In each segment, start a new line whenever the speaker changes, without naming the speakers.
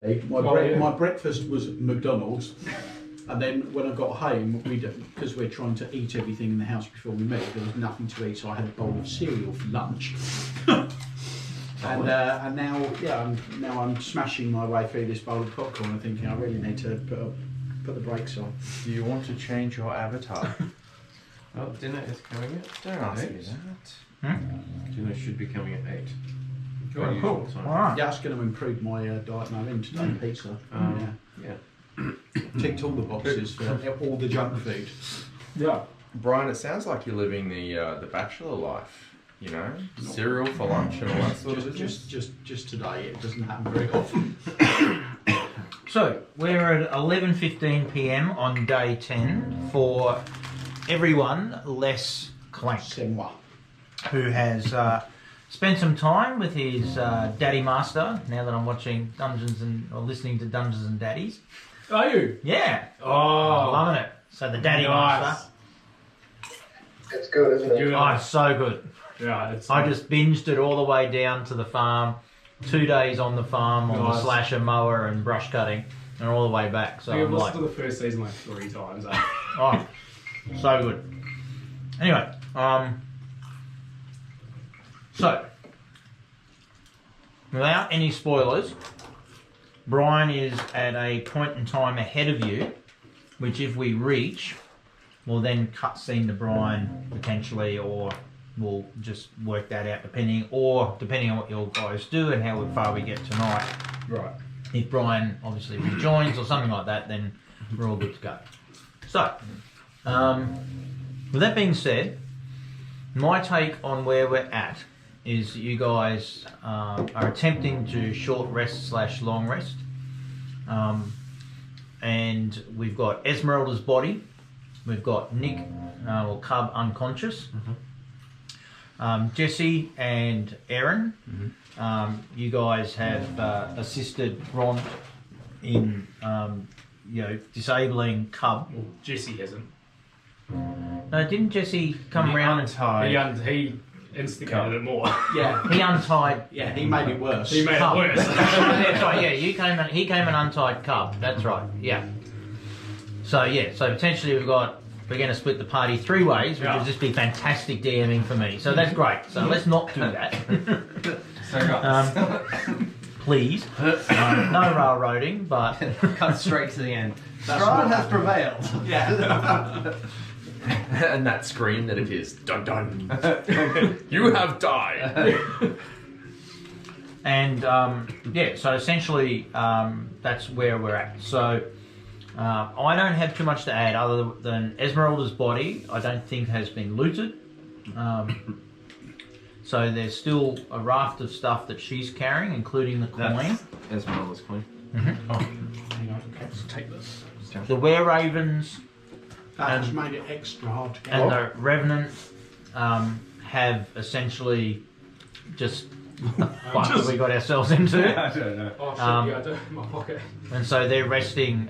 My breakfast was McDonald's, and then when I got home, because we're trying to eat everything in the house before we met, there was nothing to eat, so I had a bowl of cereal for lunch. And now I'm smashing my way through this bowl of popcorn and thinking I really need to put the brakes on.
Do you want to change your avatar?
Well, dinner is coming at
Don't ask me that.
Dinner should be coming at 8.
Oh, cool.
Yeah, that's going to improve my diet now. In today, pizza.
Yeah.
Ticked all the boxes for all the junk food.
Yeah.
Brian, it sounds like you're living the bachelor life. You know, cereal for lunch and all that sort of business.
Just today. It doesn't happen very often.
So we're at 11:15 p.m. on day 10 for everyone less Clank, who has spent some time with his daddy master. Now that I'm watching listening to Dungeons and Daddies.
Are you?
Yeah.
Oh,
loving it. So the daddy master.
It's good, isn't it?
Oh, it's so good.
Yeah, it's.
I just binged it all the way down to the farm. 2 days on the farm on the slasher mower and brush cutting, and all the way back. So
I've
I'm like,
listened to the first season like 3 times.
oh, so good. Anyway, so without any spoilers, Brian is at a point in time ahead of you, which if we reach, we'll then cut scene to Brian potentially, or we'll just work that out depending on what your guys do and how far we get tonight.
Right.
If Brian obviously rejoins or something like that, then we're all good to go. So, with that being said, my take on where we're at is you guys are attempting to short rest / long rest. And we've got Esmeralda's body, we've got Nick or Cub unconscious, Jesse and Aaron. You guys have assisted Ron in disabling Cub.
Well, Jesse hasn't.
No, didn't Jesse come round and
He instigated it more.
Yeah,
he untied?
Yeah, he made it worse.
He made it
Cub.
worse.
That's right. Yeah, he came and untied Cub. That's right. Yeah. So potentially we're going to split the party 3 ways, which would just be fantastic DMing for me. So that's great. So let's not do that. Please. No railroading, but
Cut straight to the end.
Strahd
has prevailed.
Yeah.
And that scream that appears, dun dun. You have died.
And so essentially that's where we're at. So I don't have too much to add other than Esmeralda's body I don't think has been looted. So there's still a raft of stuff that she's carrying, including the coin.
Esmeralda's coin.
Mm-hmm.
Oh, hang on, let's take this.
The Were-Ravens
That has made it extra hard to get
and
off.
the Revenant have essentially just what have we got ourselves into?
I don't know. Oh shit, I do in my pocket.
And so they're resting.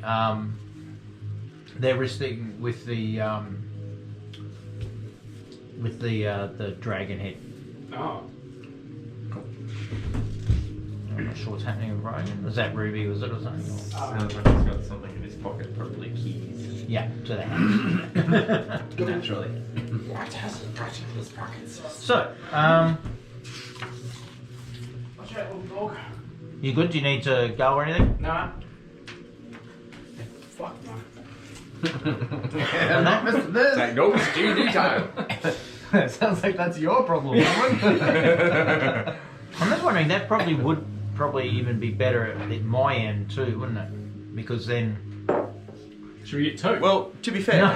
They're resting with the dragon head.
Oh.
I'm not sure what's happening with Rogan. Was that Ruby? Was it or something?
Sounds like he's got something in his pocket, probably keys.
Yeah, to the house.
Naturally.
What has he got in his pockets?
So,
Watch out, little dog.
you good? Do you need to go or anything?
Nah. Fuck no.
Take notes, GD time.
Sounds like that's your problem, woman.
I'm just wondering, that would even be better at my end too, wouldn't it? Because then...
Should we get 2?
Well, to be fair,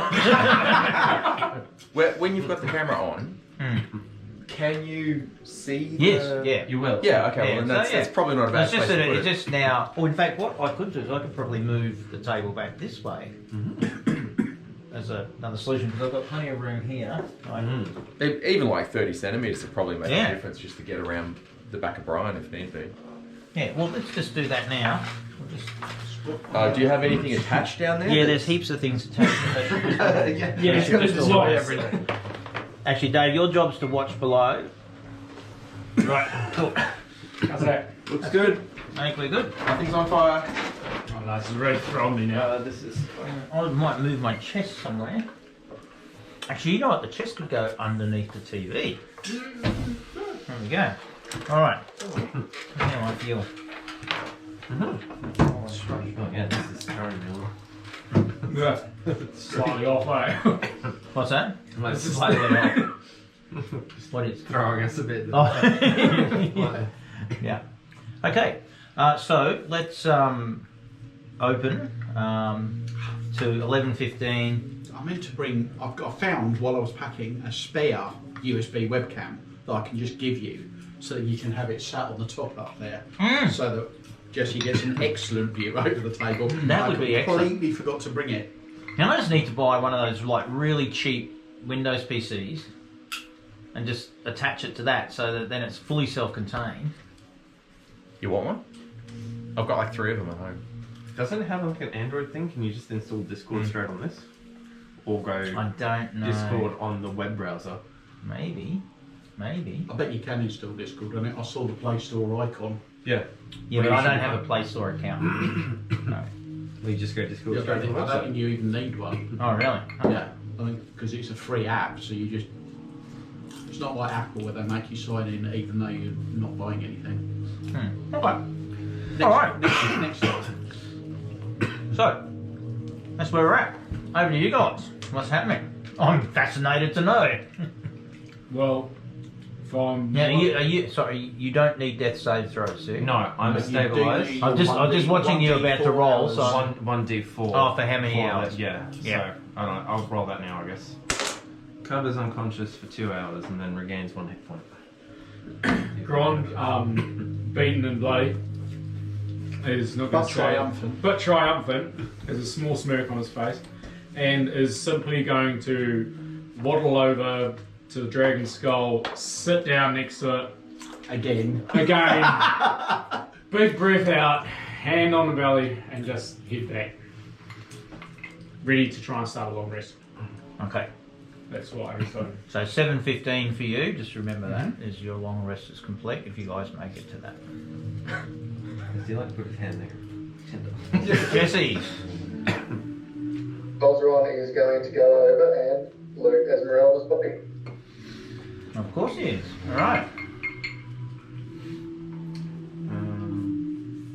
when you've got the camera on, can you see the...
yeah.
You will.
Yeah, okay, well, then
so,
that's probably not a bad
It's just
place
that
to put
it's
it.
just now... Or in fact, what I could do is I could probably move the table back this way as another solution, because I've got plenty of room here.
Even like 30 centimetres would probably make
Yeah.
a difference just to get around the back of Brian if need be.
Yeah, well, let's just do that now. We'll just...
Do you have anything attached down there?
Yeah, there's heaps of things attached.
Yeah, there's lots.
Actually, Dave, your job's to watch below.
Right.
Cool.
How's that?
Looks good.
I think we're good.
Nothing's on fire.
Oh, no, this is ready to throw me now.
This is.
I might move my chest somewhere. Actually, you know what? The chest could go underneath the TV. There we go. All right. Now I feel.
Oh, yeah, this is terrible.
Yeah. Slightly off, eh?
What's that?
Like,
This is
slightly off.
What is?
Throwing us a bit.
Oh. Yeah. Okay. So let's open to 11:15.
I meant to bring. I found while I was packing a spare USB webcam that I can just give you, so that you can have it sat on the top up there, so that Jesse gets an excellent view over the table.
That would be excellent.
I completely forgot to bring it.
Now I just need to buy one of those like really cheap Windows PCs and just attach it to that, so that then it's fully self-contained.
You want one? I've got like 3 of them at home.
Doesn't it have like an Android thing? Can you just install Discord straight on this? Or go
I don't know.
Discord on the web browser?
Maybe.
I bet you can install Discord on it. I saw the Play Store icon.
Yeah.
Yeah, but I don't have a Play Store account. No.
We just go Discord
I
straight on the
don't
website.
think you even need one.
Oh, really?
Yeah, I think because it's a free app, so you just. It's not like Apple where they make you sign in even though you're not buying anything.
Okay. All right.
Next time.
So, that's where we're at. Over to you guys. What's happening? I'm fascinated to know.
Well, if I'm.
Now, are you? Sorry, you don't need death save throws, do you?
No, I'm
But you do
stabilised.
need
I'm just watching you about to
1d4
roll,
hours.
so-
One D4.
Oh, for how many
for
hours?
that, yeah.
Yeah.
So I don't know. I'll roll that now, I guess. Covers unconscious for 2 hours and then regains 1 hit point.
Gron, beaten and bloody, is not going
But
to
triumphant.
But triumphant, has a small smirk on his face, and is simply going to waddle over to the dragon's skull, sit down next to it,
Again.
big breath out, hand on the belly, and just head back. Ready to try and start a long rest.
Okay.
That's what I was saying.
So 7:15 for you. Just remember that is your long rest is complete if you guys make it to that.
Does he like to put his hand there?
Jesse.
Osron is going to go over and loot Esmeralda's body.
Of course he is. All right.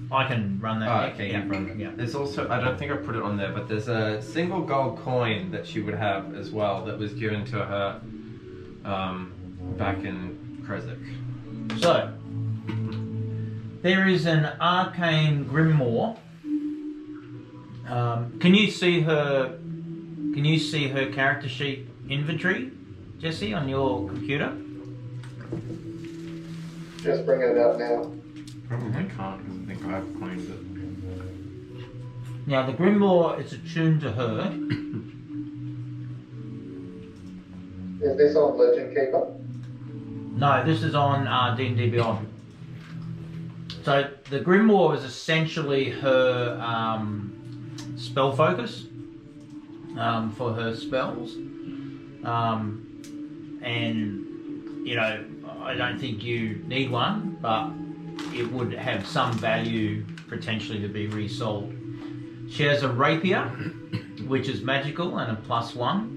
I can run that.
Oh,
next.
okay,
Yeah.
you run that.
Yeah.
There's also, I don't think I put it on there, but there's a single gold coin that she would have as well that was given to her back in Krezek.
So there is an arcane grimoire. Can you see her? Can you see her character sheet inventory, Jesse, on your computer?
Just bringing it up now.
Probably can't because I think I've coined it.
Now the grimoire is attuned to her.
Is this on Legend Keeper?
No, this is on D&D Beyond. So the grimoire is essentially her spell focus for her spells, and you know, I don't think you need one, but it would have some value potentially to be resold. She has a rapier, which is magical and a +1.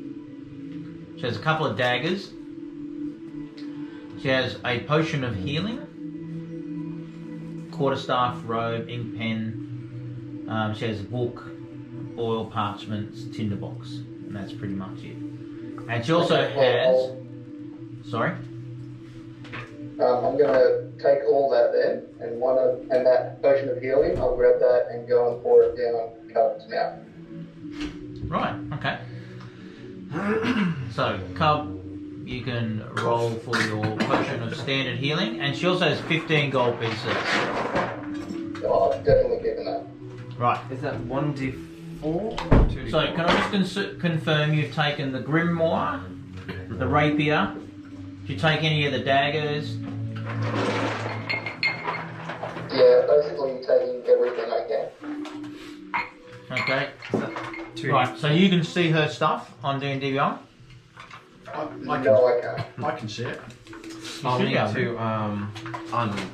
She has a couple of daggers. She has a potion of healing, quarterstaff, robe, ink pen. She has a book, oil, parchments, tinderbox, and that's pretty much it. And she also has. Sorry.
I'm going to take all that then, and that potion of healing, I'll grab that and go and pour it down Cub's mouth.
Right. Okay. So, Cub, you can roll for your potion of standard healing, and she also has 15 gold pieces.
Oh, I'm definitely keeping that.
Right.
Is that 1d4 or 2d4?
So, can I just confirm you've taken the grimoire, the rapier? Did you take any of the daggers?
Yeah, basically taking everything I can.
Okay.
2d4.
Right. So you can see her stuff on D&D Beyond.
No, I can't.
I can see it.
I'll
should
need
be able
to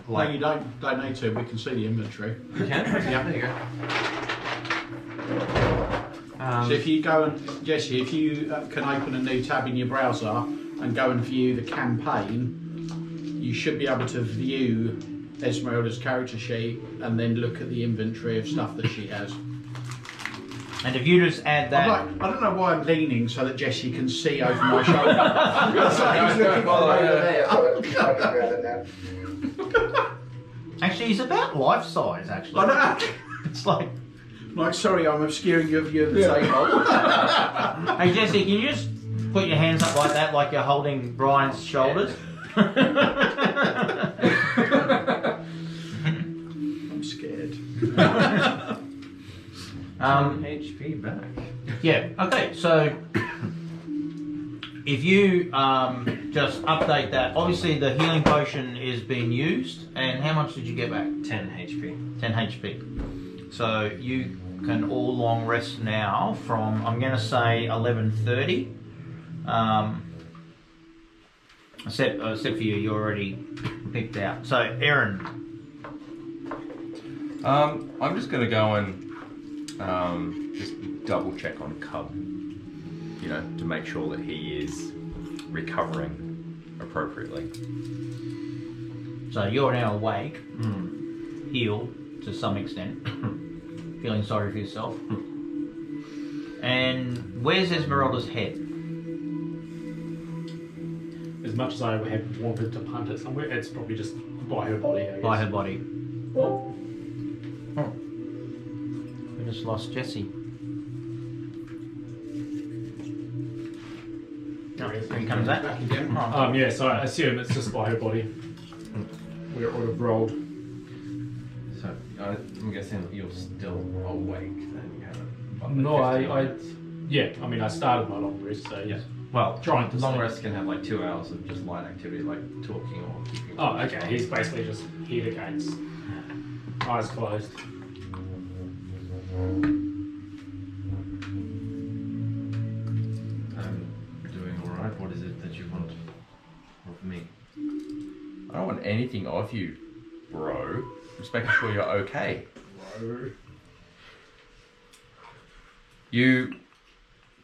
No, you don't need to. We can see the inventory.
You can?
Yeah.
There you go.
So if you go and Jesse, if you can open a new tab in your browser and go and view the campaign, you should be able to view Esmeralda's character sheet and then look at the inventory of stuff that she has.
And if you just add that,
I don't know why I'm leaning so that Jesse can see over my shoulder. He's looking over there.
So I can grab it now.
actually, he's about life size. Actually,
I know.
it's like,
Sorry, I'm obscuring your view of the table.
hey Jesse, can you just put your hands up like that, like you're holding Brian's shoulders?
I'm scared.
HP back.
Yeah. Okay. So if you just update that, obviously the healing potion is being used, and how much did you get back?
10 HP.
10 HP. So you can all long rest now from, I'm going to say 11:30. Except for you, you're already picked out. So Aaron,
I'm just going to go and just double check on Cub, you know, to make sure that he is recovering appropriately.
so you're now awake, healed to some extent, feeling sorry for yourself. And where's Esmeralda's head?
As much as I had wanted to punt it somewhere, it's probably just by her body, I guess.
By her body. Oh. We just lost Jesse. Oh, here he comes back.
Back again.
Oh.
Yeah, so I assume it's just by her body. Where it would have rolled.
So I'm guessing that you're still awake then. You haven't.
No, I started my long rest, so
Yeah.
Well,
trying to
Long
sleep.
rest can have like 2 hours of just light activity, like talking or keeping.
Oh, okay. He's basically just here against, eyes closed.
I'm doing alright. What is it that you want of me?
I don't want anything of you, bro. Just making sure you're okay.
Bro.
You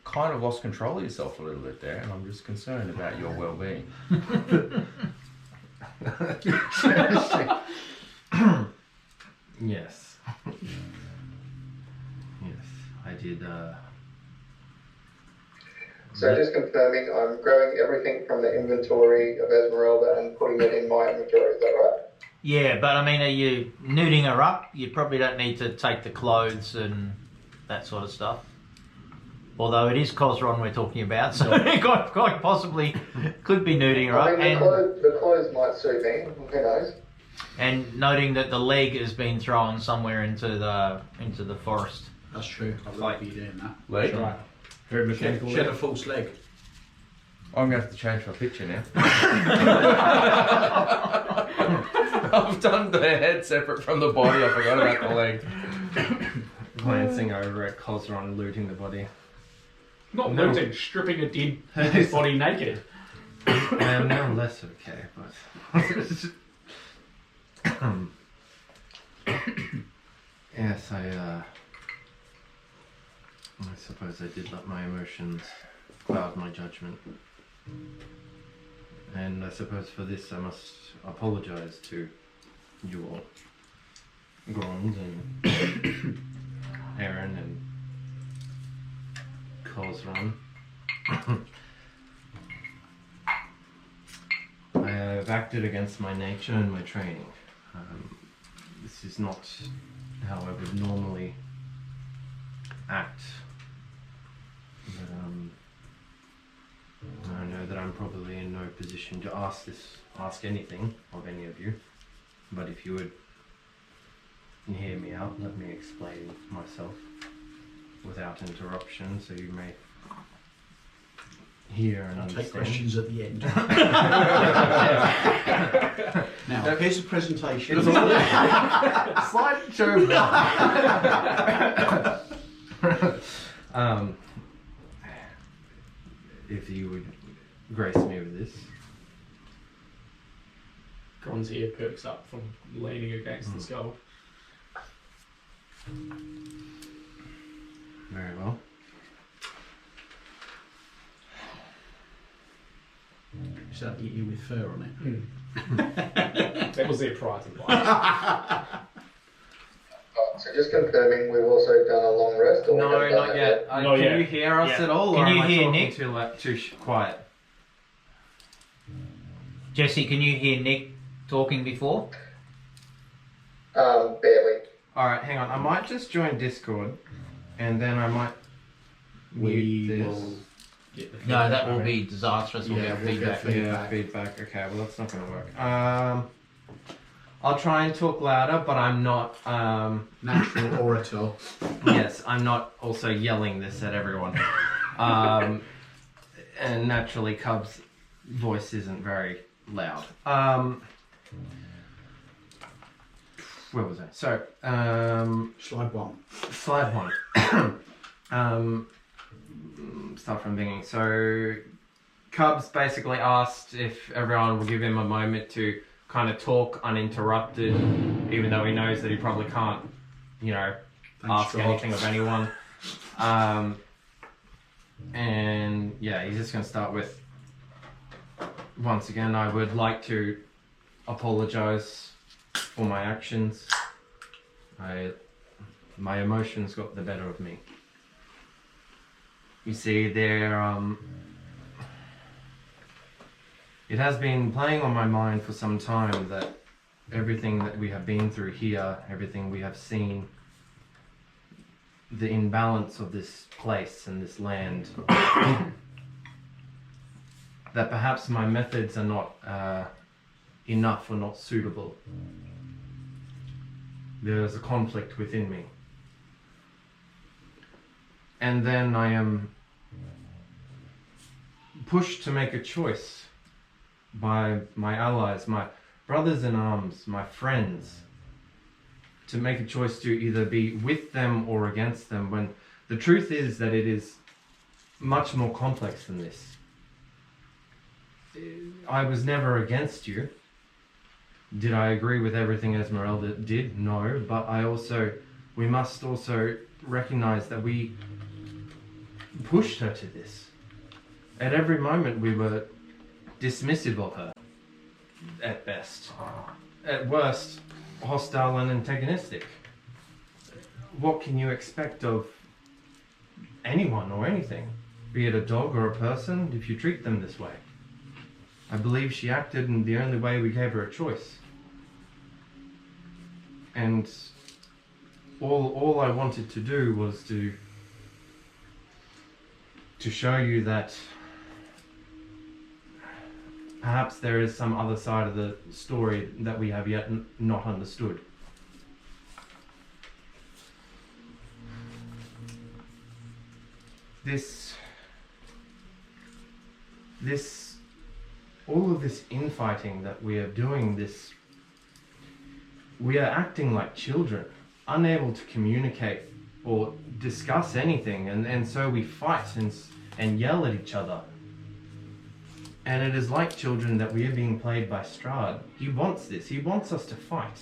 kind of lost control of yourself a little bit there, and I'm just concerned about your well-being.
Yes. Yes, I did.
So just confirming, I'm grabbing everything from the inventory of Esmeralda and putting it in my inventory, is that right?
yeah, but I mean, are you nuding her up? You probably don't need to take the clothes and that sort of stuff. Although it is Cosron we're talking about, so quite possibly could be nuding her
I
up.
mean, the clothes might suit me, who knows?
And noting that the leg has been thrown somewhere into the forest.
That's true. I like you doing that.
Leg?
Right. Very mechanical.
Shed a false leg.
I'm going to have to change my picture now. I've done the head separate from the body. I forgot about the leg.
Glancing over at Cosron, looting the body.
Not
No.
looting, stripping a dead body naked.
I am now less okay, but yes, I suppose I did let my emotions cloud my judgment, and I suppose for this I must apologize to you all, Grons and Aaron and Cosron. I have acted against my nature and my training. This is not how I would normally act. But I know that I'm probably in no position to ask anything of any of you. But if you would hear me out, let me explain myself without interruption, so you may hear and
I'll
understand.
take questions at the end. Now, here's a presentation.
Slideshow. If you would grace me with this.
Kron's ear perks up from leaning against the skull.
Very well.
So that eat you with fur on it.
That was there prior to the bite.
So just confirming, we've also done a long rest? Or we
No,
haven't done
not
that
yet.
Not
Can
yet.
you hear us
Yeah.
at all?
Can
or
you
am I
hear
talking
Nick?
too quiet?
Jesse, can you hear Nick talking before?
Barely.
Alright, hang on. I might just join Discord and then I might mute
We
this.
will get the
No, that will
feedback.
be disastrous. We'll
Yeah,
get
we'll get
feedback.
feedback.
Yeah, feedback. Okay, well that's not going to work. I'll try and talk louder, but I'm not.
Natural orator.
Yes, I'm not also yelling this at everyone. And naturally, Cub's voice isn't very loud. Where was I? So,
Slide one.
slide one. Start from the beginning. So, Cubs basically asked if everyone will give him a moment to kind of talk uninterrupted, even though he knows that he probably can't, ask
God.
anything of anyone. And yeah, he's just going to start with, once again, I would like to apologize for my actions. My emotions got the better of me. You see, it has been playing on my mind for some time that everything that we have been through here, everything we have seen, the imbalance of this place and this land, that perhaps my methods are not enough or not suitable. There is a conflict within me. And then I am pushed to make a choice by my allies, my brothers in arms, my friends, to make a choice to either be with them or against them, when the truth is that it is much more complex than this. I was never against you. Did I agree with everything Esmeralda did? No, but we must also recognize that we pushed her to this. At every moment we were dismissive of her, at best. At worst, hostile and antagonistic. What can you expect of anyone or anything, be it a dog or a person, if you treat them this way? I believe she acted in the only way we gave her a choice. And all I wanted to do was to show you that perhaps there is some other side of the story that we have yet not understood. All of this infighting that we are doing, we are acting like children, unable to communicate or discuss anything, and so we fight and yell at each other. And it is like children that we are being played by Strahd. He wants this. He wants us to fight.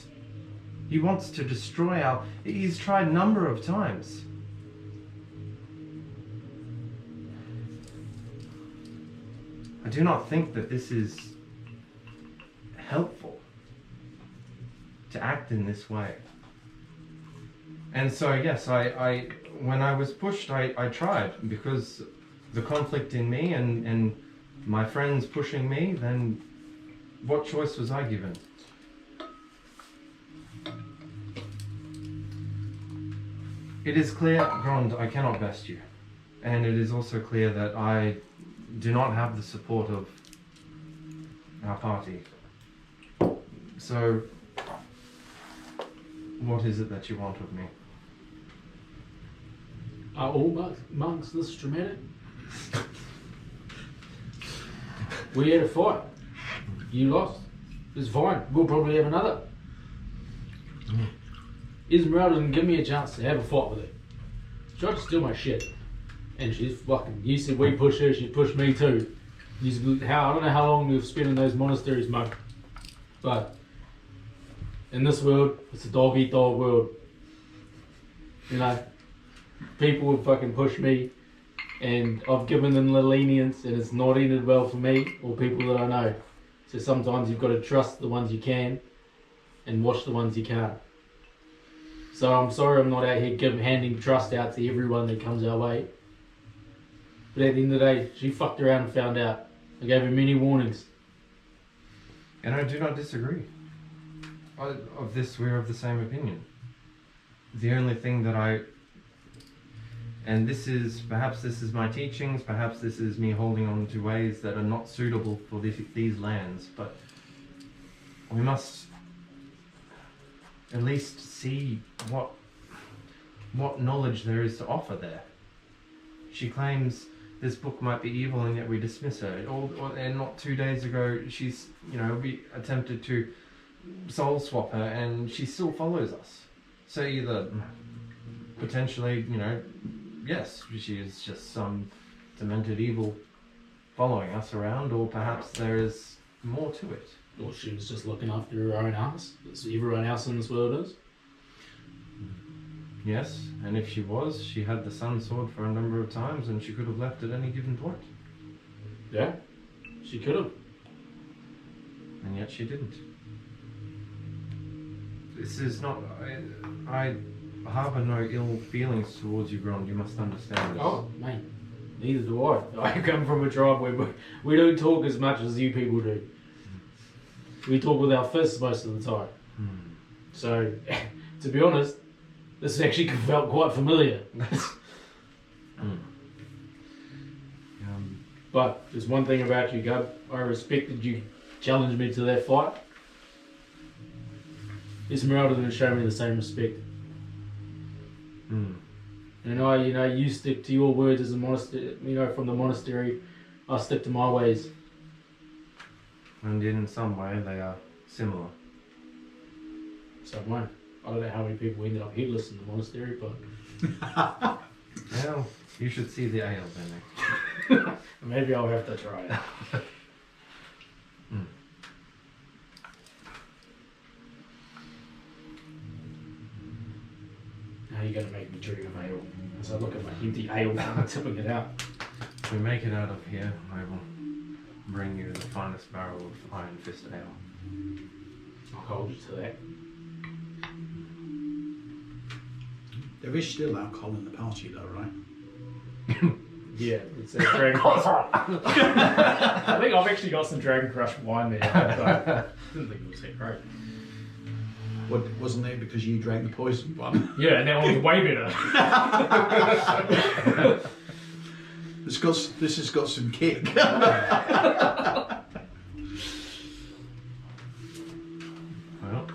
He wants to destroy He's tried a number of times. I do not think that this is helpful to act in this way. And so yes, I when I was pushed, I tried, because the conflict in me and my friends pushing me, then what choice was I given? It is clear, Grond, I cannot best you. And it is also clear that I do not have the support of our party. So, what is it that you want of me?
Are all monks this dramatic? We had a fight. You lost. It's fine. We'll probably have another. Esmeralda didn't give me a chance to have a fight with her. She tried to steal my shit. And she's fucking... You said we pushed her, she pushed me too. I don't know how long we've spent in those monasteries, mate. But in this world, it's a dog eat dog world. You know, people will fucking push me, and I've given them the lenience, and it's not ended well for me or people that I know. So sometimes you've got to trust the ones you can, and watch the ones you can't. So I'm sorry I'm not out here handing trust out to everyone that comes our way. But at the end of the day, she fucked around and found out. I gave her many warnings.
And I do not disagree. Of this, we're of the same opinion. The only thing that and perhaps this is my teachings, perhaps this is me holding on to ways that are not suitable for these lands, but we must at least see what knowledge there is to offer there. She claims this book might be evil, and yet we dismiss her. And not 2 days ago, we attempted to soul swap her, and she still follows us. So either potentially, yes, she is just some demented evil following us around, or perhaps there is more to it.
Or she was just looking after her own ass, as everyone else in this world is.
Yes, and if she was, she had the sun sword for a number of times, and she could have left at any given point.
Yeah, she could have.
And yet she didn't. This is not... I harbour no ill feelings towards you, Gron. You must understand this.
Oh, mate, neither do I. I come from a tribe where we don't talk as much as you people do. We talk with our fists most of the time. So, to be honest, this actually felt quite familiar. But there's one thing about you, Gub. I respected you challenged me to that fight. Esmeralda didn't show me the same respect. And you stick to your words as a monastery, from the monastery. I stick to my ways.
And in some way they are similar.
Some way. I don't know how many people ended up headless in the monastery, but...
Well, you should see the ale then.
Maybe I'll have to try it. Now you're going to make me drink of ale. As I look at my empty ale and tipping it out.
If we make it out of here, I will bring you the finest barrel of Iron Fist ale.
I'll hold you to that.
There is still alcohol in the party though, right?
Yeah, it's a Dragon Crush. I think I've actually got some Dragon Crush wine there. I didn't think it was that great.
Wasn't there because you drank the poison one?
Yeah, and that one's way better.
This has got some kick.
Well,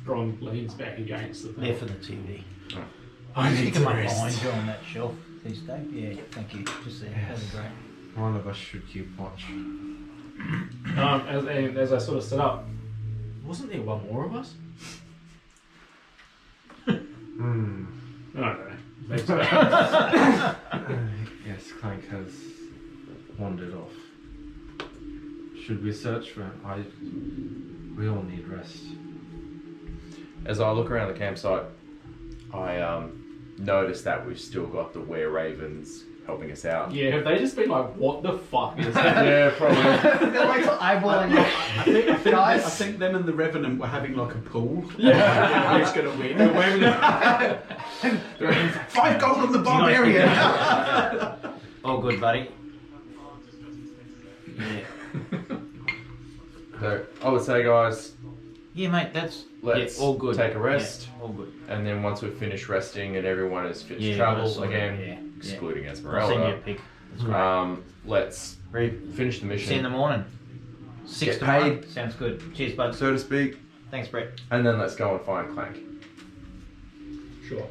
Ron leans back against the thing.
There for the TV.
I need
Stick
to
them up
rest.
behind you on that shelf these days. Yeah, thank you. Just there. That'd be great.
one of us should keep watch.
As I sort of stood up, wasn't there one more of us? I don't know. Maybe so.
Yes, Clank has wandered off. Should we search for him? We all need rest.
As I look around the campsite, I notice that we've still got the were-ravens helping us out.
Yeah, have they just been like, what the fuck is that?
Yeah, probably.
They're like eyeballing you.
I think them and the Revenant were having like a pool.
Yeah.
Who's going to win? 5 gold on the barbarian.
All good, buddy. Yeah.
So I would say, guys,
Yeah, mate, that's
let's
all good.
take a rest.
Yeah, all good.
And then once we've finished resting and everyone is fit to
Yeah,
travel
sort of,
again,
yeah.
excluding
I'll send you a
Esmeralda,
pic. That's great.
let's finish the
See you in the
mission,
morning. 6
Get
tomorrow.
paid.
Sounds good. Cheers, bud.
so to speak,
Thanks, Brett.
and then let's go and find Clank.
Sure.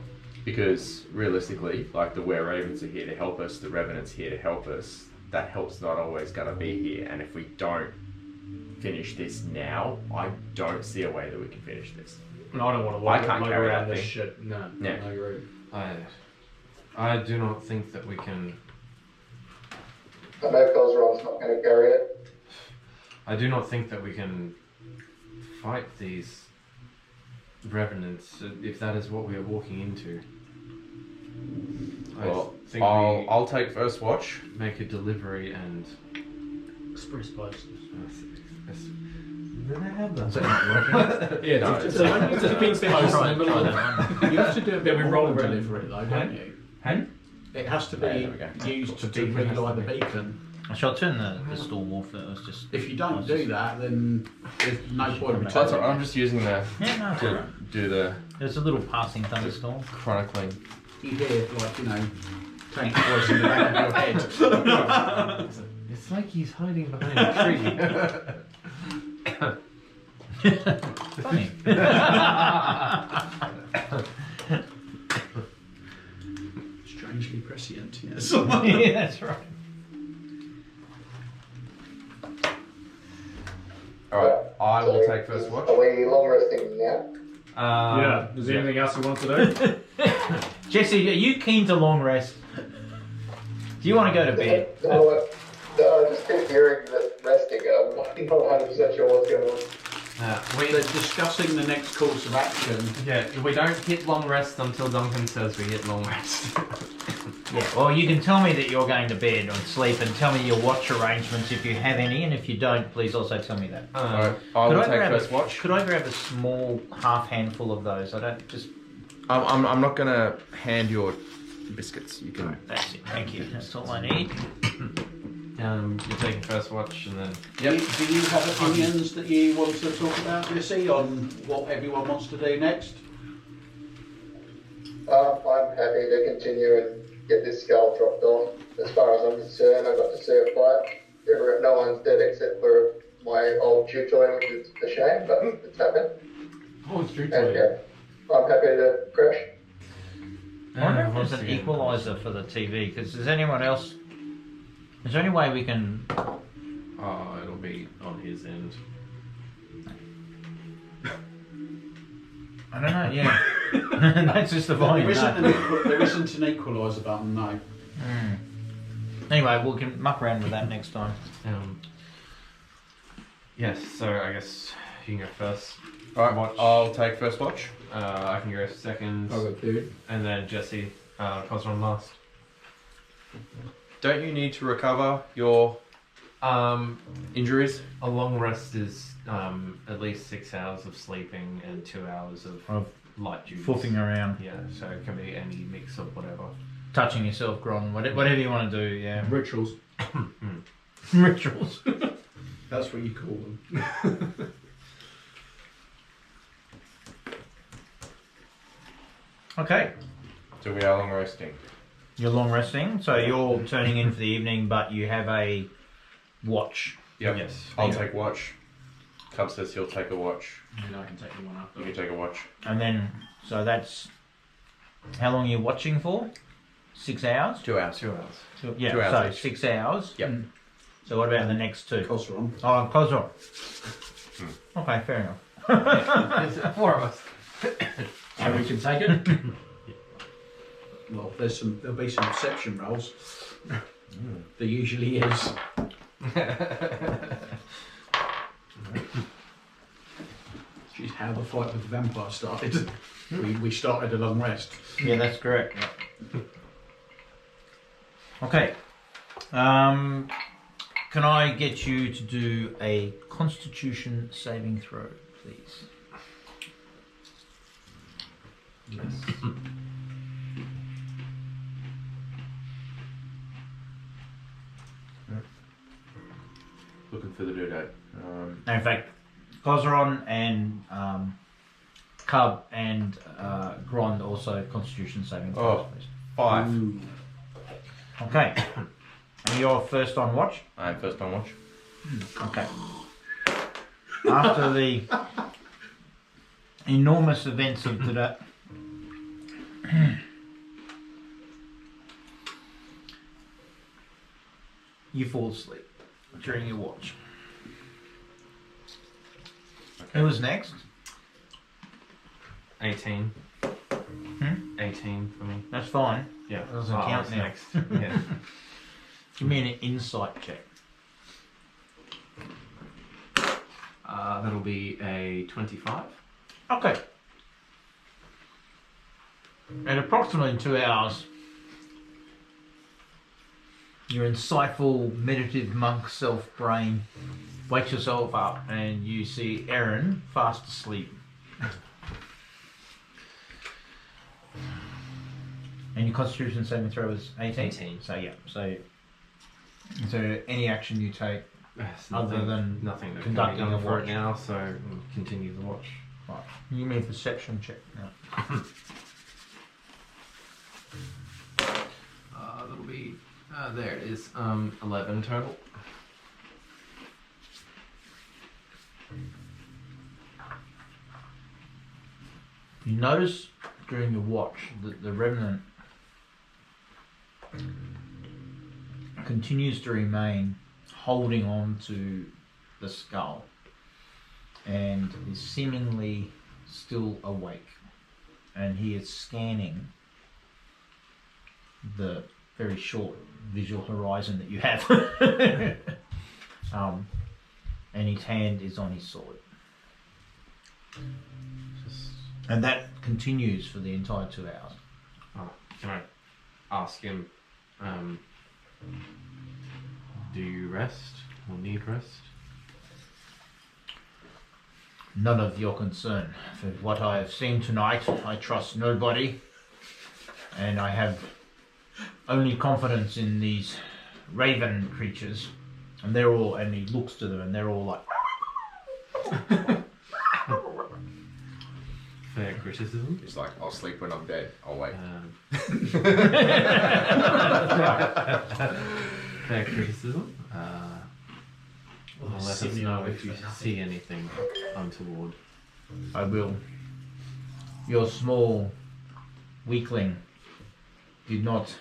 Because realistically, like the were-ravens are here to help us, the revenant's here to help us. That help's not always going to be here, and if we don't finish this now, I don't see a way that we can finish this.
And I don't want to
I
walk
can't carry
around
that
this
thing.
shit. No,
Yeah.
no, you're right.
I do not think that we can.
I know Cosron's not going to carry it.
I do not think that we can fight these revenants if that is what we are walking into.
Well,
I think
I'll take first watch.
we make a delivery and.
Express post.
Do they have that?
Yeah,
No,
it's a big post in the middle of it.
You have to do a bit
we
more
roll
than
around.
deliver it though, don't you?
Hey?
It has to
There we
be
go.
used to
Beacon has
relight
to
the
be.
beacon.
Shall I turn the storm off? It was just.
If you don't do that, then there's no point in
That's all right.
returning
I'm just using the
Yeah, no, it's all
to
right.
do the
There's a little passing thunderstorm.
chronicling.
it. You hear, like, tank voice in the back of your head.
It's like he's hiding behind a tree.
Funny.
Strangely prescient, yes.
Yeah, that's right.
Alright, I will take first watch.
Are we long resting now?
Yeah. Is there anything else you want to do?
Jesse, are you keen to long rest? Do you want to go to bed?
No, I just keep hearing that resting. I'm not 100% sure what's going on.
They're discussing the next course of action.
Yeah, we don't hit long rest until Duncan says we hit long rest.
Yeah. Well, you can tell me that you're going to bed or sleep, and tell me your watch arrangements if you have any, and if you don't, please also tell me that.
Alright, I will take first watch.
Could I grab a small half handful of those? I don't just.
I'm not gonna hand your biscuits. You can.
That's it. Thank you. That's all I need.
You're taking first watch and then.
Do you have opinions that you want to talk about, Jesse, on what everyone wants to do next?
I'm happy to continue and get this skull dropped off. As far as I'm concerned, I got to certify it. No one's dead except for my old chew toy, which is a shame, but it's happened.
Oh, it's true.
And yeah, I'm happy to crash.
I wonder if there's an equalizer for the TV, because is anyone else. Is there any way we can.
Oh, it'll be on his end.
I don't know, yeah. That's just the volume.
There isn't an equaliser button, no.
Anyway, we can muck around with that next time.
Yes, so I guess you can go first.
Alright,
Watch.
I'll take first watch.
I can go second.
I'll go third.
And then Jesse, Cosron last.
Don't you need to recover your
Um,
injuries?
a long rest is at least 6 hours of sleeping and 2 hours of
Of
light duties.
Fluffing around,
Yeah, so it can be any mix of whatever.
touching yourself, Gron, whatever you want to do, yeah.
Rituals.
Rituals.
That's what you call them.
Okay.
So we are long resting.
You're long resting, so you're turning in for the evening, but you have a watch.
Yep.
Yes.
I'll take watch. Cub says he'll take a watch.
And I can take the one after.
You can take a watch.
And then, so that's. How long are you watching for? 6 hours?
2 hours.
2 hours.
Yeah,
2 hours
so
each.
6 hours.
Yep.
So what about the next two?
Cosron.
Oh, close on. Okay, fair enough.
4 of us.
So we can take it.
Well, there'll be some perception rolls. There usually is. Which is how the fight with the vampire started. We started a long rest.
Yeah, that's correct. Okay. Can I get you to do a Constitution saving throw, please?
Yes.
Looking for the due date.
No, in fact, Kozron and Cub and Grond also Constitution saving throws,
Oh.
please.
5.
Ooh.
Okay. And you're first on watch?
I'm first on watch.
Okay. After the enormous events of today, you fall asleep during your watch. Who was next?
18. 18 for me.
That's fine.
Yeah.
Doesn't count
that's
now.
next. Yeah.
Give me an insight check.
That'll be a 25.
Okay. In approximately 2 hours, your insightful, meditative monk self-brain wakes yourself up and you see Erin fast asleep. And your constitution saving throw is 18?
18.
So yeah, so any action you take
Yes,
other than
nothing that
conducting
can be
a
done for
watch.
it now, so we'll continue the watch.
Right. You mean perception check now.
That'll be there it is. 11 total.
You notice during the watch that the Revenant continues to remain holding on to the skull and is seemingly still awake, and he is scanning the very short visual horizon that you have. And his hand is on his sword. And that continues for the entire 2 hours.
Can I ask him, do you rest or need rest?
None of your concern. For what I have seen tonight, I trust nobody, and I have only confidence in these raven creatures. And they're all, and he looks to them, and they're all like...
Fair criticism.
He's like, I'll sleep when I'm dead. I'll wait.
Fair criticism. Let us know if you see anything untoward.
I will. Your small weakling did not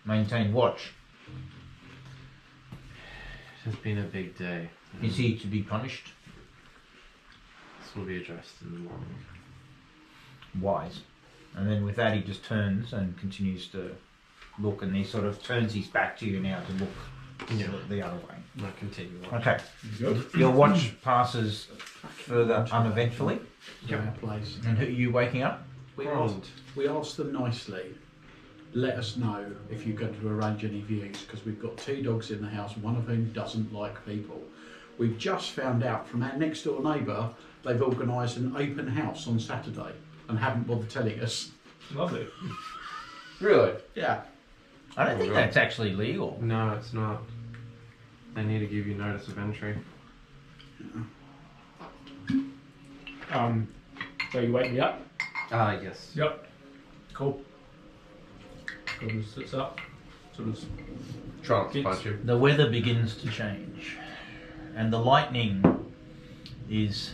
maintain watch.
It has been a big day.
Is he to be punished?
This will be addressed in the morning.
Wise. And then with that he just turns and continues to look, and he sort of turns his back to you now to look the other way.
I'll continue.
Okay.
Good.
Your watch passes further uneventfully.
Our place.
And who are you waking up?
We asked them nicely. Let us know if you're going to arrange any viewings, because we've got 2 dogs in the house, one of whom doesn't like people. We've just found out from our next door neighbour they've organised an open house on Saturday and haven't bothered telling us.
Lovely.
Really?
Yeah.
I don't think that's actually legal.
No, it's not. They need to give you notice of entry.
So you wake me up?
Yes.
Yep. Cool. Gordon sits up. Sort of.
Try not to punch him.
The weather begins to change, and the lightning is,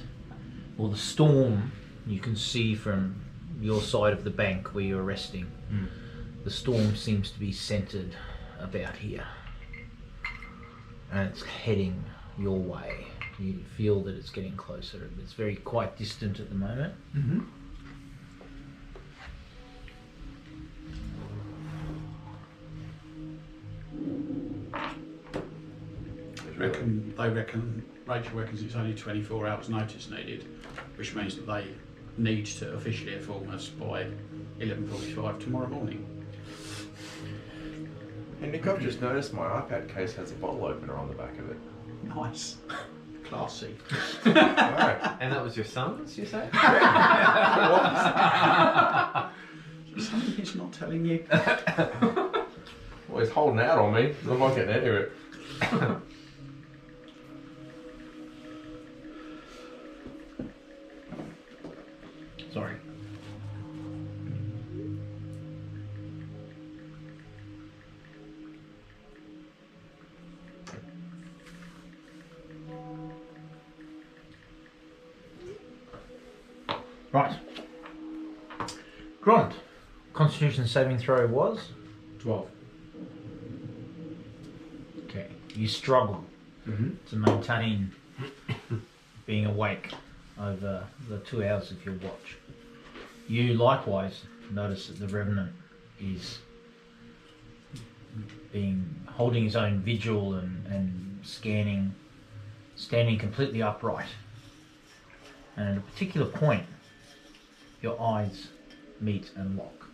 or the storm you can see from your side of the bank where you're resting. The storm seems to be centered about here, and it's heading your way. You feel that it's getting closer. It's very quite distant at the moment.
Mm-hmm. Rachel reckons it's only 24 hours notice needed, which means that they need to officially inform us by 11:45 tomorrow morning.
Hey Nick, I've just noticed my iPad case has a bottle opener on the back of it.
Nice. Classy.
Alright.
And that was your son's, you say?
Something he's not telling you.
Well, he's holding out on me. I'm not getting into it.
Sorry. Right. Grant, Constitution saving throw was?
12.
Okay. You struggle to maintain being awake over the 2 hours of your watch. You likewise notice that the Revenant is holding his own vigil and scanning, standing completely upright And at a particular point, your eyes meet and lock.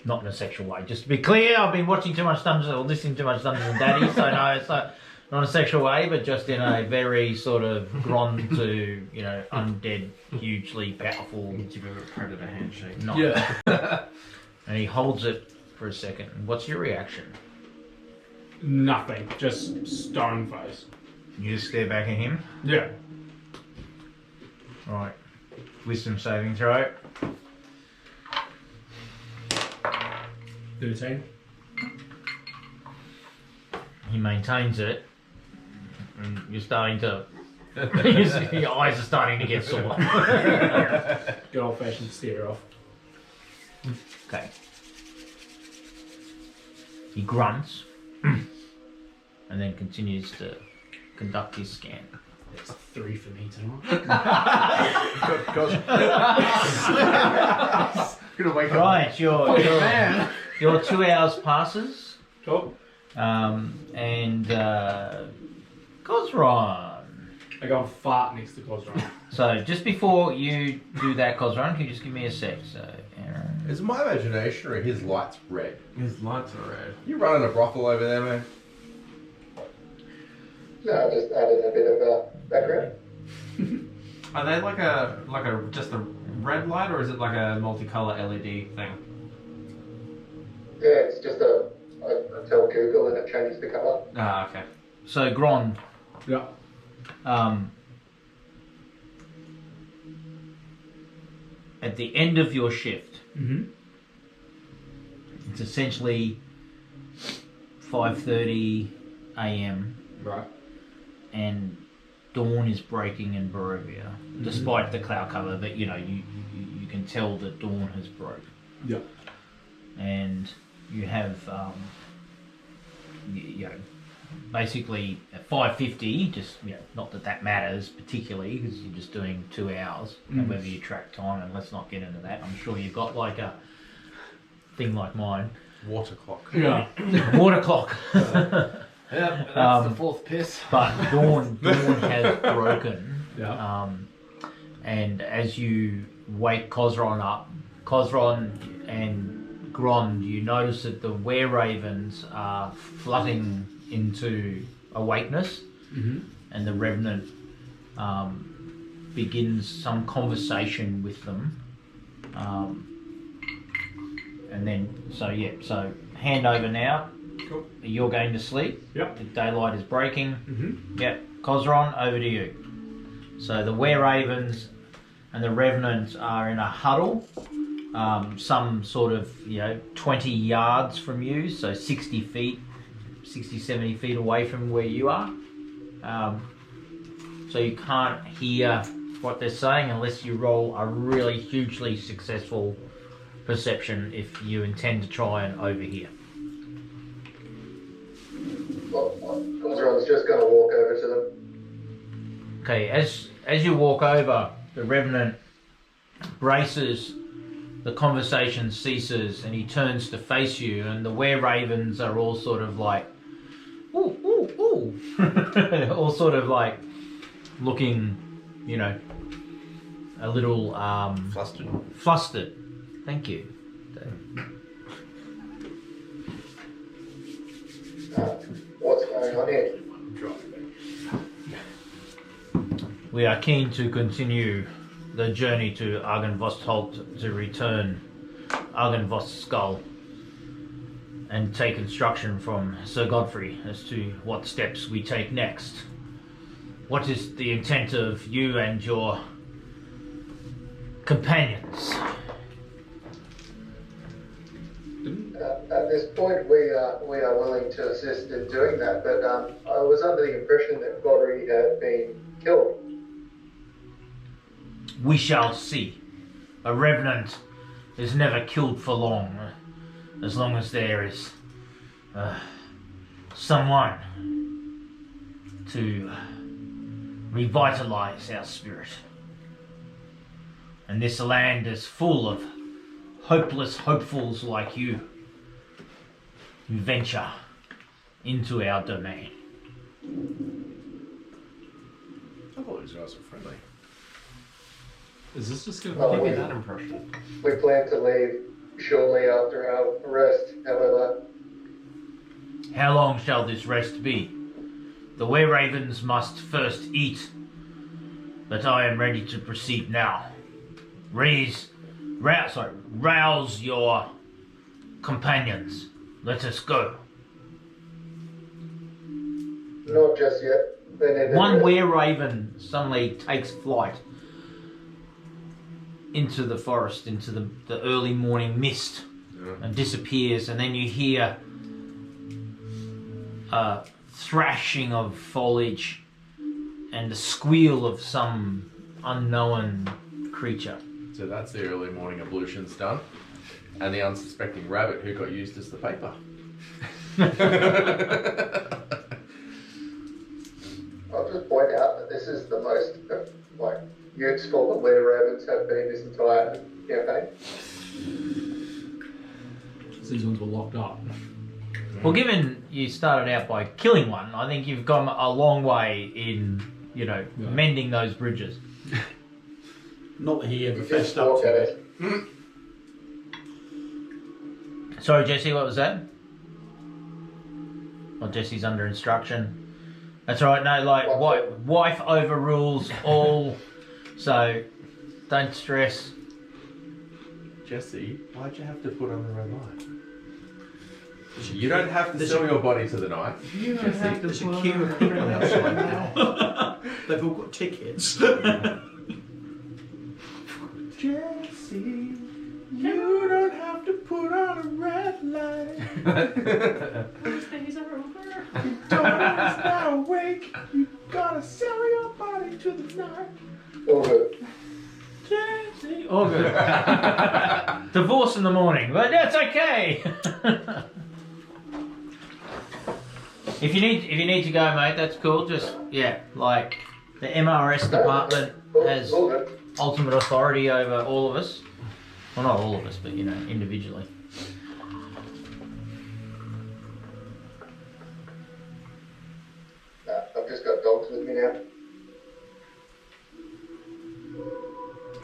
Not in a sexual way. Just to be clear, I've been watching too much Dungeons or listening too much Dungeons and Daddy, so no, it's not in a sexual way, but just in a very sort of gron to, undead, hugely powerful.
Give him a predator handshake.
Knife.
Yeah.
And he holds it for a second. What's your reaction?
Nothing. Just stone face.
You just stare back at him.
Yeah.
Right. Wisdom saving throw.
13.
He maintains it. And you're starting to... your eyes are starting to get sore.
Good old fashioned stare off.
Okay. He grunts. And then continues to conduct his scan.
That's 3 for me tonight.
Gonna wake up.
Right, your 2 hours passes.
Cool.
And Cosron.
I go and fart next to Cosron.
So just before you do that, Cosron, can you just give me a sec? So, Aaron.
Is it my imagination or his light's red?
His lights are red.
You running a brothel over there, man?
No, I just added a bit of background.
Are they like a just a red light, or is it like a multicolor LED thing?
Yeah, it's just I tell Google and it changes the colour.
Ah, okay.
So, Gron,
Yeah.
at the end of your shift,
Mm-hmm.
it's essentially 5:30 a.m.
Right.
and dawn is breaking in Barovia, despite the cloud cover. But you can tell that dawn has broke,
Yeah.
and you have basically at 5:50. Just not that matters particularly because you're just doing 2 hours. However you track time, and let's not get into that. I'm sure you've got like a thing like mine,
Water clock.
Yeah.
water clock.
Yep, that's the fourth piss.
But dawn has broken.
Yeah.
And as you wake Cosron up, Cosron and Gron, you notice that the were-ravens are flooding into awakeness, and the Revenant begins some conversation with them. And then, so hand over now.
Cool.
You're going to sleep.
Yep.
The daylight is breaking.
Mm-hmm.
Yep. Cosron, over to you. So the were-ravens and the Revenant are in a huddle, some sort of 20 yards from you, so 60 feet, 60, 70 feet away from where you are. So you can't hear what they're saying unless you roll a really hugely successful perception if you intend to try and overhear.
Well, Cosron's just going to walk over to them.
Okay, as you walk over, the Revenant braces, the conversation ceases, and he turns to face you, and the were-ravens are all sort of like, ooh, ooh, ooh, all sort of like looking, a little flustered. Thank you.
What's going on here?
We are keen to continue the journey to Argynvostholt to return Argynvost's skull and take instruction from Sir Godfrey as to what steps we take next. What is the intent of you and your companions?
At this point, we are willing to assist in doing that, but I was under the impression that Godfrey had been killed.
We shall see. A revenant is never killed for long, as long as there is someone to revitalize our spirit. And this land is full of hopeless hopefuls like you who venture into our domain.
these guys are friendly.
Is this just going
Oh,
to
Give
we-
me that impression.
We plan to leave shortly after our arrest, however.
How long shall this rest be? The were ravens must first eat, but I am ready to proceed now. Rouse your companions. Let us go.
Not just yet. They need to
One
rest.
were raven suddenly takes flight into the forest, into the early morning mist, and disappears, and then you hear a thrashing of foliage and the squeal of some unknown creature.
So that's the early morning ablutions done. And the unsuspecting rabbit who got used as the paper.
I'll just point out that this is the most useful the were ravens have been this entire campaign.
These ones were locked up.
Well, given you started out by killing one, I think you've gone a long way in, mending those bridges.
Not that he ever
You
fessed
just
up
walk
to
at
it.
it.
Sorry, Jesse, what was that? Well, Jesse's under instruction. That's all right. No, wife overrules all, so don't stress.
Jesse, why'd you have to put on the red light? You don't have to sell your body to the night.
You don't have to. There's a queue of people outside now. They've all got tickets.
Jesse, you don't have to put on a red light. Daughter's now awake. You gotta sell your body to the night.
All good.
Jesse, all good. Divorce in the morning, but that's okay. If you need to go, mate, that's cool. Just the MRS department has
All good.
ultimate authority over all of us. Well, not all of us, but individually.
Nah, I've just got dogs with me now.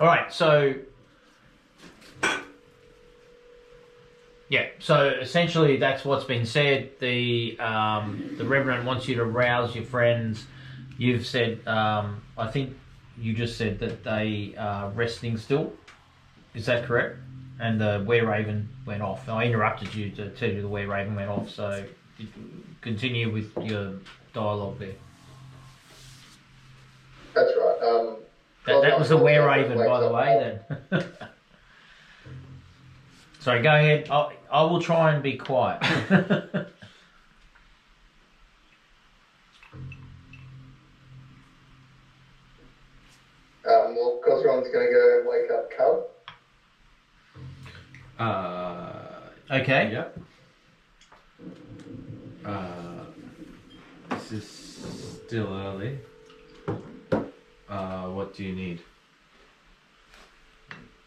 All right, so so essentially that's what's been said. The Revenant wants you to rouse your friends. You've said, I think you just said that they are resting still. Is that correct? And the were raven went off. I interrupted you to tell you the were raven went off. So continue with your dialogue there.
That's right.
That was the were raven, by the way. Then. Sorry, go ahead. I will try and be quiet.
Well, Cosron's going to go and wake up Cub.
Okay.
Yep. This is still early. What do you need?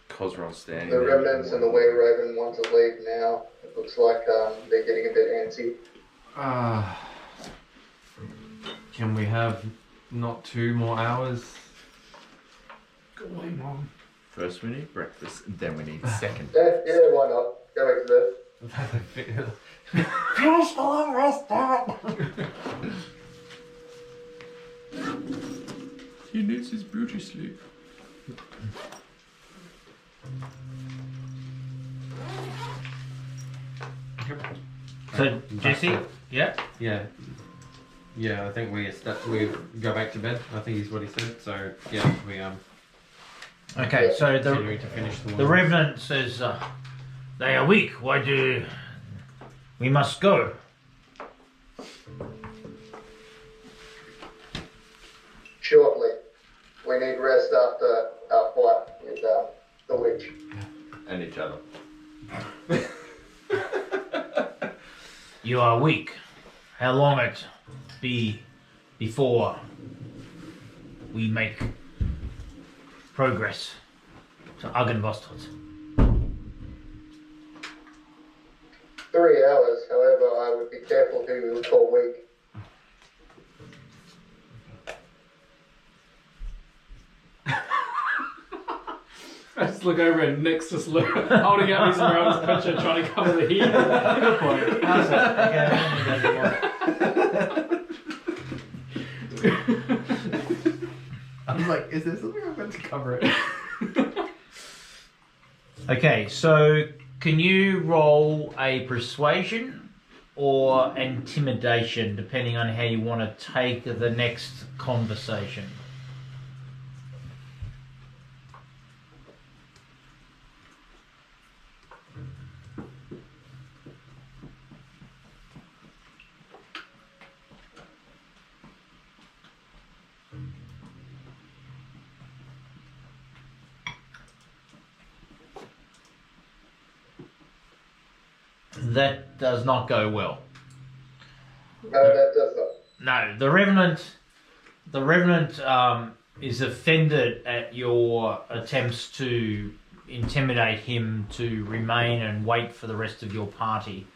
Cosron standing
The
there.
remnants and the were raven want to leave now. It looks like they're getting a bit antsy.
Can we have not 2 more hours?
Go away, Mom.
First we need breakfast, then we need second.
Yeah, why not? Go back to bed.
Finish the long rest, damn it.
He needs his beauty sleep.
So, Jesse? Yeah?
Yeah, I think we go back to bed. I think is what he said. So yeah, we
Okay, so
continuing to finish the
the Revenant says, they are weak. Why do we must go?
Shortly. We need rest after our fight with the witch.
And each other.
You are weak. How long it be before we make progress to Argenvostot?
3 hours, however, I would be careful who we would call weak.
I just look over and Nick's just holding up his umbrella picture, trying to cover the heat. Good point.
How's it?
I'm like, is there something I'm meant to cover it?
Okay, so can you roll a persuasion or intimidation, depending on how you want to take the next conversation? That does not go well.
No, that does not.
No, the Revenant is offended at your attempts to intimidate him to remain and wait for the rest of your party.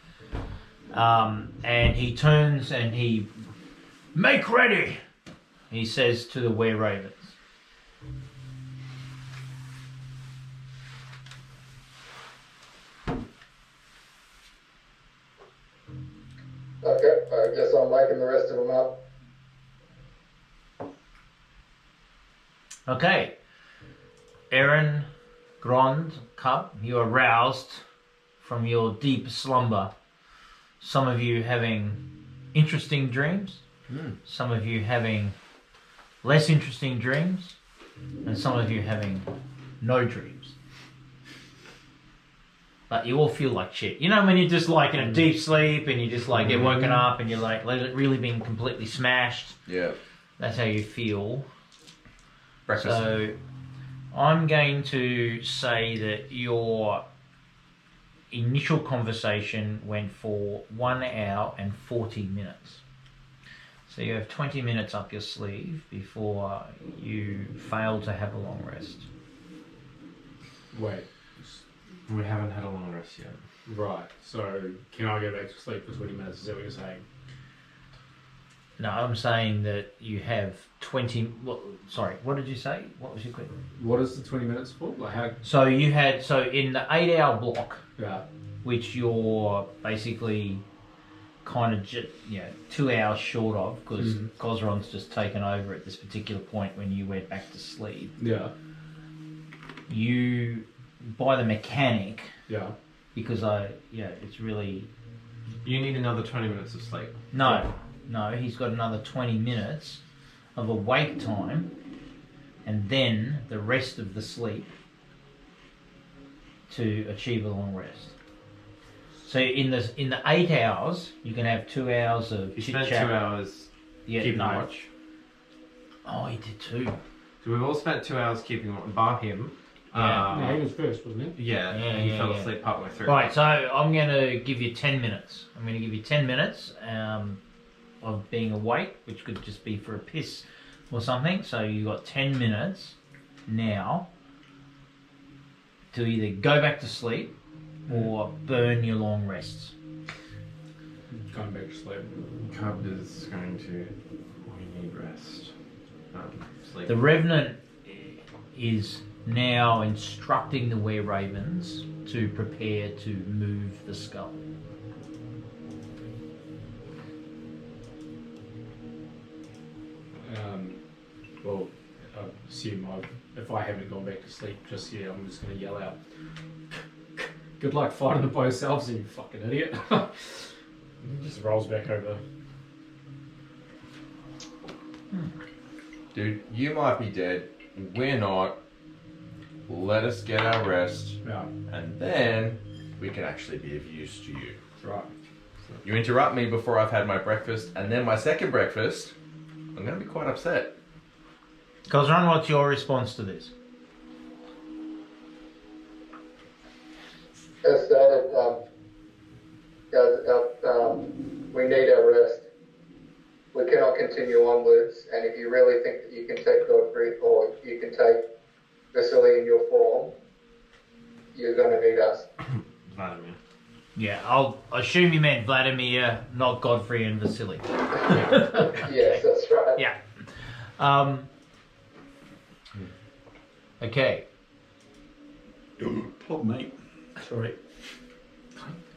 And he turns and he, "Make ready," he says to the were-ravens.
Okay, I guess I'm making the rest of them up.
Okay. Aaron, Grond, Cup, you are roused from your deep slumber. Some of you having interesting dreams, some of you having less interesting dreams, and some of you having no dreams. But you all feel like shit. You know when you're just like in a deep sleep and you just like get woken up and you're like really being completely smashed?
Yeah.
That's how you feel.
Breakfast.
So I'm going to say that your initial conversation went for 1 hour and 40 minutes. So you have 20 minutes up your sleeve before you fail to have a long rest.
Wait,
We haven't had a long rest yet.
right. So can I go back to sleep for 20 minutes? Is that what you're saying?
No, I'm saying that you have 20... sorry, what did you say? What was your question?
What is the 20 minutes for? Like how?
So you had... So in the 8-hour block,
Yeah.
which you're basically kind of 2 hours short of, because Gosron's just taken over at this particular point when you went back to sleep.
Yeah.
You, by the mechanic,
Yeah.
because it's really...
You need another 20 minutes of sleep.
No, he's got another 20 minutes of awake time, and then the rest of the sleep to achieve a long rest. So in the 8 hours, you can have 2 hours of
You
chit
spent 2
chat.
hours keeping watch.
Oh, he did too.
So we've all spent 2 hours keeping watch, bar him.
No, he was first, wasn't he?
Yeah, and he fell asleep partway through.
Right, so I'm going to give you 10 minutes. I'm going to give you 10 minutes of being awake, which could just be for a piss or something. So you've got 10 minutes now to either go back to sleep or burn your long rests.
Going back to sleep.
Cub is going to... We need rest. Sleep.
The Revenant is now instructing the were-ravens to prepare to move the skull.
Well, I assume if I haven't gone back to sleep just yet, I'm just going to yell out, "Good luck fighting the both selves, you fucking idiot." He just rolls back over.
Dude, you might be dead. We're not. Let us get our rest,
Yeah,
and then we can actually be of use to you.
right.
You interrupt me before I've had my breakfast, and then my second breakfast, I'm going to be quite upset.
Cosron, what's your response to this?
As stated, we need our rest. We cannot continue onwards, and if you really think that you can take Godfrey or you can take Vasily in your form, you're going to need us.
Vladimir.
Yeah, I'll assume you meant Vladimir, not Godfrey and Vasily.
Yes, that's right.
Yeah. Okay.
Pardon, mate. Sorry.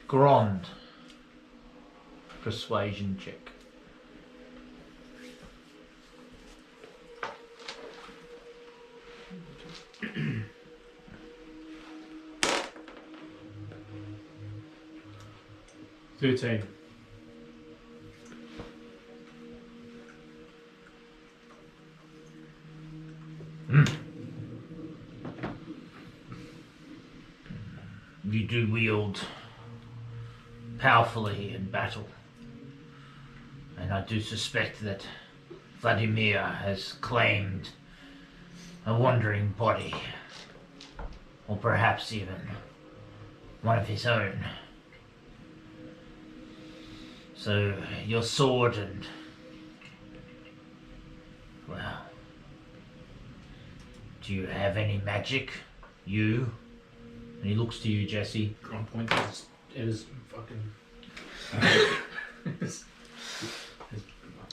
Grand. Persuasion check.
$13.
You do wield powerfully in battle. And I do suspect that Vladimir has claimed a wandering body. Or perhaps even one of his own. So your sword and... well... do you have any magic? You? And he looks to you, Jesse.
Grand point. It is fucking.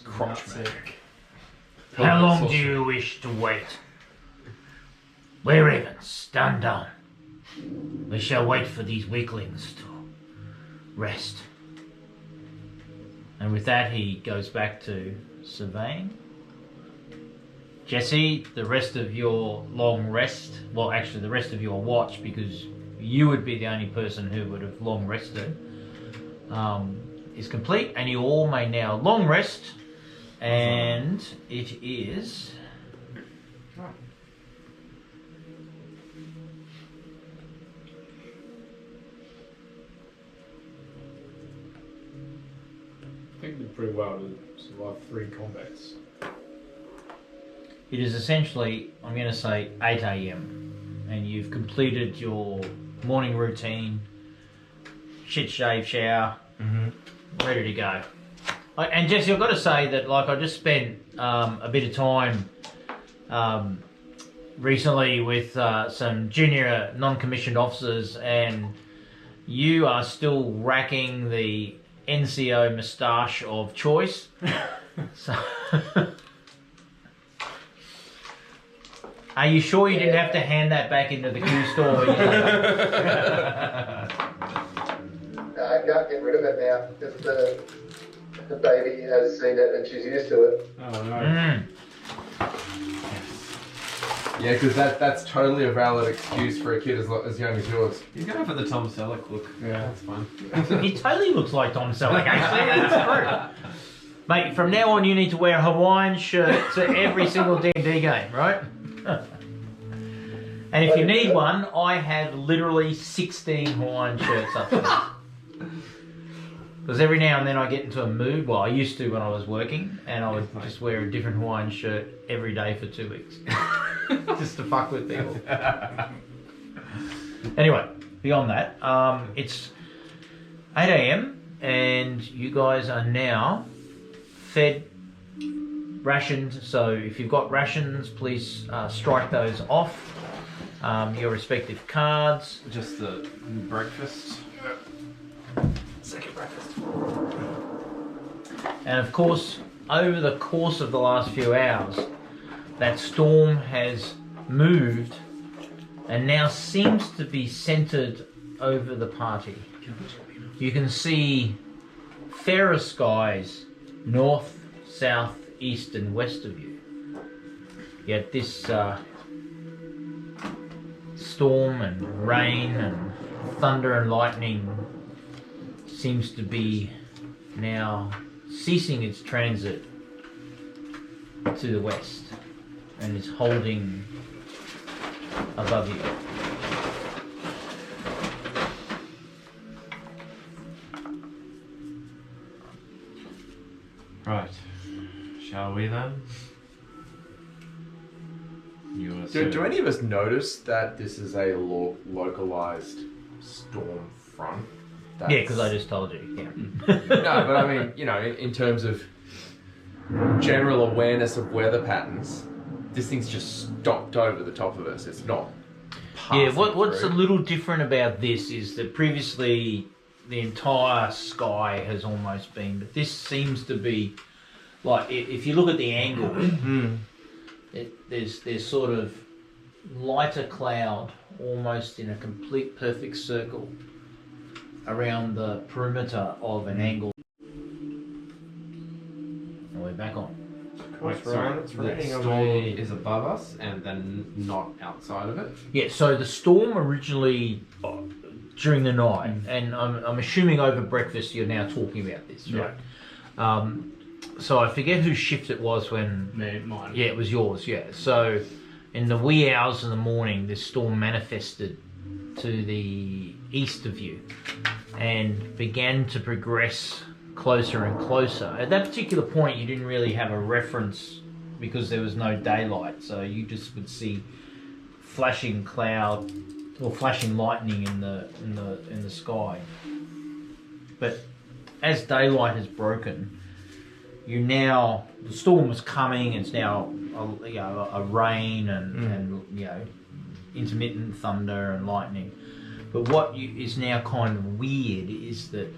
Crotch magic.
How long do you wish to wait? We're ravens, stand down. We shall wait for these weaklings to rest. And with that, he goes back to surveying. Jesse, the rest of your long rest, well, actually the rest of your watch, because you would be the only person who would have long rested, is complete, and you all may now long rest, and it is...
I think did pretty well to survive 3 combats.
It is essentially, I'm going to say 8 a.m. and you've completed your morning routine, shit shave, shower, ready to go. And Jesse, I've got to say that I just spent a bit of time recently with some junior non-commissioned officers, and you are still racking the NCO moustache of choice. So... Are you sure you didn't have to hand that back into the Q store?
No, I can't get rid of it now because the baby has seen it and she's used to it.
Oh no.
Yeah, because that's totally a valid excuse for a kid as young as yours.
He's going for the Tom Selleck look.
Yeah.
That's fun.
He totally looks like Tom Selleck, actually. That's true. Mate, from now on you need to wear a Hawaiian shirt to every single D&D game, right? And if you need one, I have literally 16 Hawaiian shirts up there. Because every now and then I get into a mood, well I used to when I was working, and I would just wear a different Hawaiian shirt every day for 2 weeks. Just to fuck with people. Anyway, beyond that, it's 8 a.m. and you guys are now fed, rationed, so if you've got rations, please strike those off. Your respective cards.
Just the breakfast.
Second breakfast.
And of course, over the course of the last few hours, that storm has moved and now seems to be centered over the party. You can see fairer skies north, south, east and west of you. Yet this storm and rain and thunder and lightning seems to be now ceasing its transit to the west and is holding above you.
Right. Shall we then?
Do any of us notice that this is a localized storm front?
Yeah, because I just told you. Yeah.
No, but I mean, in terms of general awareness of weather patterns, this thing's just stopped over the top of us. It's not passing
Yeah, what's a
through.
little different about this is that previously the entire sky has almost been, but this seems to be like, if you look at the angle, there's sort of lighter cloud almost in a complete perfect circle around the perimeter of an angle. And we're back on.
Wait,
sorry,
it's
the
raining
storm
away.
is above us and then not outside of it.
Yeah, so the storm originally during the night, and I'm assuming over breakfast you're now talking about this, right? So I forget whose shift it was when...
Mine.
Yeah, it was yours, yeah. So in the wee hours of the morning, this storm manifested to the east of you and began to progress closer and closer. At that particular point, you didn't really have a reference because there was no daylight, so you just would see flashing cloud or flashing lightning in the sky. But as daylight has broken, the storm was coming. It's now a rain and intermittent thunder and lightning. But what is now kind of weird is that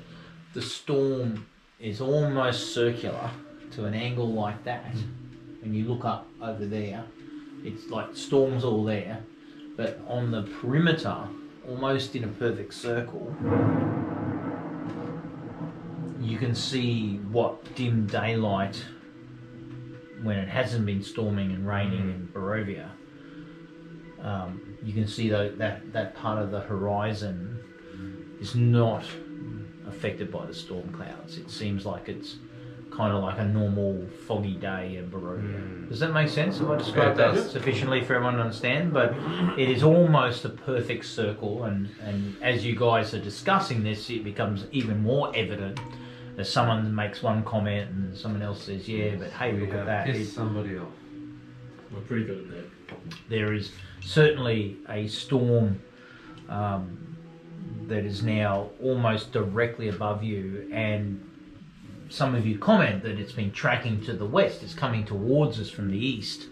the storm is almost circular to an angle like that. When you look up over there, it's like the storm's all there, but on the perimeter, almost in a perfect circle, you can see what dim daylight, when it hasn't been storming and raining in Barovia, you can see that part of the horizon is not affected by the storm clouds. It seems like it's kind of like a normal foggy day in Barovia. Does that make sense? Have I described that sufficiently for everyone to understand? But it is almost a perfect circle, and as you guys are discussing this, it becomes even more evident as someone makes one comment and someone else says, yeah, but hey, look at that.
Pissed somebody off.
We're pretty good at that.
There is certainly a storm that is now almost directly above you, and some of you comment that it's been tracking to the west. It's coming towards us from the east,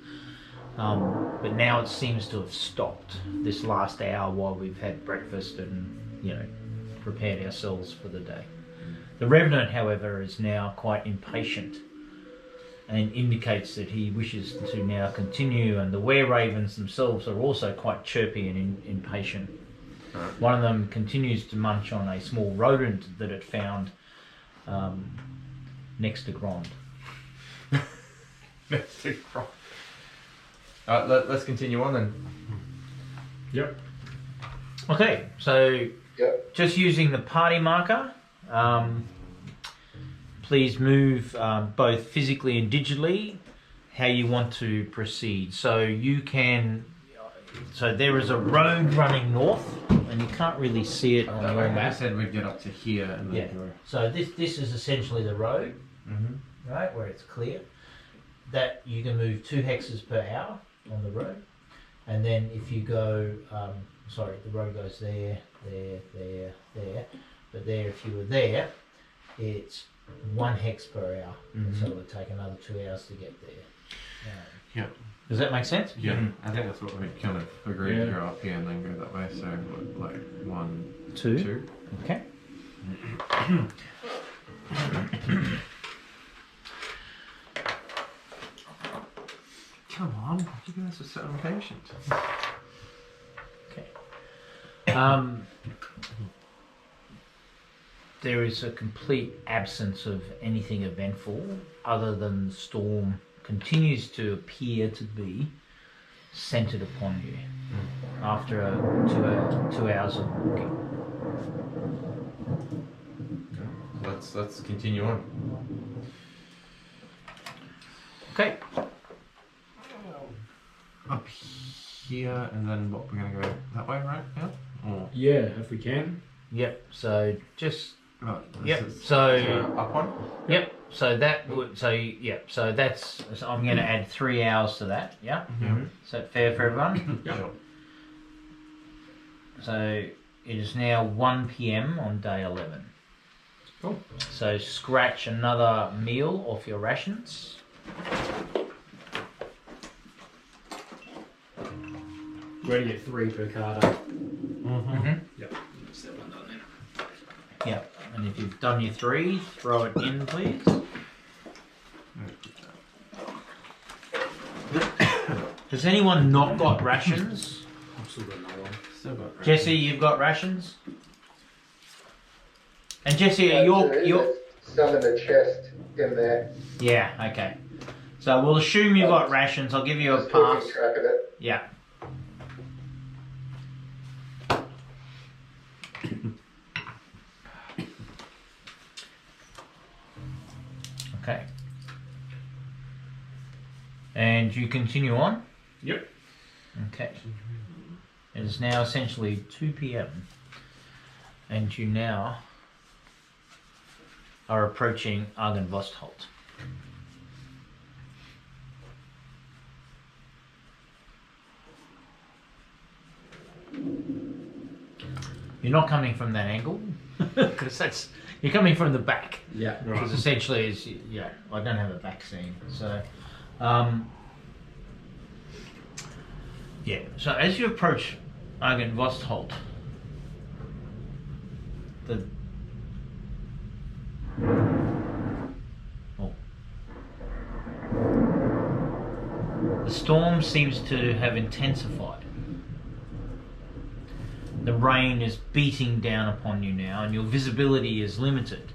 but now it seems to have stopped this last hour while we've had breakfast and prepared ourselves for the day. The Revenant, however, is now quite impatient and indicates that he wishes to now continue, and the were-ravens themselves are also quite chirpy and impatient. One of them continues to munch on a small rodent that it found next to Grond.
Next to Grond. Let's continue on then.
Yep.
Okay, so just using the party marker, please move both physically and digitally how you want to proceed. So there is a road running north, and you can't really see it on your
I
map.
said we'd get up to here and then go.
So this is essentially the road, right, where it's clear. That you can move 2 hexes per hour on the road, and then if you go, the road goes there, but there, if you were there, it's 1 hex per hour, so it would take another 2 hours to get there.
Yeah.
Does that make sense?
Yeah, I think that's what we kind of agreed to go up here and then go that way. So like 1, 2.
Okay.
Come on, you guys are so impatient.
Okay. There is a complete absence of anything eventful other than the storm continues to appear to be centered upon you after 2 hours of walking.
Let's continue on.
Okay.
Up here and then what? We're gonna go that way, right? Yeah. Or
Yeah, if we can.
Yep. So just
right,
yep.
is-
So
Up one?
yep. So that would yep. So that's. So I'm going to add 3 hours to that. Yeah. Is that fair for everyone?
Sure.
So it is now 1 p.m. on day 11.
Cool.
So scratch another meal off your rations.
Ready to get 3 per card up.
Yep.
That's that one done then.
Yep. And if you've done your 3, throw it in, please. Has anyone not got rations?
I've still got another one.
Still got rations.
Jesse, you've got rations. And Jesse,
Yeah,
you're
there's some in the chest in there.
yeah, okay. So we'll assume you've got rations. I'll give you a
Just
pass.
keeping track of it.
Yeah. Okay. And you continue on?
Yep.
Okay. It is now essentially 2 p.m. and you now are approaching Argenvostholt. You're not coming from that angle because you're coming from the back.
Yeah.
Because essentially, I don't have a back scene, so yeah. So as you approach Argenvostholt, the storm seems to have intensified. The rain is beating down upon you now, and your visibility is limited.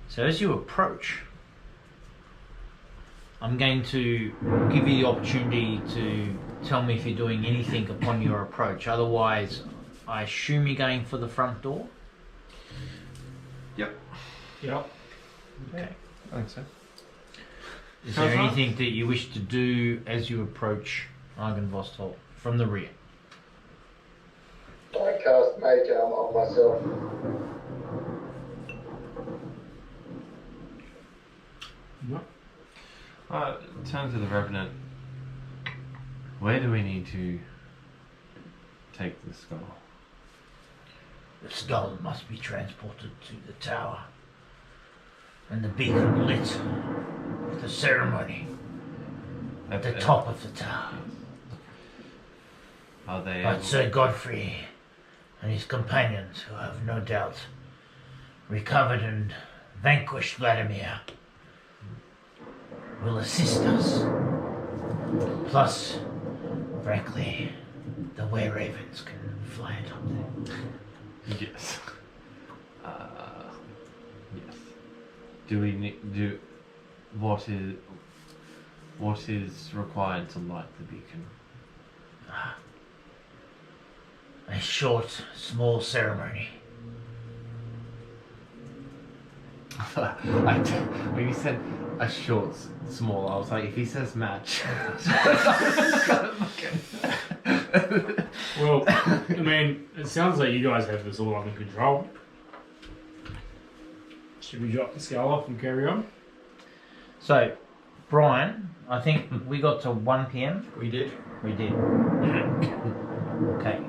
So as you approach, I'm going to give you the opportunity to tell me if you're doing anything upon your approach. Otherwise, I assume you're going for the front door?
Yep.
Yep.
Okay.
I think so.
Is there anything that you wish to do as you approach Argenvostholt from the rear?
I cast Mage Armor on myself.
Turn to the Revenant. Where do we need to take the skull?
The skull must be transported to the tower, and the beacon lit with a ceremony at the top of the tower.
Are they?
But Sir Godfrey and his companions, who have no doubt recovered and vanquished Vladimir, will assist us. Plus, frankly, the were-ravens can fly it up there.
Yes. Yes. Do we need what is required to light the beacon?
A short, small ceremony.
When you said a short, small, I was like, if he says match.
Well, I mean, it sounds like you guys have this all under control. Should we drop the skull off and carry on?
So, Brian, I think we got to 1 p.m.
We did.
We did. Okay.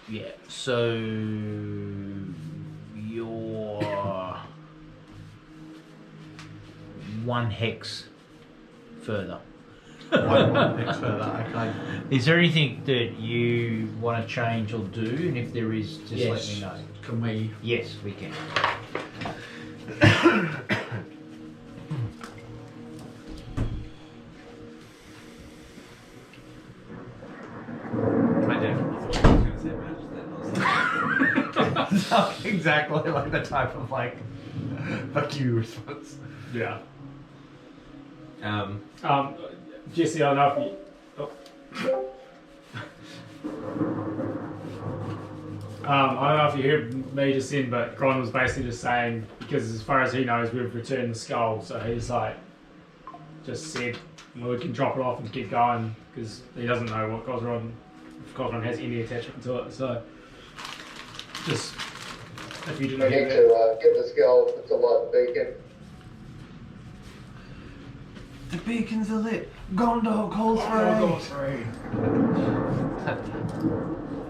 Yeah, so you're 1 hex further.
One next further, okay.
Is there anything that you want to change or do? And if there is, just let
Yes.
me know.
Can we?
Yes, we can.
I definitely thought he was going to say match then. I was like, exactly like the type of like fuck you response.
Yeah.
Um,
Jesse, I don't know if you... I don't know if you heard me just in, but Gron was basically just saying, because as far as he knows, we've returned the skull, so he's like, just said, well, we can drop it off and keep going, because he doesn't know what if Gosron has any attachment to it, so just, if you didn't
We
hear
need
that.
to get the skull to light the beacon.
the beacons are lit. Gondor calls for aid.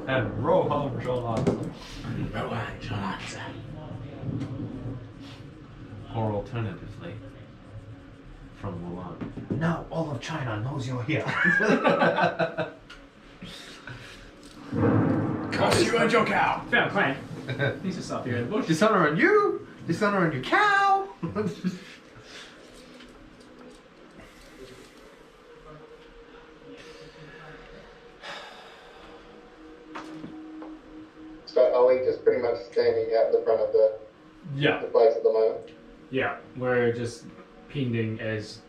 And Rohan Jolan. Or alternatively, from Wuhan.
Now all of China knows you're here.
Cost you and your cow! Found a claim. He's just up here in the bush.
Dishonor on you. Dishonor on your cow.
So are we just pretty much standing out the front of
Yeah,
the place at the moment?
yeah. We're just pending as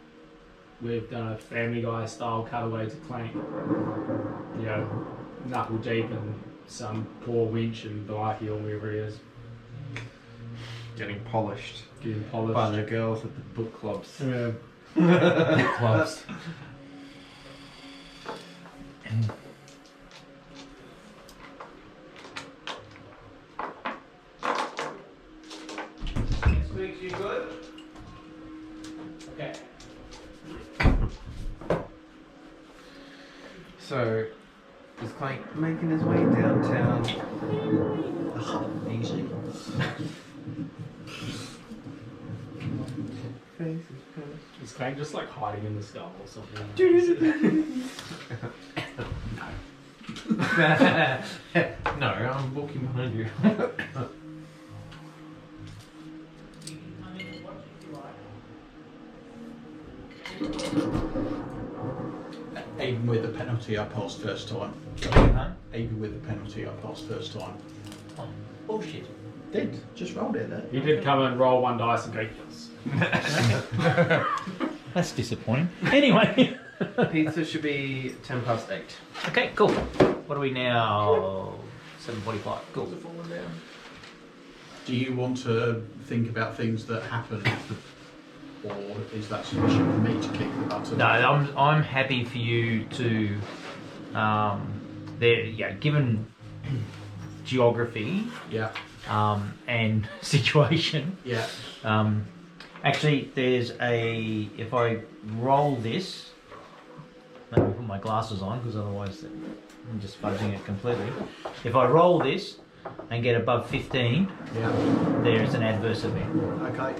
we've done a Family Guy style cutaway to Clank. You know, knuckle deep and some poor wench in Vallaki or wherever he is,
Getting polished
getting polished.
by the girls at the book clubs.
Yeah.
Book clubs.
Next week, you good? Okay.
So, is Clank making his way downtown?
Easy.
Is Clank just like hiding in the skull or something?
No, I'm walking behind you.
Even with the penalty, I passed first time.
Huh?
Even with the penalty, I passed first time.
Oh, bullshit.
Did just rolled it there.
He did come and roll one dice and go yes.
That's disappointing. Anyway.
Pizza should be 8:10.
Okay, cool. What are we now? 7:45. Cool.
Do you want to think about things that happen, or is that sufficient for me to kick the button?
No, I'm happy for you to. Given geography
Yeah.
and situation.
Yeah.
Actually, there's a. If I roll this, let me put my glasses on because otherwise I'm just fudging it completely. If I roll this and get above 15,
Yeah.
there is an adverse event.
Okay.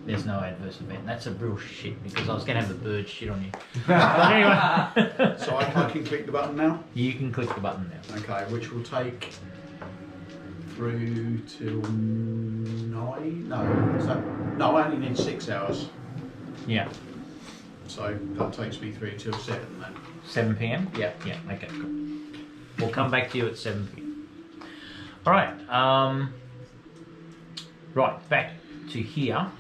There's no adverse event. That's a real shit because I was going to have the bird shit on you. But anyway,
So I can click the button now.
you can click the button now.
Okay, which will take through till 9. No, is that? No, I only need 6 hours.
Yeah,
So that takes me through till 7 then.
7 p.m.
Yeah.
Yeah. Okay. Cool. We'll come back to you at 7 p.m. All right. Right. Back to here.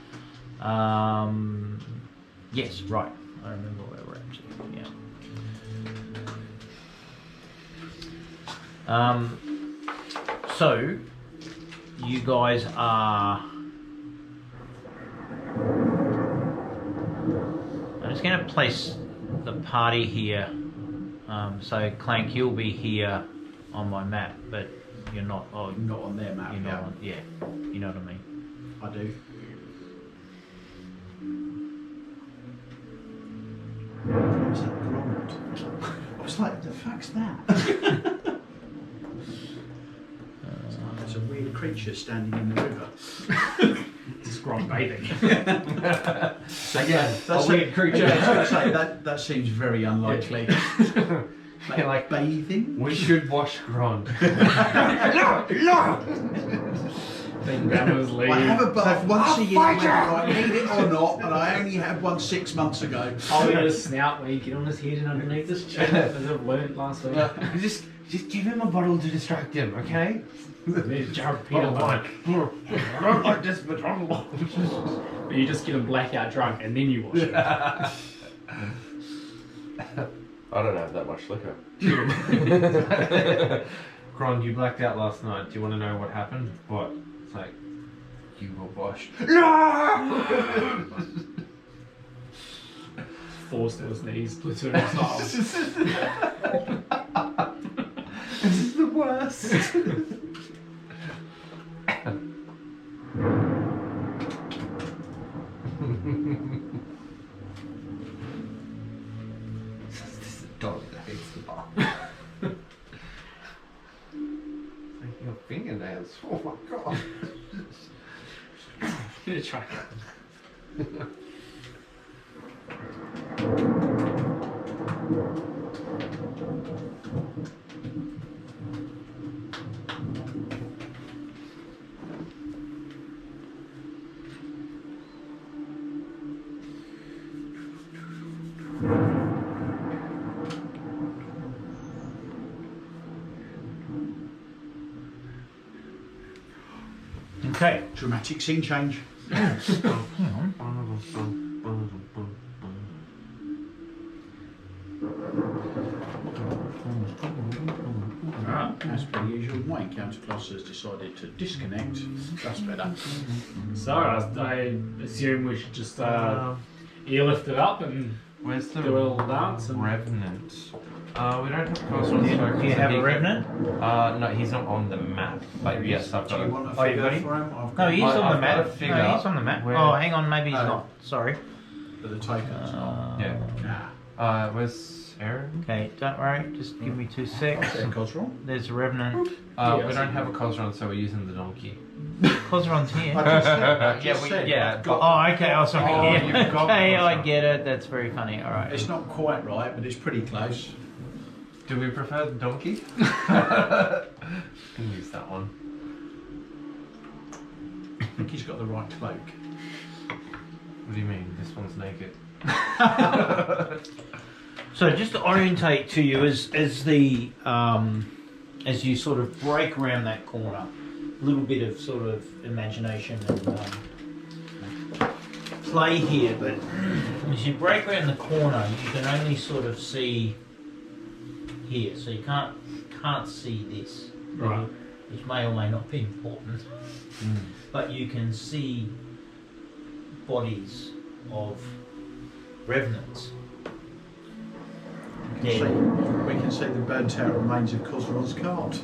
Yes. Right. I remember where we're actually. Yeah. So you guys are. I'm just going to place the party here. So Clank, you'll be here on my map, but you're not. Oh,
Not on their map.
you're not.
Yeah,
On, yeah, you know what I mean.
I do. What was that blonde? I was like, the fuck's that? There's a weird creature standing in the river.
Just Grom bathing.
So yeah,
a weird creature.
I was going to say that seems very unlikely. Like bathing.
We should wash Grond.
Then grandma's leave.
I have a bath once a year, whether I need it or not, and I only had one 6 months ago.
Oh, yeah, his snout where you get on his head and underneath his chin, as I've learned last week.
Just give him a bottle to distract him, okay?
There's a jar of peanut butter.
I don't like this, but
But you just get him blackout drunk and then you wash it.
I don't have that much liquor.
Grond, you blacked out last night. Do you want to know what happened? What? It's like, you were washed.
Falls to his knees, platoon style.
This is the worst. This is a dog that hates the bar. Making your fingernails. Oh my god.
Gonna try.
Okay.
Dramatic scene change.
Hang on.
As per usual, my encounter class has decided to disconnect. That's better.
So I assume we should just airlift it up and
Where's the
do a little dance and
revenant? We don't have correspondence.
Do you have a revenant?
No, he's not on the map. But yes, I've
Do
got
you
it.
want a
Oh, you
figure
got it?
for him? I've
No,
got
he's
I-
on the
I've got a
map.
figure.
No, he's on the map.
Where-
Oh, hang on, maybe he's
Oh.
not. Sorry.
for the tokens.
Yeah.
Ah.
Where's Aaron?
Okay, don't worry. Just give me 2 secs.
There, Cosrell.
There's a revenant.
We
Yes.
don't have a Cosron, so we're using the donkey.
Cosron's here.
I just said, I
Yeah,
just said,
yeah,
I've got-
Oh, okay. Oh, sorry.
Oh,
Yeah.
you've got
Okay, I
Cosron.
get it. That's very funny. All right.
It's not quite right, but it's pretty close.
Do we prefer the donkey? Can use that one.
I think he's got the right cloak.
What do you mean? This one's naked.
So just to orientate to you as you sort of break around that corner, a little bit of sort of imagination and play here, but as you break around the corner, you can only sort of see here, so you can't see this,
Right.
which may or may not be important, but you can see bodies of revenants.
We can see the burnt out remains of Cosrell's cart.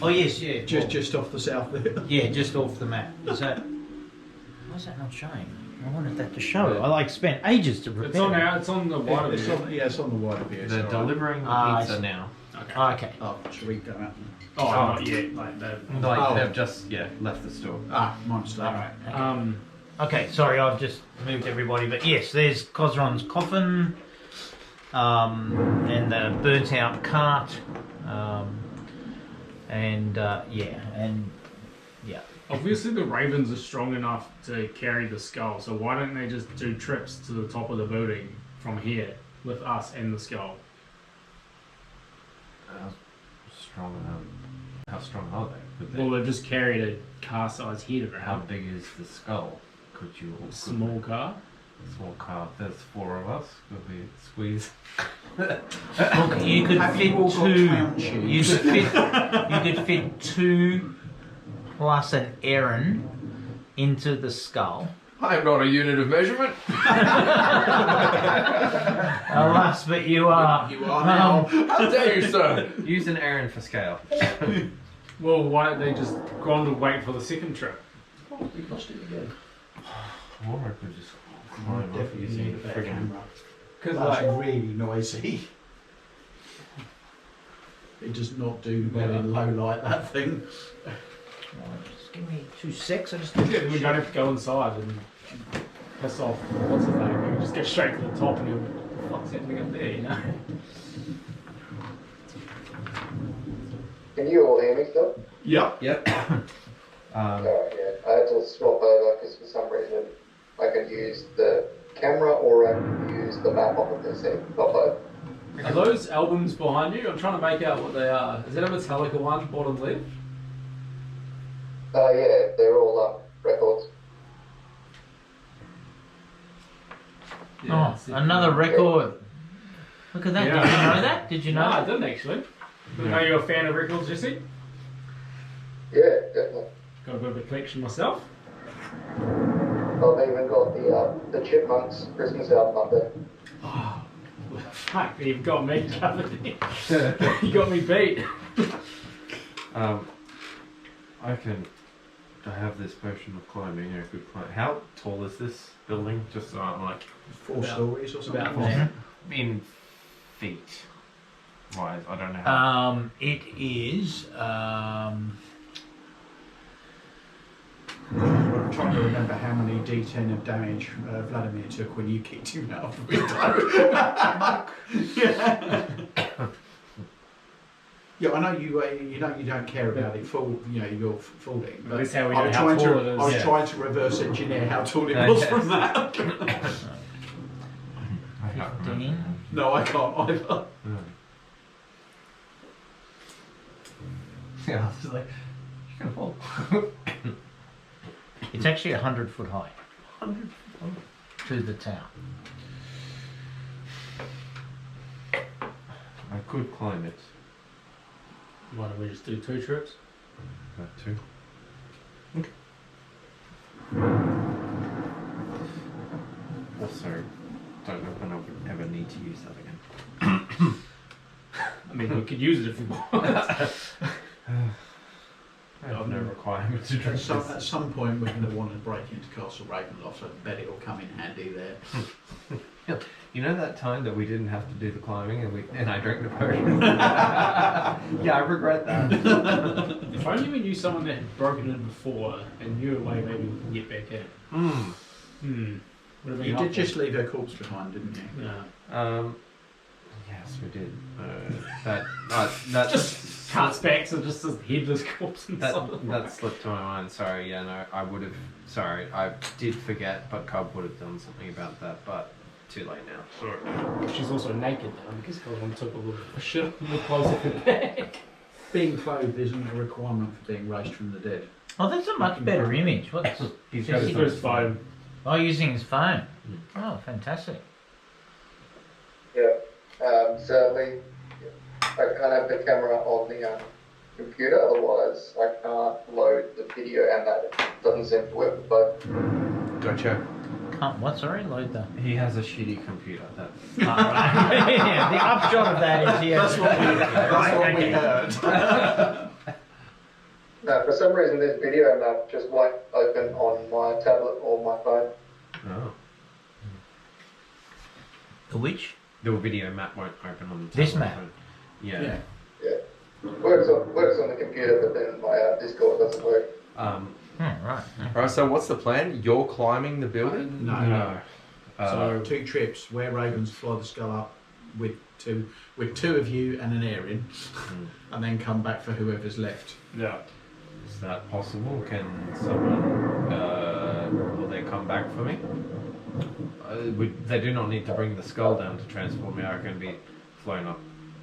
Oh yes, yeah.
Just off the south there.
Yeah, just off the map. Is that? Why is that not showing? I wanted that to show. I like spent ages to prepare.
It's on our, it's on the wider
It's
view.
on, yeah, it's on the wider view.
They're
it's all right.
delivering the
I
pizza
see.
now.
Okay.
Okay.
Oh, should we go out?
Oh, not yet. Like that.
Like
Oh.
they've just left the store.
Ah, my mistake.
All right. Okay.
Okay.
Sorry, I've just moved everybody, but yes, there's Cosron's coffin, and the burnt out cart, and yeah.
Obviously, the ravens are strong enough to carry the skull. So why don't they just do trips to the top of the building from here with us and the skull?
How strong are they? Could they?
Well, they've just carried a car-sized head
How
around.
big is the skull? Could you?
Small car.
Small car. There's 4 of us. Could we squeeze?
Look, you could
Have
fit
you all got
two.
clown shoes?
You could fit 2 plus an Aaron into the skull.
I am not a unit of measurement.
Alas, but you are.
You are now.
How dare you, sir?
Use an Aaron for scale.
Well, why don't they just go on to wait for the second trip?
Oh, we lost it again.
Or I could just climb up
Definitely
using
need a
the
better
friggin'
camera.
Because
That's
like,
really noisy. It does not do well in low light, that thing.
Just give me 2 secs. I just.
yeah, we don't have to go inside and piss off. What's his name? We can just get straight to the top and he'll what's happening up there, you know?
Can you all hear me still?
Yep.
Yep.
Alright, yeah. I had to swap over because for some reason I can use the camera or I can use the map on the PC. Not both.
Are those albums behind you? I'm trying to make out what they are. Is that a Metallica one, bottom left?
Yeah, they're all records.
Oh, another record. Look at that.
Yeah.
Did you know that? Did you
No,
know?
I didn't actually. Didn't know you're a fan of records, Jesse.
Yeah, definitely.
Got a bit of a collection myself.
I've even got the Chipmunks Christmas album up there.
Oh, fuck, you've got me covered. You got me beat.
I have this potion of climbing. I could climb. How tall is this building? Just so I'm like
4 stories or something.
about
Yeah.
in feet wise. I don't know how.
It is.
I'm trying to remember how many D10 of damage Vladimir took when you kicked him out of the window. Yeah, I know you. You know you don't care about it. You're falling. But
That's how we
I
know
was
how
trying
tall
to.
it is.
I was
Yeah.
trying to reverse engineer how tall it was from that.
I can't remember.
15.
No, I can't either.
Yeah, I was just like, you're gonna fall.
It's actually 100 foot high. 100 foot to the tower.
I could climb it.
Why don't we just do 2 trips?
Got 2. Also, don't know when I would ever need to use that again.
I mean, we could use it if we want.
I have no requirement to drink this.
At some point, we're going to want to break into Castle Ravenloft, so I bet it'll come in handy there.
You know that time that we didn't have to do the climbing and I drank the potion? Yeah, I regret that.
If only we knew someone that had broken in before and knew a way maybe we can get back in. Would have been
You did
helpful.
just leave her corpse behind, didn't you?
Yeah.
Yes, we did. That
Just cuts back to just this headless corpse inside.
that slipped to my mind. Sorry, yeah, no, I would have. Sorry, I did forget, but Cobb would have done something about that, but too late now.
She's also naked now because Colin took a little shit a little closer to her back.
Being clothed isn't a requirement for being raised from the dead.
Oh, that's a much better image. What's
He's
got
He's got his phone.
Oh, using his phone. Oh, fantastic.
Yeah. Certainly, I can't have the camera on the computer, otherwise I can't load the video, and that doesn't seem to work with both.
Gotcha.
Can't what? Sorry, load the.
He has a shitty computer. That's
Yeah, the upshot of that is he has.
That's what we heard.
No, for some reason this video map just won't open on my tablet or my phone.
oh.
The which?
The video map won't open on the
This
tablet
map?
phone. Yeah.
Yeah. Works on the computer, but then my Discord doesn't work.
Right.
Alright, so what's the plan? You're climbing the building?
Uh,
So 2 trips where Ravens fly the skull up with two of you and an Aryan, and then come back for whoever's left.
Yeah.
Is that possible? Can someone, will they come back for me? They do not need to bring the skull down to transport me. I can be flown up.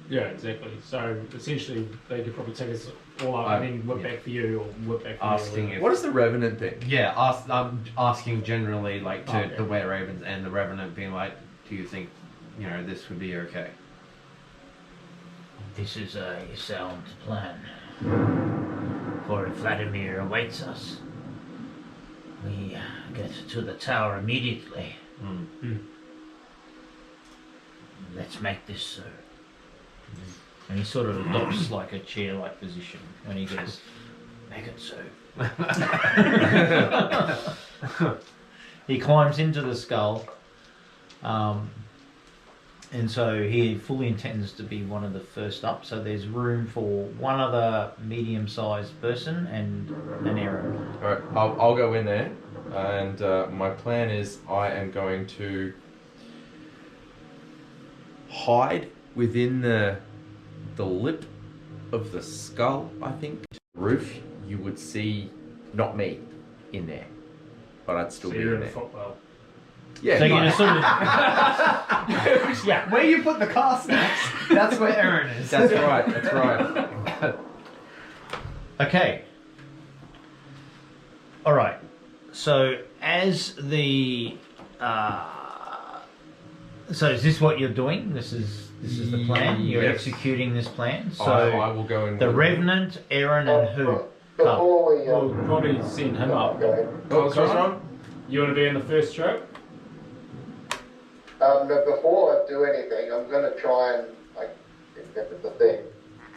Yeah, exactly. So essentially, they could probably take us all up and then whip back for you or whip back for
Asking
me.
if
What is the Revenant thing?
Yeah, I'm asking generally, like, to
Okay.
the Were Ravens and the Revenant being like, do you think, this would be okay?
This is a sound plan. For if Vladimir awaits us, we get to the tower immediately. Let's make this so. And he sort of adopts like a chair-like position when he goes, make it so. He climbs into the skull, and so he fully intends to be one of the first up. So there's room for one other medium-sized person and an arrow.
Alright, I'll go in there, and my plan is I am going to hide within the lip of the skull, I think. Roof, you would see not me in there, but I'd still
So
be
you're
in
in a
there.
footwell.
Yeah,
So you're
nice.
gonna sort of
Yeah, where you put the car snacks, that's where Aaron is.
That's right, that's right.
Okay. All right. So as the so is this what you're doing? This is the plan. You're
Yes.
executing this plan. So
I will go in
the
with-
Revenant, Aaron, and who?
Before we
We'll probably send him up.
go ahead.
Oh, sorry, Ron?
You want to be in the first trip?
But before I do anything, I'm going to try and, if this is the thing,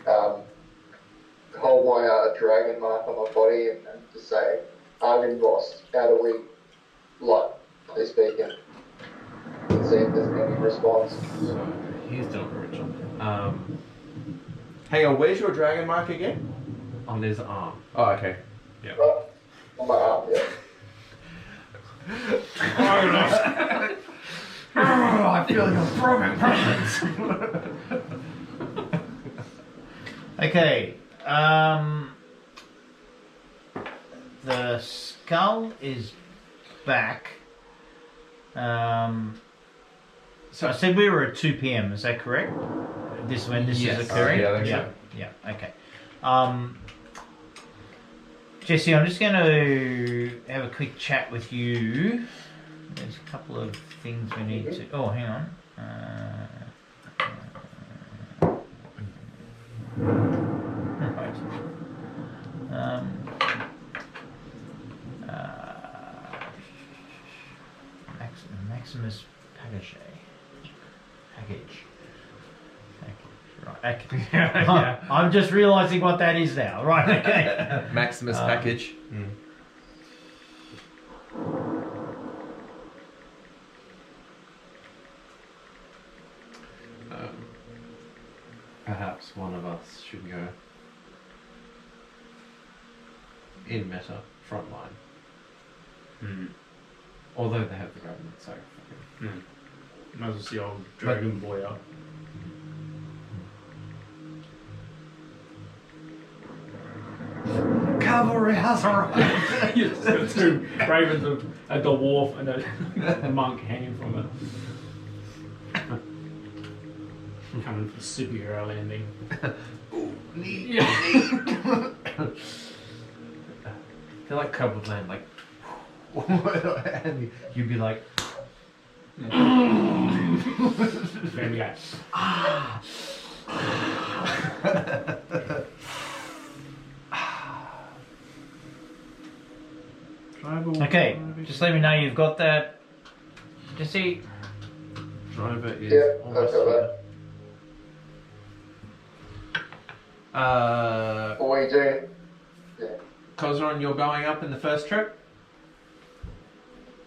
hold my dragon mark on my body and just say, Argon Boss, how do we like this beacon? And see if there's any response.
So, he's done original.
Hang on, where's your dragon mark again?
On his arm.
Oh, okay.
But on my arm, yeah.
I feel your throbbing presence.
Okay. The skull is back. So I said we were at 2 p.m. Is that correct? This
Yes.
is occurring.
Yeah, I think so.
Yeah. Okay. Jesse, I'm just going to have a quick chat with you. There's a couple of things we need to. Oh, hang on. Right. Maximus package. Right.
Yeah.
I'm just realising what that is now. Right. Okay.
Maximus package.
Perhaps one of us should go in meta frontline. Although they have the Revenant, so
Might as well see old Dragon Boy up.
cavalry has arrived.
You just got two ravens, a dwarf, and a monk hanging from it. Coming for the superhero landing. Yeah.
They're like covered land, like, and you'd be like,
Family Guy.
Okay, just let me know you've got that. Jesse.
driver is
Yeah, I've
almost
got
here.
that.
Uh,
What are you doing? Yeah.
Kozron, you're going up in the first trip?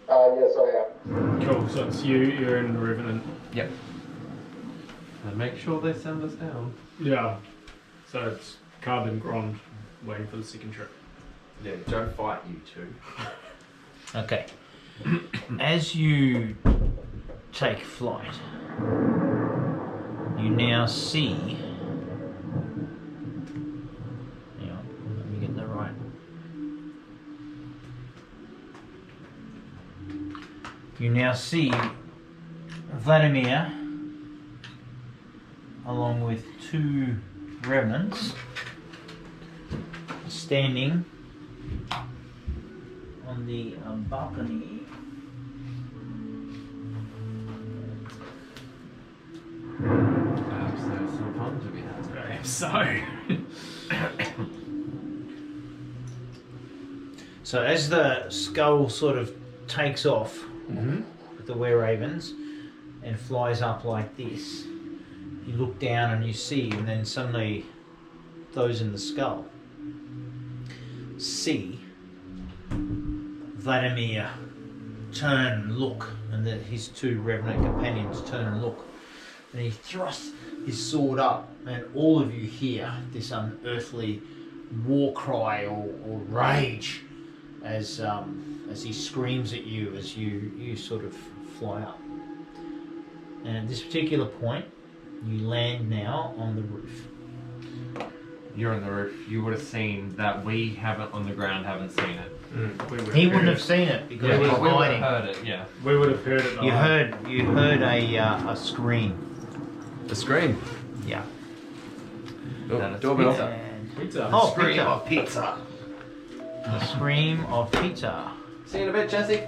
Yes, I am.
Cool, so it's you're in the Revenant.
Yep. And make sure they send us down.
Yeah. So it's Carbon Grond waiting for the second trip.
Yeah, don't fight you two.
Okay. As you take flight, you now see. Hang on, let me get that right. You now see Vladimir, along with two revenants, standing on the balcony.
Perhaps there's some fun to be had.
I am so.
So as the skull sort of takes off with the were ravens and flies up like this, you look down and you see, and then suddenly those in the skull see Vladimir turn and look, and then his two revenant companions turn and look, and he thrusts his sword up, and all of you hear this unearthly war cry or rage as he screams at you as you sort of fly up. And at this particular point, you land now on the roof.
You're on the roof. You would have seen that we haven't on the ground, haven't seen it.
He wouldn't have seen it because he was
we would
hiding.
have heard it, yeah.
We would have heard it.
You heard a scream.
The screen.
Yeah.
That is
Doorbell.
pizza.
And
Pizza.
oh,
Scream
pizza!
of pizza.
The scream of pizza.
See you in a bit, Jesse.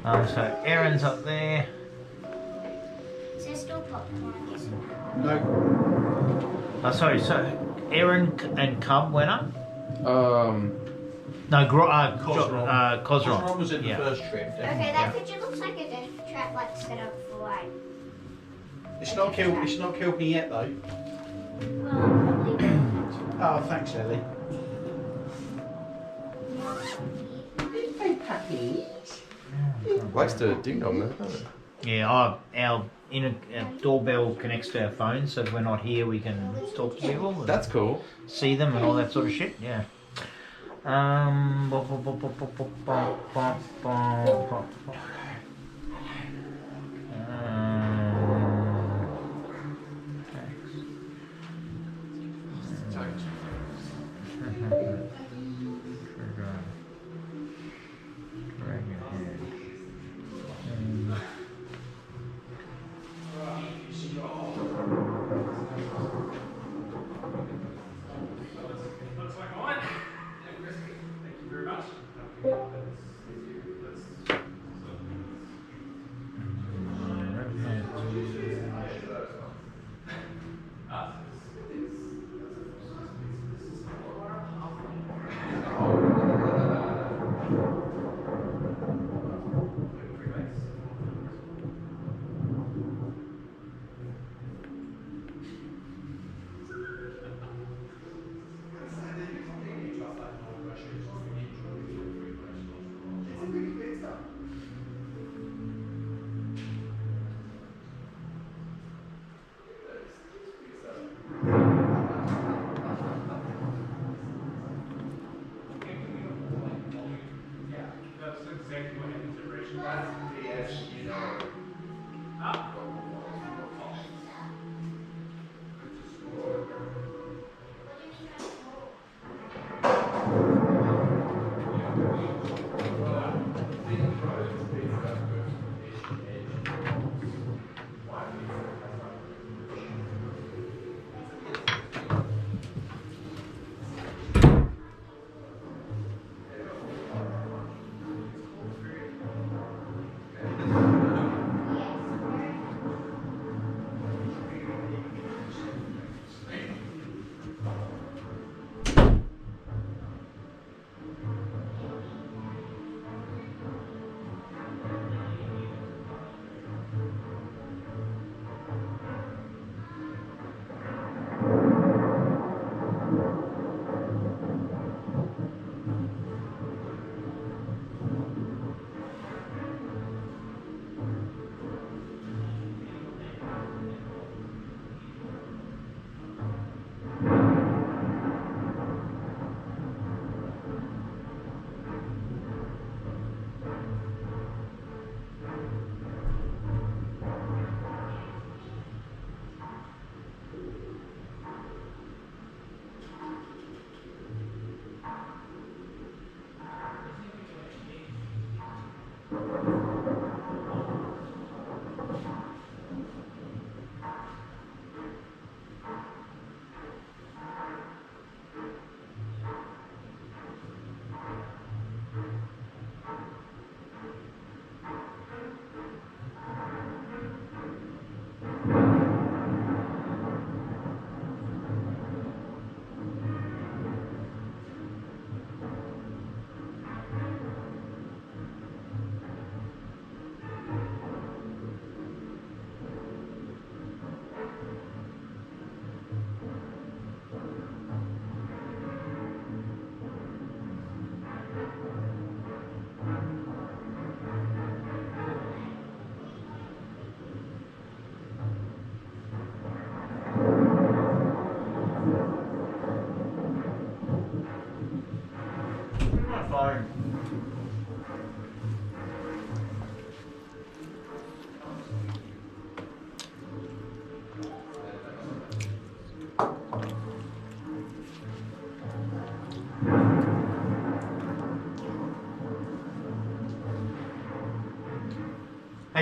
Alright.
So Aaron's up there.
Is there still popcorn, I guess?
No.
Sorry, so Aaron and Cub went up.
Um,
No,
Cosron.
Cosron.
Cosron was in the
Yeah.
first trip.
Okay,
definitely.
that picture looks like a death trap, like set up for like.
It's not killed me yet though.
Well, probably.
Oh, thanks, Ellie.
likes to ding dong there, doesn't it?
Yeah, our doorbell connects to our phone, so if we're not here, we can talk to people. And
That's cool.
see them and all that sort of shit. Yeah.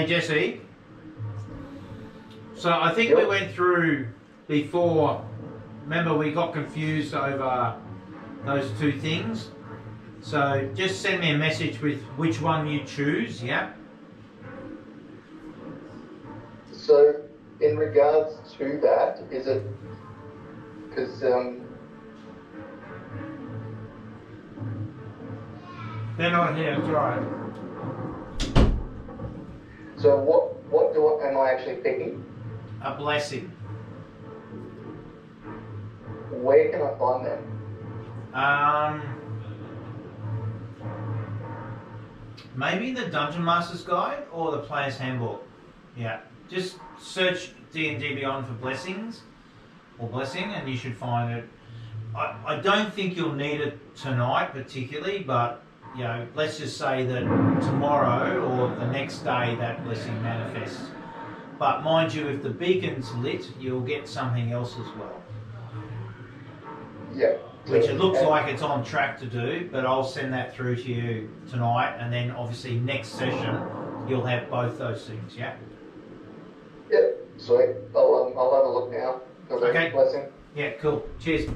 Hey Jesse. So I think we
Yep.
went through before. Remember, we got confused over those two things. So just send me a message with which one you choose. Yeah.
So, in regards to that, is it because
They're not here. It's alright.
so what am I actually picking?
A blessing.
Where can I find them?
Maybe the Dungeon Master's Guide or the Player's Handbook. Yeah. Just search D&D Beyond for blessings or blessing, and you should find it. I don't think you'll need it tonight particularly, but you know, let's just say that tomorrow or the next day that blessing manifests. But mind you, if the beacon's lit, you'll get something else as well.
Yeah.
Which it looks like it's on track to do, but I'll send that through to you tonight, and then obviously next session you'll have both those things, yeah?
Yep. Sweet. I'll have a look now.
Okay.
Blessing.
Yeah, cool. Cheers.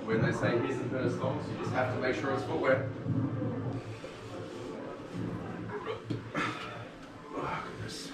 When they say here's the first box, you just have to make sure it's footwear. Oh, goodness.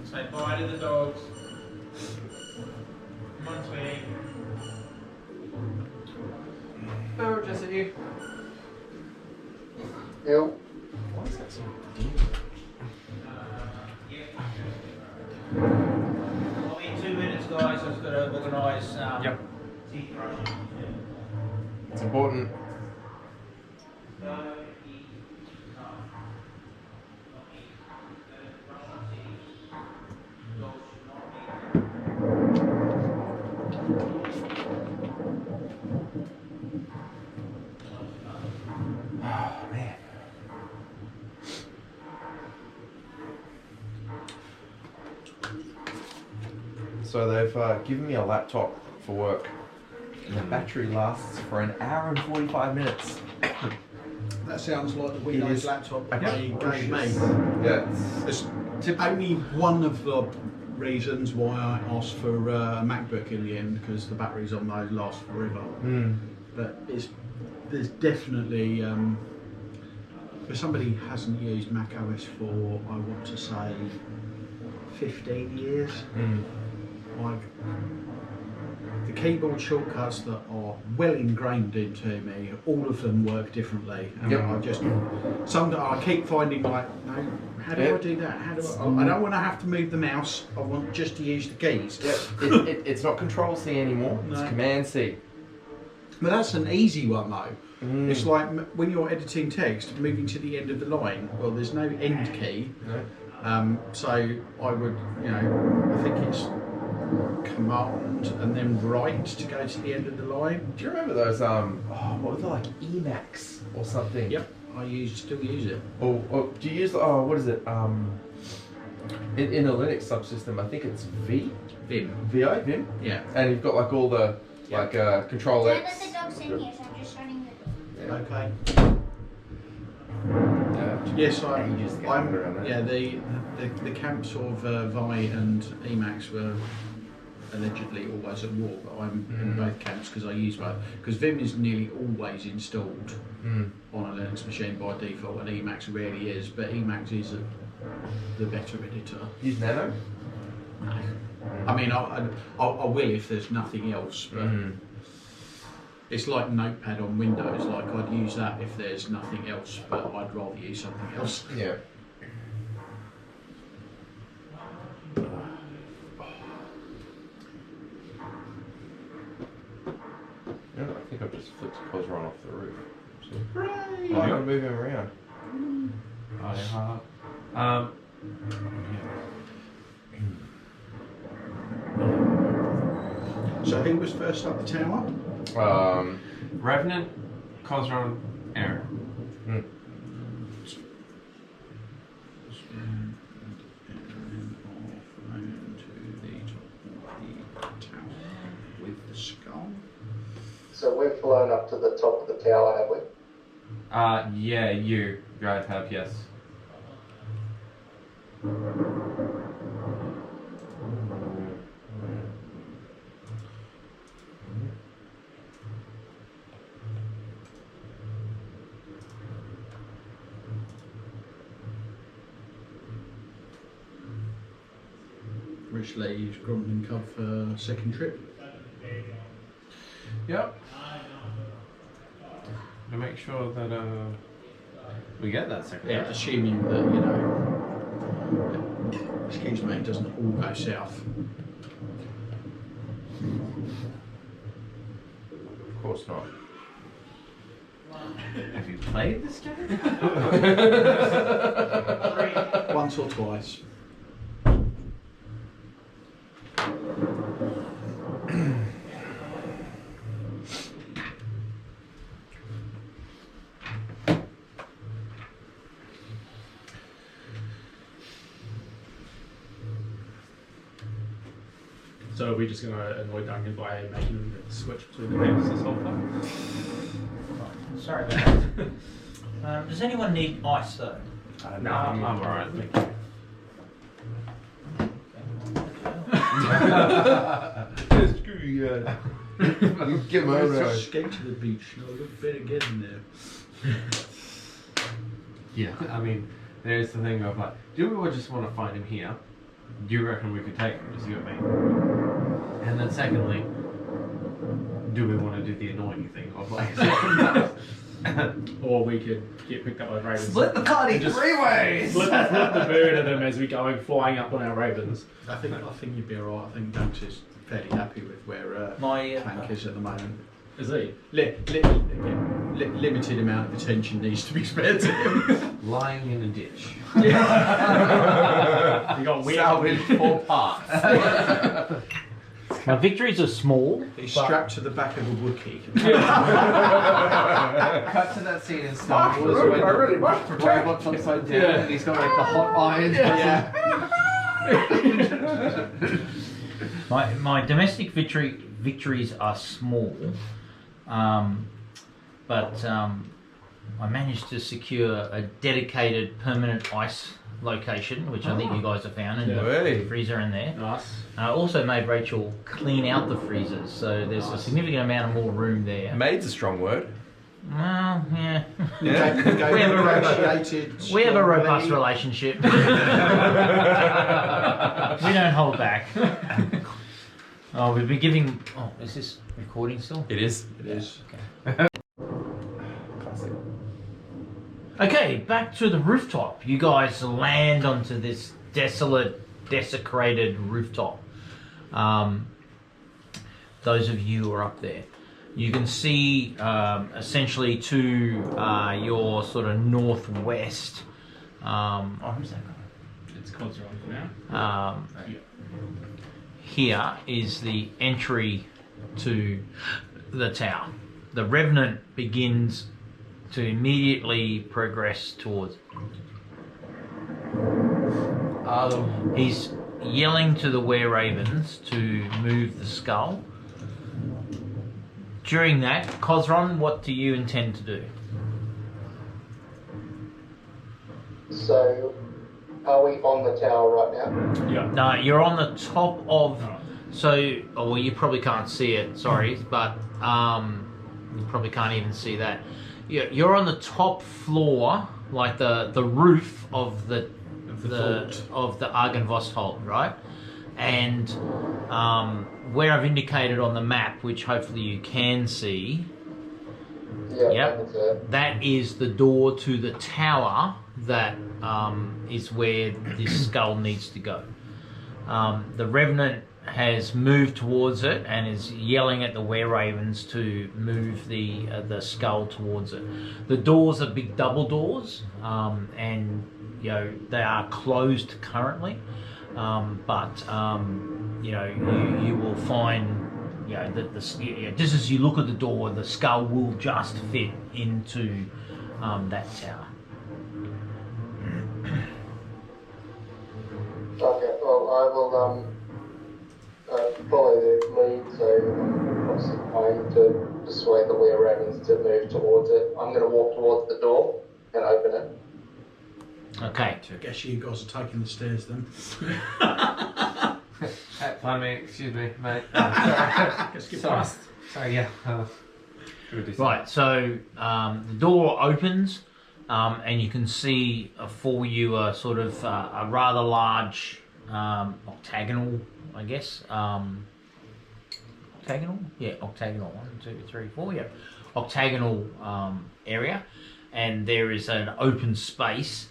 Say bye to the dogs. Come on, sweetie.
Oh, just at you.
Yeah.
Why is that so deep?
I'll be in 2 minutes, guys. I've got to organise.
Yep.
Teeth brushing.
It's important. Oh, man. So they've given me a laptop for work, and the battery lasts for an hour and 45 minutes.
That sounds like the Windows
is
laptop they gave me.
Yeah,
It's only one of the reasons why I asked for a MacBook in the end, because the batteries on those last forever. But there's definitely, if somebody hasn't used Mac OS for, I want to say, 15 years, like the keyboard shortcuts that are well ingrained into me, all of them work differently. And
Yep.
I keep finding like, no, how do I do that? How do I don't want to have to move the mouse. I want just to use the keys.
it's not Control C anymore.
No.
It's Command C.
But that's an easy one though. It's like when you're editing text, moving to the end of the line. Well, there's no end key.
No.
So I would, I think it's Command and then right to go to the end of the line.
Do you remember those? What were they, like Emacs or something?
Yep, still use it.
Or do you use? Oh, what is it? In the Linux subsystem, I think it's Vim. Vim.
Yeah.
And you've got like all the Control
Don't let
X.
the dogs in here, so I'm just shutting the door.
Okay.
Yeah.
Yes,
Ages to get around that.
yeah. The camps of Vi and Emacs were allegedly always at war, but I'm in both camps because I use both. Because Vim is nearly always installed on a Linux machine by default, and Emacs rarely is. But Emacs is the better editor.
Use Nano.
No. I mean, I will if there's nothing else, but it's like Notepad on Windows. Like I'd use that if there's nothing else, but I'd rather use something else.
Yeah. I think I've just flipped Cosron off the roof. So,
Hooray!
I'm gonna move him around.
So who was first up the tower?
Revenant, Cosron, Aaron.
With the skull.
So we've flown up to the top of the tower, have we?
Yeah, you guys have, yes.
Which leaves Grumpy and Cub for second trip.
Yep. To make sure that we get that second.
Yeah, assuming that, excuse me, it doesn't all go south.
Of course not.
Have you played this game?
Once or twice.
So are we just going to annoy Duncan by making him switch between the maps this whole time?
Sorry about that. Does anyone need ice though?
No, I'm alright, thank you.
Screw you guys. Give him
Just skate to the beach. No, look better get in there.
Yeah, I mean, there's the thing of like, do we just want to find him here? Do you reckon we could take him? You see what I mean? And then secondly, do we want to do the annoying thing of like,
Or we could get picked up by ravens.
split the party
Just
three ways?
Flip the bird at them as we go flying up on our ravens.
I think you'd be alright. I think Dunks is fairly happy with where
My
Clank is at the moment.
Is he?
Limited amount of attention needs to be spared to him.
Lying in a ditch.
You got weird.
Salvage 4 parts.
my victories are small.
He's strapped to the back of a Wookiee.
Cut to that scene in Star Wars when the robot's upside down and he's got like the hot irons.
My domestic victories are small, but I managed to secure a dedicated permanent ice location, which I think you guys have found, and
Hey.
the freezer in there.
Nice.
I also made Rachel clean out the freezers, so there's a significant amount of more room there.
Made's a strong word.
Well, yeah.
Yeah.
We have a robust relationship. We don't hold back. Oh, we've been giving. Oh, is this recording still?
It is.
It is.
Classic.
Okay, back to the rooftop. You guys land onto this desolate, desecrated rooftop. Those of you who are up there. You can see essentially to your sort of northwest.
Who's that guy?
It's Cosron for now.
Here is the entry to the tower. The Revenant begins to immediately progress towards. He's yelling to the Were-Ravens to move the skull. During that, Cosron, what do you intend to do?
So, are we on the tower right now?
Yeah.
No, you're on the top of. So, oh, well, you probably can't see it. Sorry, but you probably can't even see that. You're on the top floor, like the roof of the Argenvosthold, right? And where I've indicated on the map, which hopefully you can see,
Yeah,
Yep.
I can see it.
that is the door to the tower that is where this skull needs to go. The Revenant has moved towards it and is yelling at the Were-Ravens to move the skull towards it. The doors are big double doors, and they are closed currently. But you will find that just as you look at the door, the skull will just fit into that tower.
Okay, well, I will follow the lead, so obviously trying to persuade the Were-Ravens to move towards it. I'm going to walk towards the door and open it.
Okay.
I guess you guys are taking the stairs then.
Pardon me, excuse me, mate.
Skip
Sorry.
past.
Sorry, yeah.
Right, so the door opens, and you can see for you a sort of a rather large octagonal, I guess. Octagonal? Yeah, octagonal. 1, 2, 3, 4. Yeah, octagonal area, and there is an open space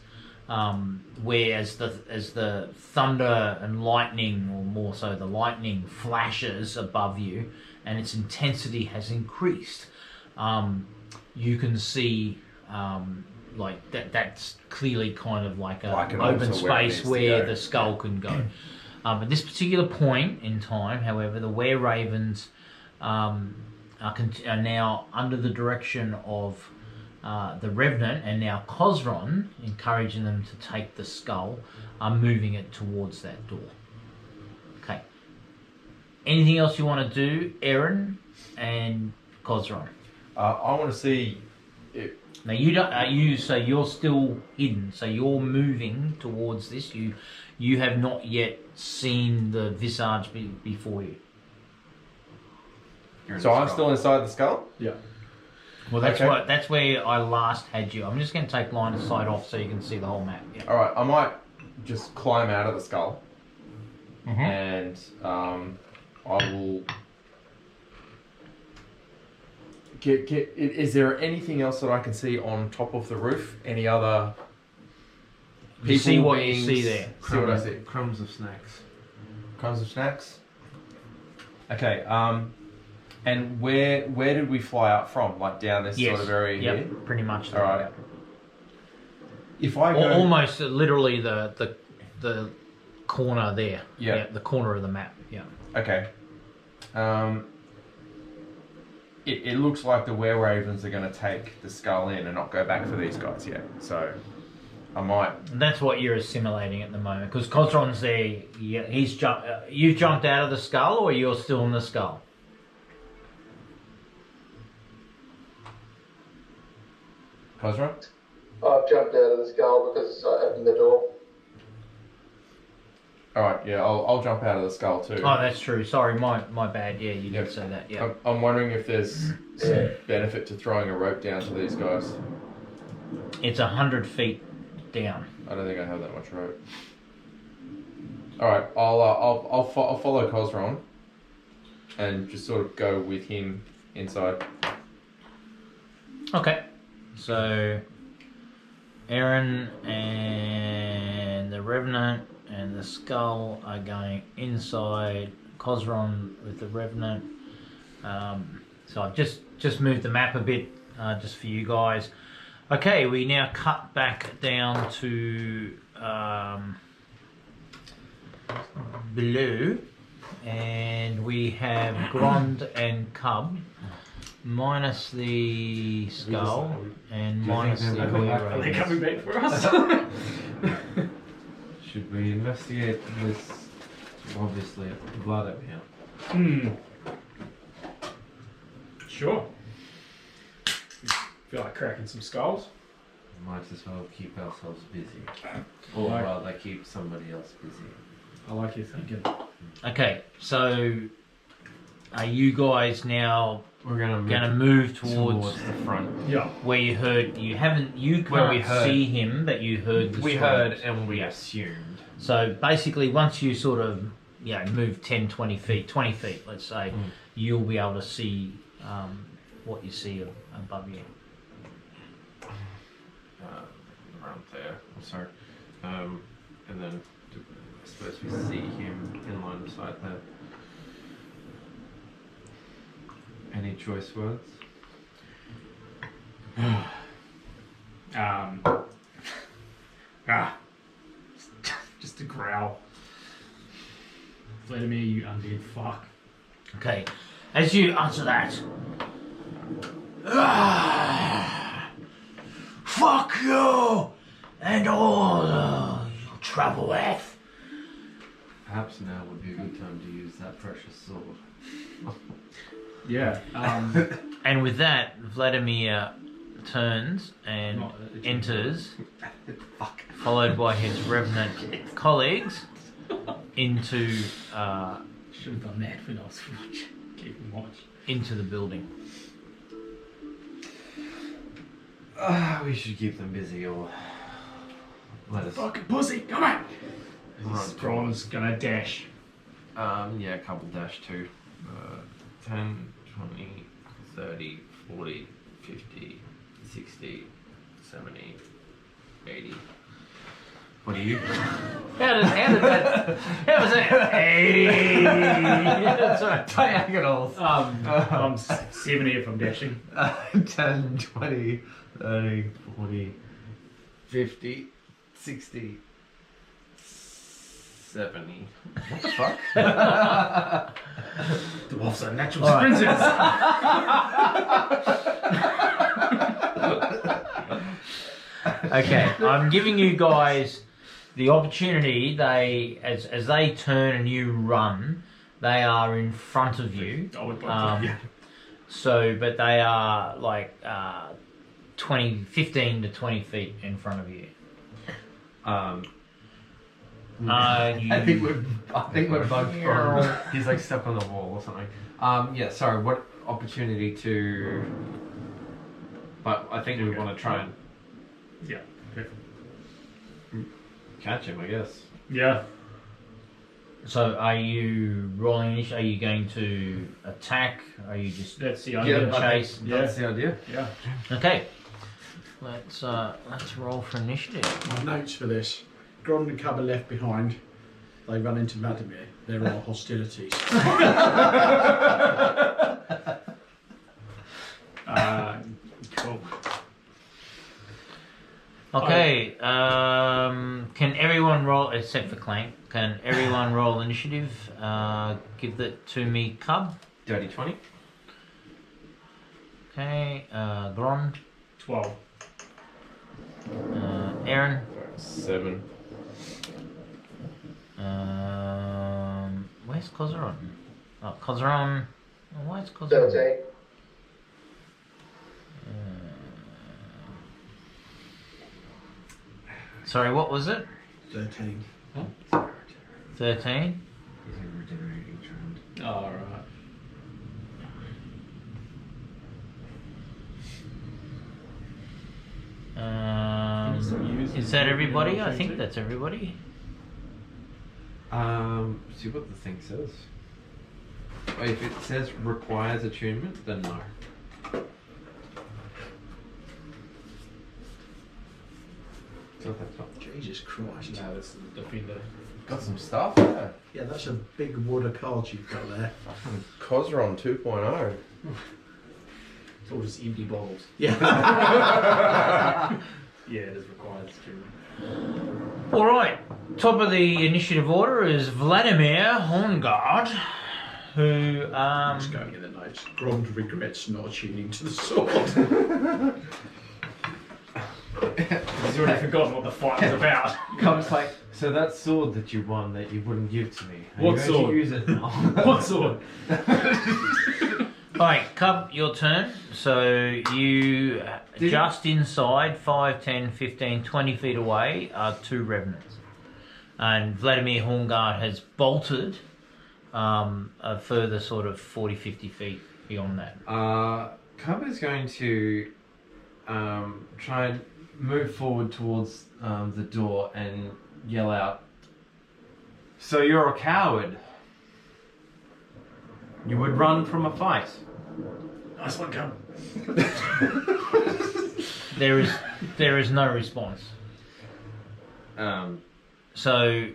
where as the thunder and lightning, or more so the lightning, flashes above you, and its intensity has increased. You can see like that's clearly kind of like
Like
an
an
open
altar where it
space
needs to
where
go.
the skull can go. At this particular point in time, however, the were ravens are now under the direction of the Revenant, and now Cosron, encouraging them to take the skull, are moving it towards that door. Okay. Anything else you want to do, Aaron and Cosron?
I want to see.
Now you don't. So you're still hidden. So you're moving towards this. You have not yet seen the visage before you.
So I'm still inside the skull.
Yeah.
Well, that's
Okay.
that's where I last had you. I'm just going to take line of sight off so you can see the whole map. Yeah.
All right, I might just climb out of the skull,
Mm-hmm.
and I will. Is there anything else that I can see on top of the roof? Any other?
You see what you
beings?
see there.
See what I see.
Crumbs of snacks.
Crumbs of snacks. Okay. And where did we fly out from? Like down this
Yes.
sort of area
Yep.
here.
Pretty much.
All right.
Yeah.
If I go,
Almost literally the corner there.
Yeah.
The corner of the map. Yeah.
Okay. It looks like the were-ravens are going to take the skull in and not go back for these guys yet. So I might.
And that's what you're assimilating at the moment, because Cosron's there. Yeah, you've jumped out of the skull, or you're still in the skull.
Cosra?
I've jumped out of the skull because I opened the door.
All right. Yeah, I'll jump out of the skull too.
Oh, that's true. Sorry, my bad. Yeah, you
Yep.
did say that. Yeah.
I'm wondering if there's some benefit to throwing a rope down to these guys.
It's 100 feet down.
I don't think I have that much rope. All right, I'll follow Cosron and just sort of go with him inside.
Okay. So, Aaron and the Revenant and the skull are going inside. Cosron with the Revenant. So I've just moved the map a bit, just for you guys. Okay, we now cut back down to below, and we have Grond and Cub, minus the skull and minus the
Are they
Are they
were
coming back for us?
Should we investigate this? Obviously, blood over here.
Hmm. Sure. Feel like cracking some skulls.
Might as well keep ourselves busy. Or
Right.
rather, keep somebody else busy.
I like your thinking.
Okay, so are you guys now
We're gonna
move towards
the front.
Yeah.
where you heard? You
Where we
can't
heard.
see him, but you heard the
We
screams.
heard and we assumed.
So basically, once you sort of move 10, 20 feet, 20 feet, let's say, you'll be able to see what you see above you.
Around there. I'm sorry. And then I suppose we see him in line of sight there. Any choice words?
Just a growl. Vladimir, you undead fuck.
Okay, as you answer that, fuck you and all you travel with.
Perhaps now would be a good time to use that precious sword.
Yeah.
And with that, Vladimir turns and
Not a-
enters, followed by his revenant colleagues, into
Should have done that when I was keeping watch.
into the building.
We should keep them busy or let us.
Fucking pussy, come on!
Right.
Thrawn's gonna dash.
Yeah, couple dash 2. 10, 20, 30, 40, 50, 60, 70, 80. What do you?
How was that? Hey! That's right.
Diagonals.
I'm 70 if I'm dashing.
10, 20, 30, 40, 50, 60, 70. What the fuck?
Dwarfs are natural
All right.
sprinters.
Okay, I'm giving you guys the opportunity. They, as they turn and you run, they are in front of you. So, but they are like 15 to 20 feet in front of you.
I think we're bugged from. He's like stuck on the wall or something. Yeah. Sorry. What opportunity to? But I think we want to try and
Yeah.
catch him. I guess.
Yeah.
So, are you rolling initiative? Are you going to attack? Are you just
That's the
Yeah,
idea.
chase?
That's the idea.
Yeah.
Okay. Let's roll for initiative.
My notes for this. Gron and Cub are left behind. They run into Vladimir. There are hostilities.
Cool.
Okay. Can everyone roll except for Clank? Can everyone roll initiative? Give that to me, Cub.
Dirty 20.
Okay. Gron.
12.
Aaron.
7.
Where's Kozaron? Oh, Kozaron. Oh, why is Kozaron?
13.
Sorry, what was it?
13.
13.
He's a regenerating trend.
All right.
Is that everybody? I think that's everybody.
See what the thing says. If it says requires attunement, then no. So that's not.
Jesus Christ.
No, that's the defender.
Got some stuff. Yeah.
Yeah, that's a big wad of cards you've got there.
Cosron 2.0.
It's all just empty bottles.
Yeah.
Yeah, it is required to.
All right. Top of the initiative order is Vladimir Horngard, who
Just going in the notes. Gron regrets not tuning to the sword.
He's already forgotten what the fight was about.
Comes like, so that sword that you won that you wouldn't give to me. Are
What
you going
sword?
to use it now?
What sword?
All right, Cub, your turn. So you just inside 5, 10, 15, 20 feet away are 2 revenants. And Vladimir Horngard has bolted a further sort of 40, 50 feet beyond that.
Cub is going to try and move forward towards the door and yell out, "So you're a coward? You would run from a fight?"
Nice one, Cub.
There is no response. So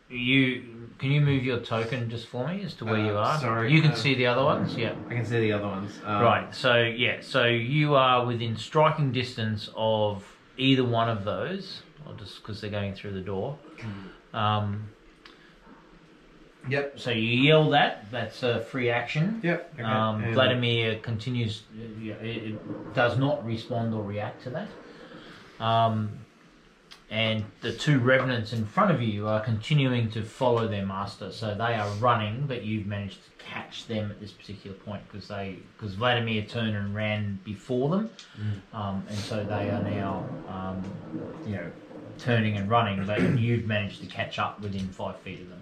can you move your token just for me as to where you are?
sorry,
You can see the other ones, yeah.
I can see the other ones.
Right. So you are within striking distance of either one of those, or just because they're going through the door.
Yep.
So you yell that. That's a free action.
Yep. Okay. And
Vladimir continues. It does not respond or react to that. And the 2 revenants in front of you are continuing to follow their master. So they are running, but you've managed to catch them at this particular point because Vladimir turned and ran before them, and so they are now turning and running. But you've managed to catch up within 5 feet of them.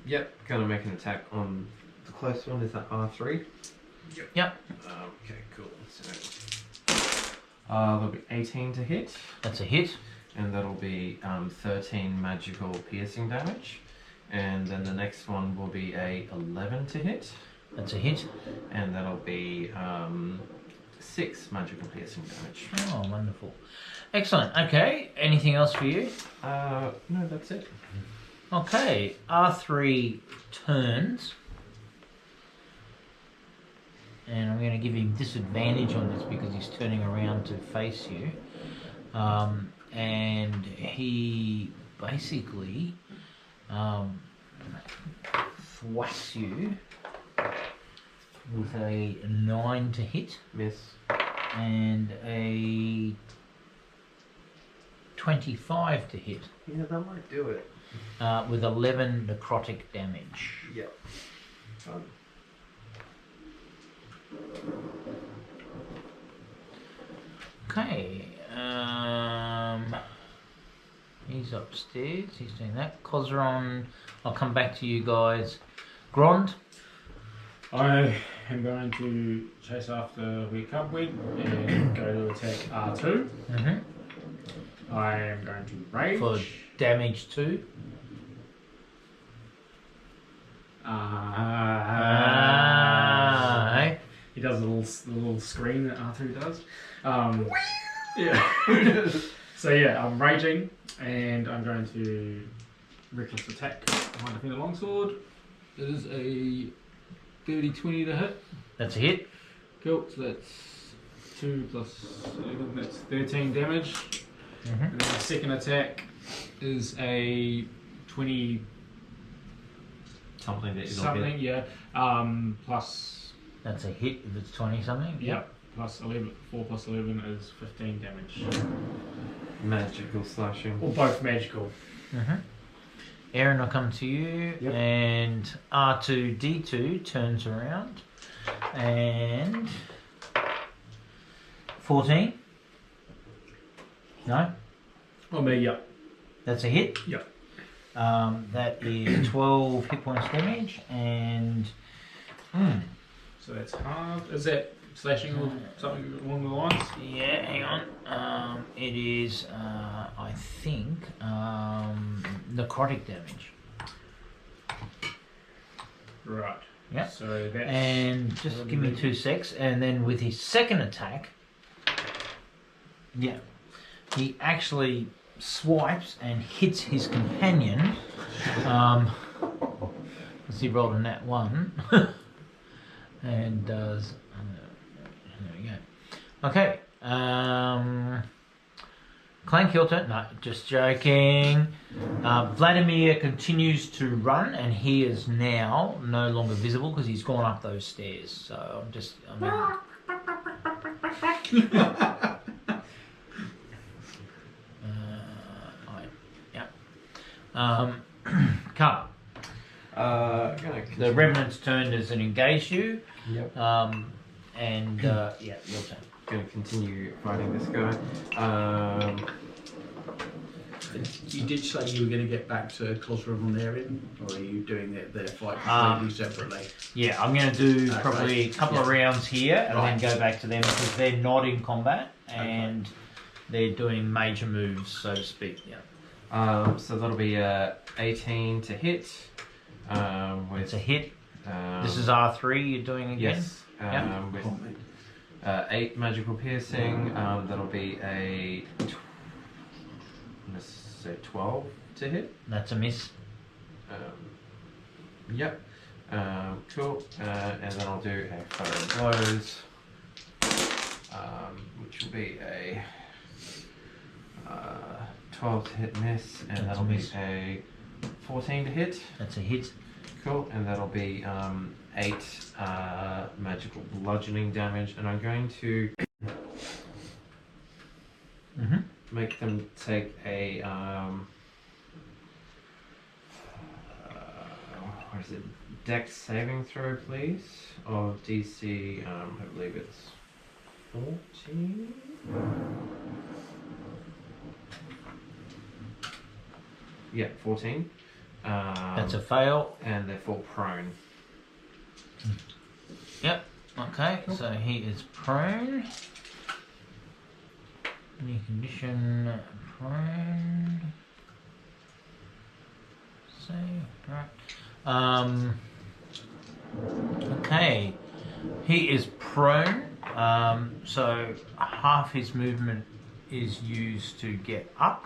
Yep. Gonna make an attack on the close one. Is that R3?
Yep.
Okay. Cool. So that'll be 18 to hit.
That's a hit.
And that'll be 13 magical piercing damage. And then the next one will be a 11 to hit.
That's a hit.
And that'll be 6 magical piercing damage.
Oh, wonderful. Excellent. Okay, anything else for you?
No, that's it.
Okay, R3 turns. And I'm going to give him disadvantage on this because he's turning around to face you. And he basically thwacks you with a 9 to hit
Miss.
and a 25 to hit
Yeah, that might do it.
with 11 necrotic damage.
Yep. Fun.
Okay, he's upstairs, he's doing that. Kozron, I'll come back to you guys. Grond,
I am going to chase after Weak Cubwig and go to attack R2. I am going to rage.
for damage 2. Hey.
He does the little scream that R2 does. Yeah. So yeah, I'm raging and I'm going to reckless attack my defender longsword. It is a 30-20 to hit.
That's a hit.
Cool. So that's 2 plus 11. That's 13 damage. And then the second attack is a 20
Something that it'll
something.
hit.
Yeah. Plus.
That's a hit if it's 20 something.
Yep. Plus 11. 4 plus 11 is 15 damage.
Magical slashing.
Or both magical.
Aaron, I'll come to you.
Yep.
And R2D2 turns around. And 14. No?
Oh, me, yep.
That's a hit.
Yep.
That is 12 hit points damage. And
So that's half. Is that slashing or something along the lines?
yeah, hang on. It is, I think, necrotic damage.
Right.
Yeah.
So that's.
And just give me 2 secs. And then with his second attack, yeah, he actually swipes and hits his companion. Because he rolled a nat 1. And does. There we go. Okay. Clank your turn. No, just joking. Vladimir continues to run, and he is now no longer visible because he's gone up those stairs. So I'm just. Come. The Revenant's turn as an engage you.
Yep.
And yeah, your turn.
Going to continue fighting this guy.
You did say you were going to get back to Cosram there, or are you doing their fight completely separately?
Yeah, I'm going to do
Okay.
probably a couple of rounds here and
Right.
then go back to them because they're not in combat and they're doing major moves, so to speak. Yeah,
So that'll be 18 to hit.
it's a hit. This is
R.
R3 you're doing again?
Yes.
Yeah.
With 8 magical piercing. That'll be a. Let's say 12 to hit.
That's a miss.
Yep. Cool. And then I'll do a fire of blows, which will be a 12 to hit miss, and
That's
that'll
a
be
miss.
a 14 to hit.
That's a hit.
Cool. And that'll be 8 magical bludgeoning damage, and I'm going to make them take a what is it? Dex saving throw, please, of DC. I believe it's 14. Yeah, 14.
That's a fail.
And they fall prone.
Yep. Okay, so he is prone. Any condition prone. Save. Right. Okay. He is prone. So half his movement is used to get up,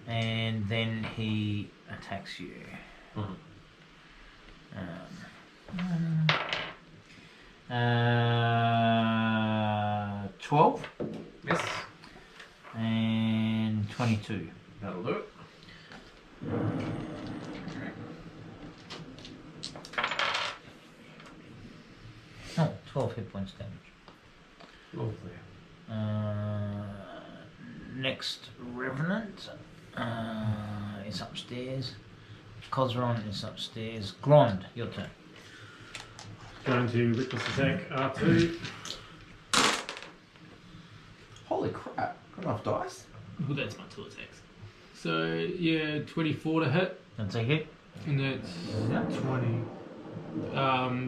and then he attacks you. 12
Yes.
and 22.
That'll do it.
Oh, 12 hit points damage.
Lovely.
Next Revenant is upstairs. Cosron is upstairs. Grond, your turn.
Going to reckless attack R2.
Holy crap! Got enough dice.
Oh, that's my 2 attacks. So yeah, 24 to hit,
That's a hit.
and that's
20.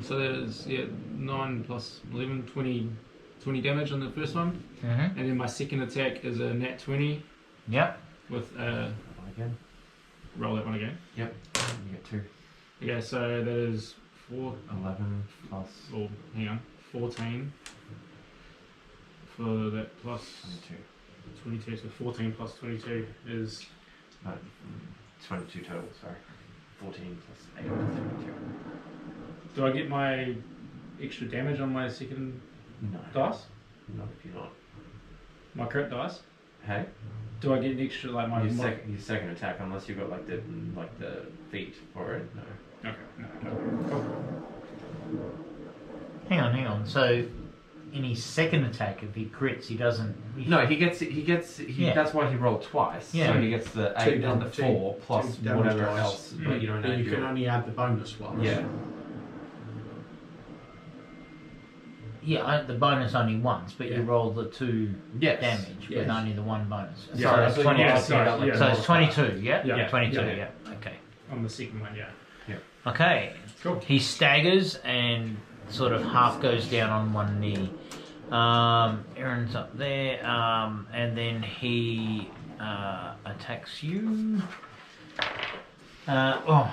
so that is 9 plus 11, 20 damage on the first one,
Mm-hmm.
and then my second attack is a nat 20
Yep.
with
Again.
roll that one again.
Yep. You get 2.
Okay, so that is 4.
11 plus
Oh, hang on, 14 for that plus
22.
22. So 14 plus 22 is
22 total, sorry. 14 plus 8 is 22.
Do I get my extra damage on my second
No.
dice?
Not if you're not.
My crit dice?
Hey?
Do I get an extra like my?
Your second attack, unless you've got like the feet for it. No.
Okay. No.
Hang on. So, in his second attack, if he crits, he doesn't.
No, he gets.
Yeah.
That's why he rolled twice.
Yeah.
So he gets the 8 and the 4 plus
two damage
whatever
dice.
else. But you don't know.
But you can only add the bonus ones.
Yeah.
Yeah, the bonus only once, but you roll the 2
Yes.
damage with
Yes.
only the 1 bonus.
Yeah.
So
Sorry,
that's
so
20.
yeah,
sorry, yeah.
So it's 22, yeah?
Yeah.
22,
Yeah.
yeah. Okay.
On the second one, yeah.
Okay.
Cool.
He staggers and sort of half goes down on one knee. Aaron's up there, and then he attacks you. Oh,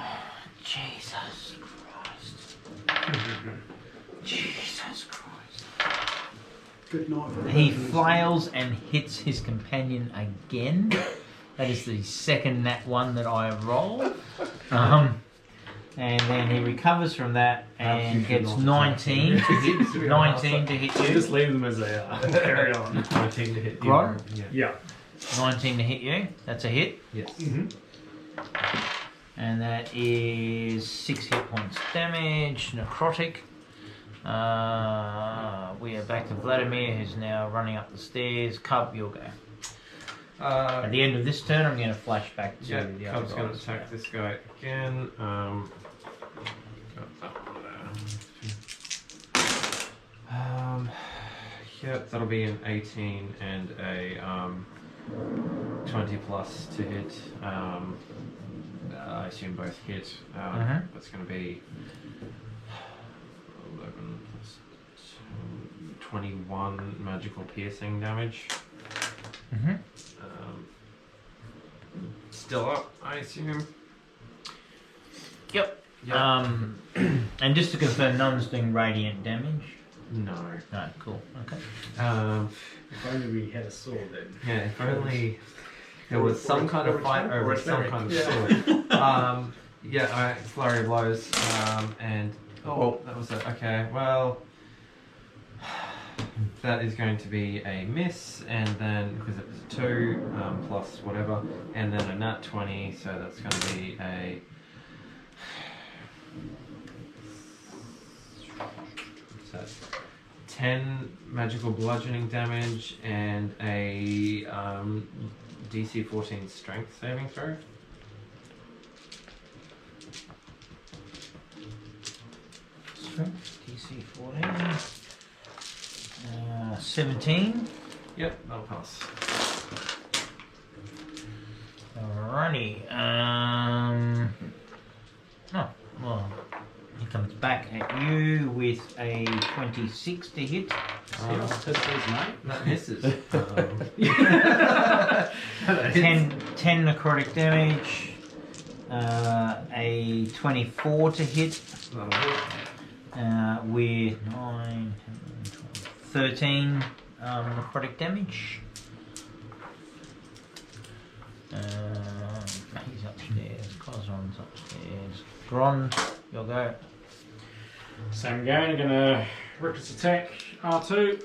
Jesus Christ. Jesus Christ.
Good night.
He flails and hits his companion again. That is the second nat 1 that I have rolled. And then he recovers from that and gets 19 to hit, 19 to hit
Just
you.
leave them as they are. Carry on.
19 to hit you.
Right.
Yeah.
Yeah.
19 to hit you. That's a hit.
Yes.
And that is 6 hit points damage, necrotic. We are back to Vladimir, who's now running up the stairs. Cub, you'll go. At the end of this turn, I'm going to flash back to the other
Cub's going to
guys.
attack this guy again. Yep, that'll be an 18 and a 20 plus to hit. I assume both hit. That's going to be 11 plus 21 magical piercing damage. Still up, I assume.
Yep.
Yep.
And just to confirm, none's doing radiant damage.
No.
No, cool. Okay.
If only we had a sword then.
Yeah, if only there was some kind of fight
or
over
a
some
cleric.
kind of sword. Alright, flurry of blows, and that was it. Okay, well, that is going to be a miss, and then because it was a 2 plus whatever, and then a nat 20, so that's going to be a. What's that? 10 magical bludgeoning damage and a DC 14 strength saving throw.
Strength, DC 14. 17.
Yep, that'll pass.
Alrighty. Oh, well, he comes back at you with a 26 to hit.
That misses.
10 necrotic damage. A 24 to hit.
That'll hit.
With 9, 10, 13 necrotic damage. He's upstairs. Cosron's upstairs. Gron, you'll go.
Same again. I'm gonna reckless attack R2.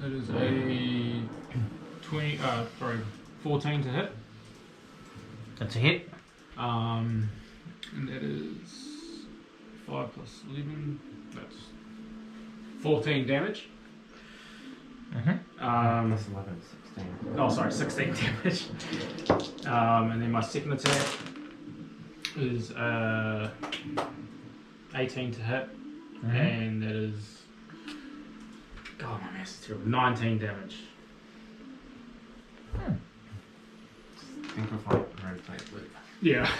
That is a 14 to hit.
That's a hit.
And that is 5 plus 11. That's 14 damage.
That's 11, 16.
Oh, sorry, 16 damage. And then my second attack is 18 to hit, and that is. God, my math is terrible. 19 damage.
Think of like red plate loop.
Yeah.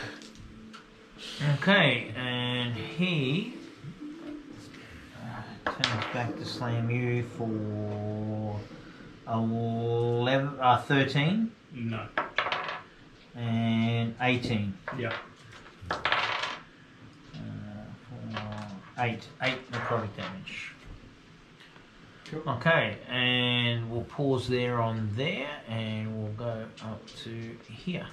Okay, and he turns back to slam you for 13
No.
and 18.
Yeah.
8 necrotic damage. Okay, and we'll pause there on there, and we'll go up to here.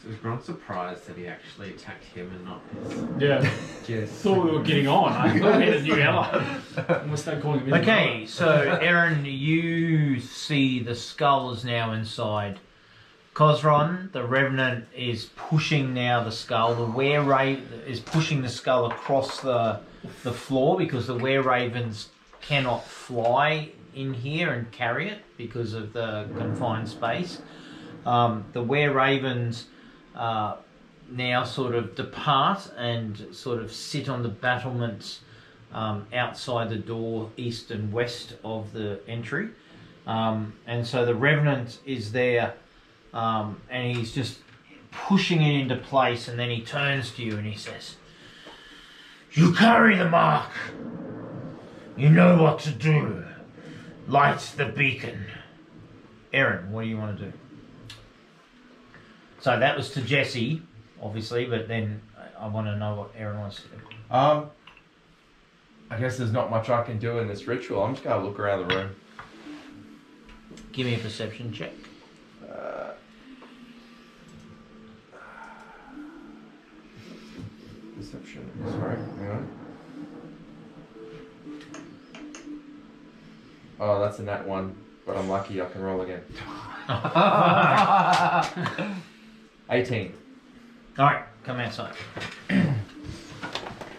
So is Gron surprised that he actually attacked him and not his?
Yeah.
Yes.
Thought we were getting on. I thought we had a new ally. Almost start calling him.
Okay, so Aaron, you see the skull is now inside. Cosron, the Revenant, is pushing now the skull. The Were-Raven is pushing the skull across the floor because the Were-Ravens cannot fly in here and carry it because of the confined space. The Were-Ravens now sort of depart and sort of sit on the battlements outside the door, east and west of the entry. And so the Revenant is there, and he's just pushing it into place, and then he turns to you and he says, "You carry the mark. You know what to do. Light the beacon." Aaron, what do you want to do? So that was to Jesse, obviously, but then I want to know what Aaron wants to do.
I guess there's not much I can do in this ritual. I'm just going to look around the room.
Give me a perception check.
Perception. Sorry, hang on. Oh, that's a nat 1, but I'm lucky I can roll again. 18.
Alright, come outside.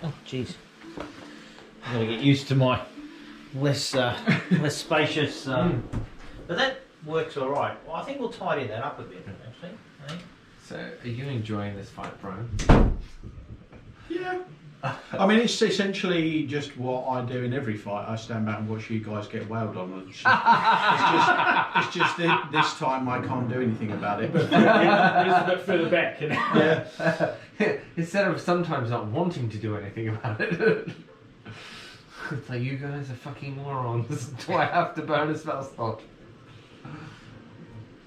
Oh, jeez. I've got to get used to my less spacious... But that works alright. Well, I think we'll tidy that up a bit, actually. I think.
So, are you enjoying this fight, Brian?
Yeah. I mean, it's essentially just what I do in every fight. I stand back and watch you guys get wailed on. It's just this time I can't do anything about it.
It's a bit further back, you know?
Yeah.
Instead of sometimes not wanting to do anything about it. It's like, you guys are fucking morons. Do I have to burn a spell slot?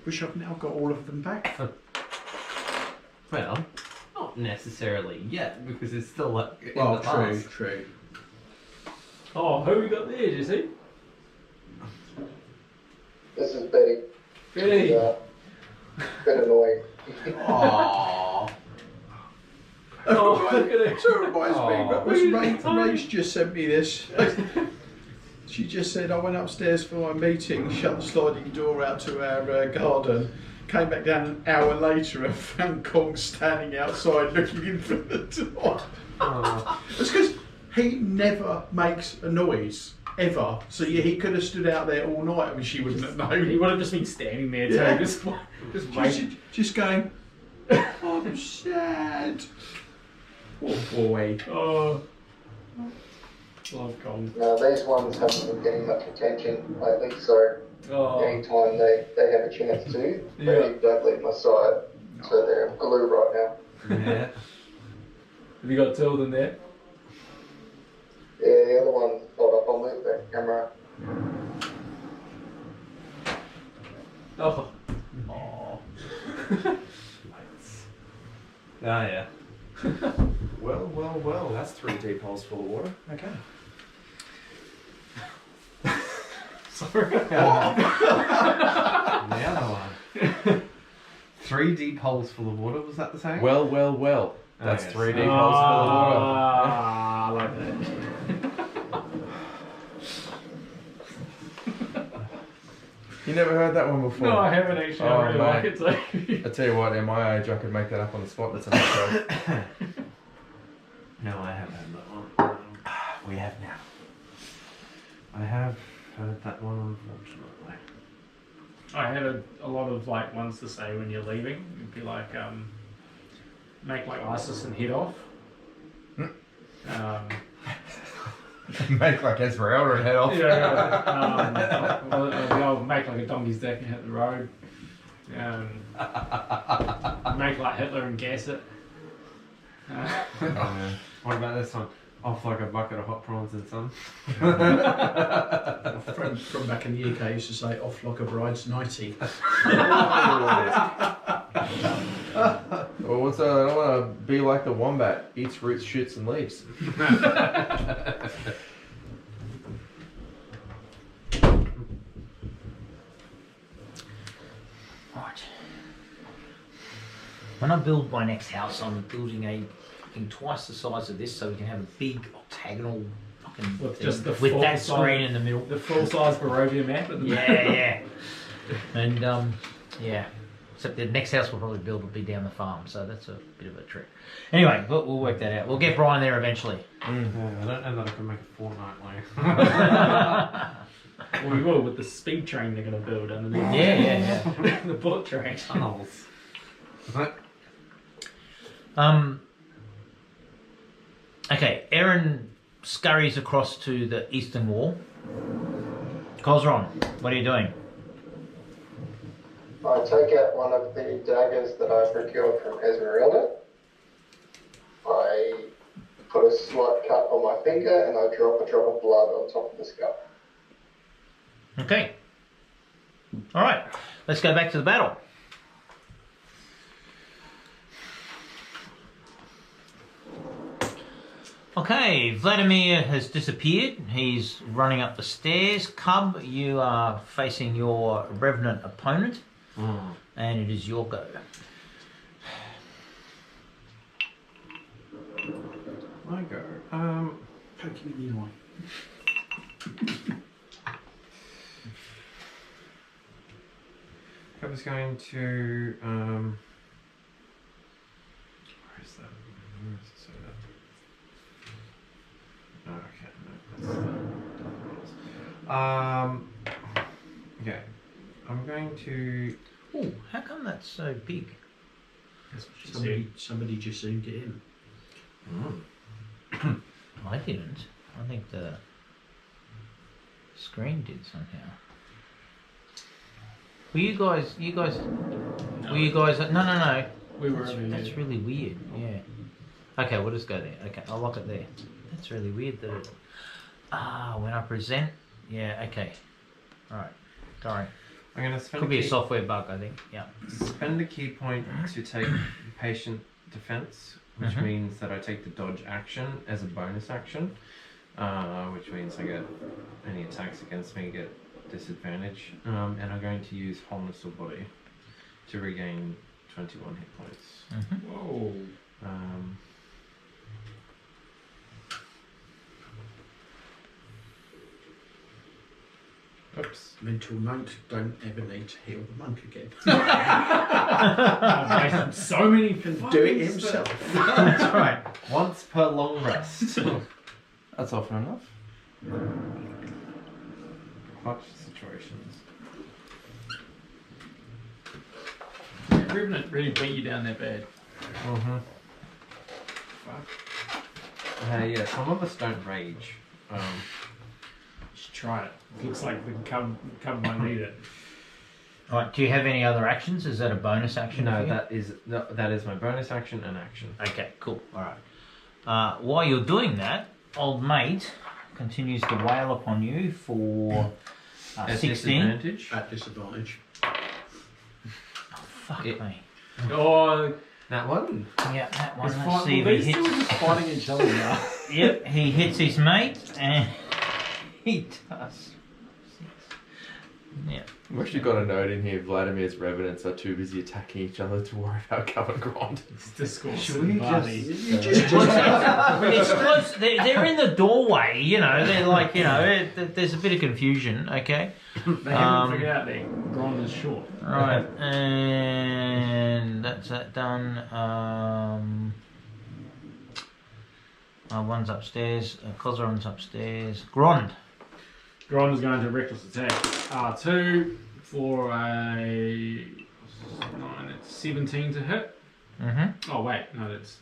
Wish I've now got all of them back.
Well, not necessarily yet, because it's still like in
Well,
the past.
true.
Oh, who we got there, Jesse?
This is Betty.
Betty.
She's, a bit annoying.
Aww.
Oh, look at it.
So it reminds me, but
What are you
Ray's just sent me this. She just said, I went upstairs for my meeting, shut the sliding door out to our garden, came back down an hour later and found Kong standing outside looking in through the door.
Oh.
It's because he never makes a noise, ever. So yeah, he could have stood out there all night and she wouldn't have known.
He would have just been standing there too,
Yeah.
just waiting.
Just going, I'm sad. Poor boy.
Oh. Love Kong.
Now, these ones haven't been getting much attention lately, so
Oh.
anytime they have a chance to,
Yeah.
they don't leave my side. So they're glue right now.
Yeah.
Have you got two of them there?
Yeah, the other one's hold up. I'll move that camera.
Oh.
Oh, yeah.
Well, that's 3 deep holes full of water. Okay.
Sorry.
The other one. 3 deep holes full of water, was that the same?
Well. That's
Okay,
3
so-
deep holes full of water.
Ah, I like that.
You never heard that one before?
No, I haven't actually.
Oh,
I really
mate.
like it too.
I tell you what, at my age, I could make that up on the spot. That's enough.
No, I have heard that one.
We have now.
I have heard that one, unfortunately.
I had a lot of like ones to say when you're leaving. It'd be like, make like ISIS and head off.
Make like Esmeralda and head off.
I'll make like a donkey's dick and hit the road. Make like Hitler and gas it.
What about this one? Off like a bucket of hot prawns and some.
From back in the UK, I used to say off like a bride's nightie.
Well, what's I don't want to be like the wombat, eats roots, shoots, and leaves.
Right. When I build my next house, I'm building a fucking twice the size of this, so we can have a big octagonal fucking
With
thing
just the
with
full
that
size-
screen in the middle.
The full size Barovia map at the
Yeah. And yeah. Except the next house we'll probably build will be down the farm, so that's a bit of a trick. Anyway, we'll work that out. We'll get Brian there eventually.
Yeah, I don't know that I can make a fortnightly.
Well, we will with the speed train they're going to build underneath.
Yeah.
The bullet train.
Tunnels.
Okay, Aaron scurries across to the eastern wall. Cosron, what are you doing?
I take out one of the daggers that I procured from Esmeralda. I put a slight cut on my finger and I drop a drop of blood on top of the skull.
Okay. Alright, let's go back to the battle. Okay, Vladimir has disappeared. He's running up the stairs. Cub, you are facing your revenant opponent, and it is your go.
My go.
Poke him in the eye.
I was going to. Where is that? Where is it? So that. Oh, okay, no, that's. Okay, I'm going to.
Oh, how come that's so big?
That's what she said.
Somebody just zoomed it in.
I didn't. I think the screen did somehow. Were you guys? Were you guys? No.
We were over
That's
there.
really weird. Yeah. Okay, we'll just go there. Okay, I'll lock it there. That's really weird that it. When I present. Yeah. Okay. All right. Sorry.
I'm going to spend.
Could be a software bug, I think. Yeah.
Spend a key point to take patient defense, which means that I take the dodge action as a bonus action, which means I get any attacks against me get disadvantage, and I'm going to use wholeness of body to regain 21 hit points.
Whoa.
Oops.
Mental note, don't ever need to heal the monk again.
I've wasted so many
Can do it himself.
That's right.
Once per long rest.
That's often enough.
Clutch situations.
Revenant really beat you down that bad. Fuck.
Yeah, some of us don't rage.
You should try it. Looks like the cub might need it.
All right. Do you have any other actions? Is that a bonus action? for
No,
you?
that is my bonus action and action.
Okay. Cool. All right. While you're doing that, old mate continues to wail upon you for
At
16.
disadvantage.
At disadvantage.
Fuck me.
Oh,
That one.
Yeah, that one.
it's
Let's
fine.
see
Well,
if
these
he
two are
hits.
just fighting each other now.
Yep, he hits his mate, and he does 6. Yeah.
We've actually got a note in here. Vladimir's revenants are too busy attacking each other to worry about Covent Grand.
It's discourse.
Should we
It's close. They're in the doorway, you know. They're like, you know, there's a bit of confusion. Okay.
They haven't figured out that Gron is short.
Right, and that's that done. One's upstairs. Kozaron's upstairs. Grond.
Gron is going to reckless attack. R2 for a 17 to hit.
Mm-hmm.
Oh wait, no, that's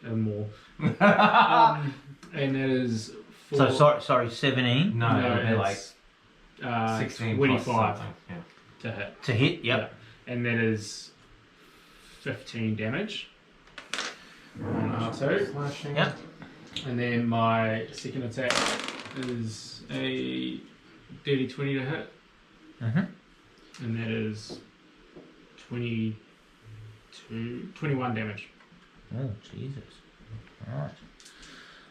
more. And that is for,
So sorry, 17
No, it'll be like
it's
16
25
plus something. Yeah.
to hit.
to hit. Yep.
Yeah. And that is 15 damage on R2.
Slashing.
Yep.
And then my second attack is a dirty 20 to hit.
Mm-hmm.
And that is 21 damage.
Oh Jesus! Right.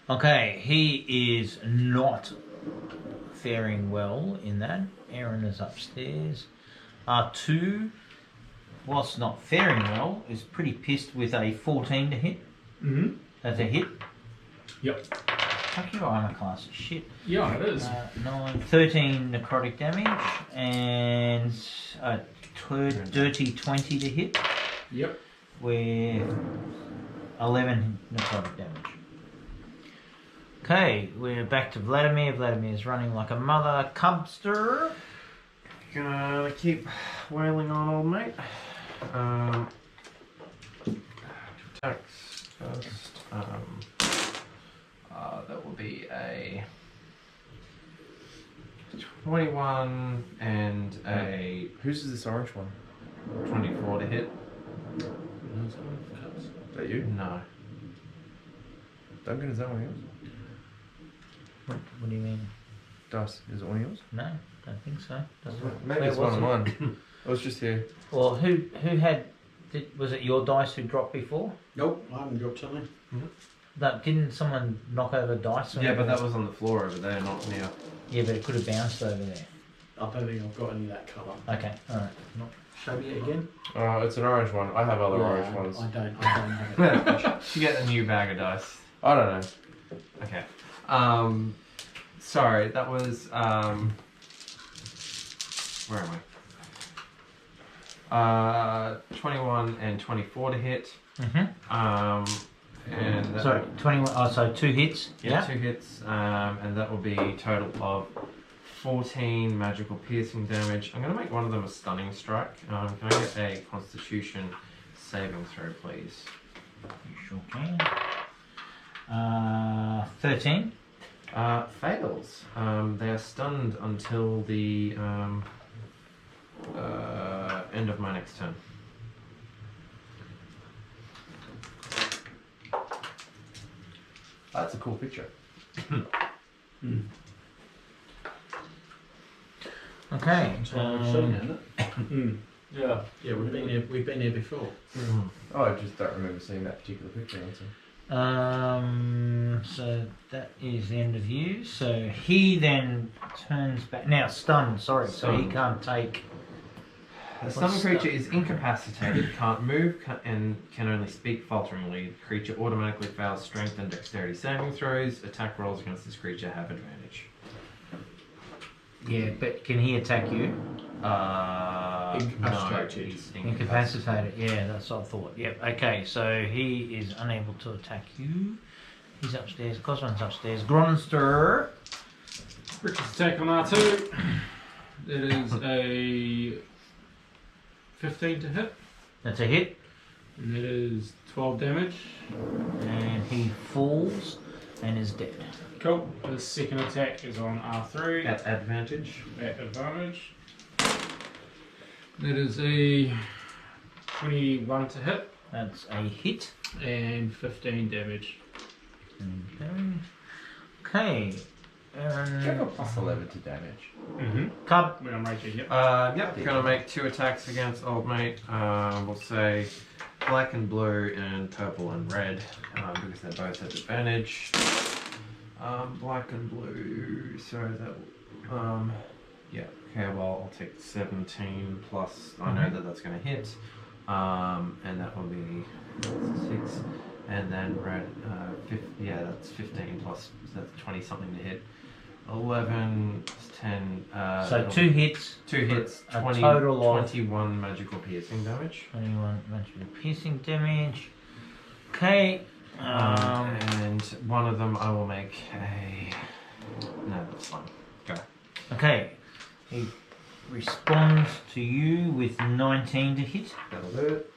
Okay, he is not faring well in that. Aaron is upstairs. R2, whilst not faring well, is pretty pissed with a 14 to hit.
Mm-hmm.
That's a hit.
Yep.
Fuck, your armor class is shit.
Yeah, it is.
13 necrotic damage and a dirty 20 to hit
Yep.
with 11 necrotic damage. Okay, we're back to Vladimir. Vladimir's running like a mother cubster.
Gonna keep wailing on old mate. Attacks first. That will be a 21 and a
Whose is this orange one?
24 to hit.
Is that you?
No.
Duncan, is that one of yours?
What do you mean?
Dice, is it one of yours?
No, don't think so. Doesn't
Maybe
Where
it's one
was
of
it?
mine. I was just here.
Well, who had? Was it your dice who dropped before?
Nope, I haven't dropped any.
That didn't someone knock over dice?
Yeah, but that was on the floor over there, not near.
Yeah, but it could have bounced over there.
I don't think I've got any of that colour.
Okay, all right.
Show me it again.
It's an orange one. I have other orange ones.
I don't have it.
You get a new bag of dice.
I don't know.
Okay. Sorry, that was where am I? 21 and 24 to hit.
Mm-hmm.
And that
Sorry, 21. Oh, so 2 hits.
yeah, 2 hits. And that will be a total of 14 magical piercing damage. I'm going to make one of them a stunning strike. Can I get a Constitution saving throw, please?
You sure can. 13.
Fails. They are stunned until the end of my next turn.
That's a cool picture.
Okay.
Yeah.
Yeah, we've been here before.
Oh, I just don't remember seeing that particular picture. That's all.
So that is the end of you. So he then turns back. Now stunned. Sorry. So he can't take.
The stunned creature is incapacitated, can't move, and can only speak falteringly. The creature automatically fails strength and dexterity saving throws. Attack rolls against this creature have advantage.
Yeah, but can he attack you?
Incapacitated.
No, he's
Incapacitated. Yeah, that's what I thought. Yep. Okay. So he is unable to attack you. He's upstairs. Cosmon's upstairs. Gronster.
Richard's attack on R2. That is a 15 to hit.
That's a hit.
And that is 12 damage.
And he falls and is dead.
Cool. The second attack is on R3
At advantage.
at advantage. That is a 21 to hit
That's a hit.
and 15 damage.
Okay.
Do you have a plus 11 to damage?
Mm-hmm.
Cub.
When I'm raging, yep.
Yep, gonna make 2 attacks against old mate. We'll say black and blue and purple and red, because they both have advantage. Black and blue, so that Yeah. Okay. Well, I'll take 17 plus. I know that that's going to hit, and that will be 6. And then red. Yeah, that's 15 plus. So that's 20 something to hit. 11 plus 10.
So 2 hits.
2 hits.
A
20,
total of
21 magical piercing damage.
21 magical piercing damage. Okay.
And one of them I will make a. No, that's fine. Go.
Okay. He responds to you with 19 to hit.
That'll do it.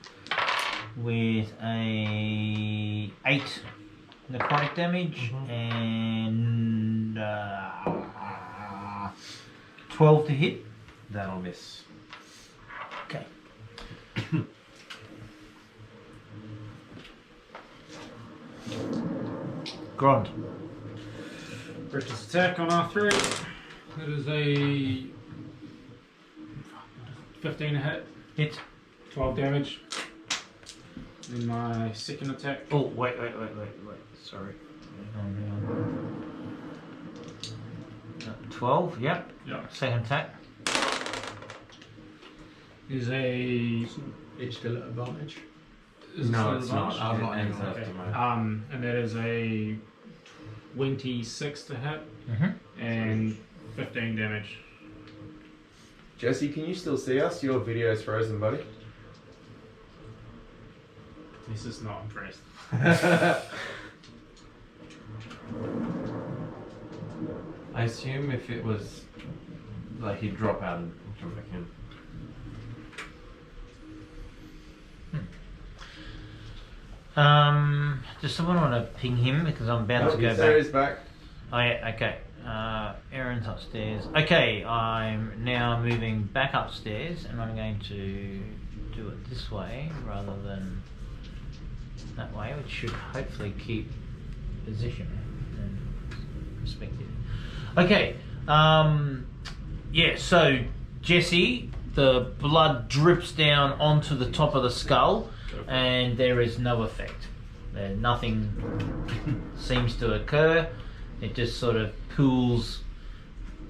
With a 8 necrotic damage and 12 to hit.
That'll miss.
Okay. Grond.
Reckless attack on R3. That is a 15 to hit,
Hit.
12 damage. Then my second attack.
Oh, wait. Sorry. Hang on. 12, yep.
Yeah.
Second attack.
Is a.
It's still at advantage.
Is
No,
it
it's
still
not.
advantage?
It
not
ends
anymore.
after
Okay.
my.
And that is a 26 to hit and 15 damage.
Jesse, can you still see us? Your video's frozen, buddy.
This is not impressed.
I assume if it was like he'd drop out and jump back in.
Does someone want to ping him because I'm about to go
There
back?
he's back.
Oh yeah, okay. Aaron's upstairs. Okay, I'm now moving back upstairs and I'm going to do it this way rather than that way, which should hopefully keep position and perspective. Okay, yeah, so Jesse, the blood drips down onto the top of the skull and there is no effect. Nothing seems to occur. It just sort of pools,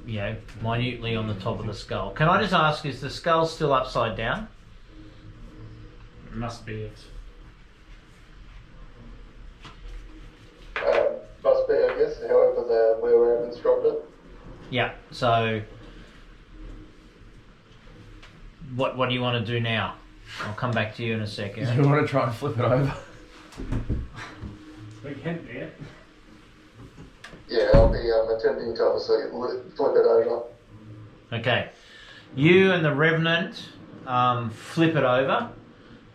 you know, minutely on the top of the skull. Can I just ask, is the skull still upside down?
It must be it.
Must be, I guess, however the were dropped it.
Yeah, so what do you want to do now? I'll come back to you in a second.
You want to try and flip it over?
Big hint there.
Yeah, I'll be attempting to obviously flip it over.
Okay. You and the Revenant flip it over.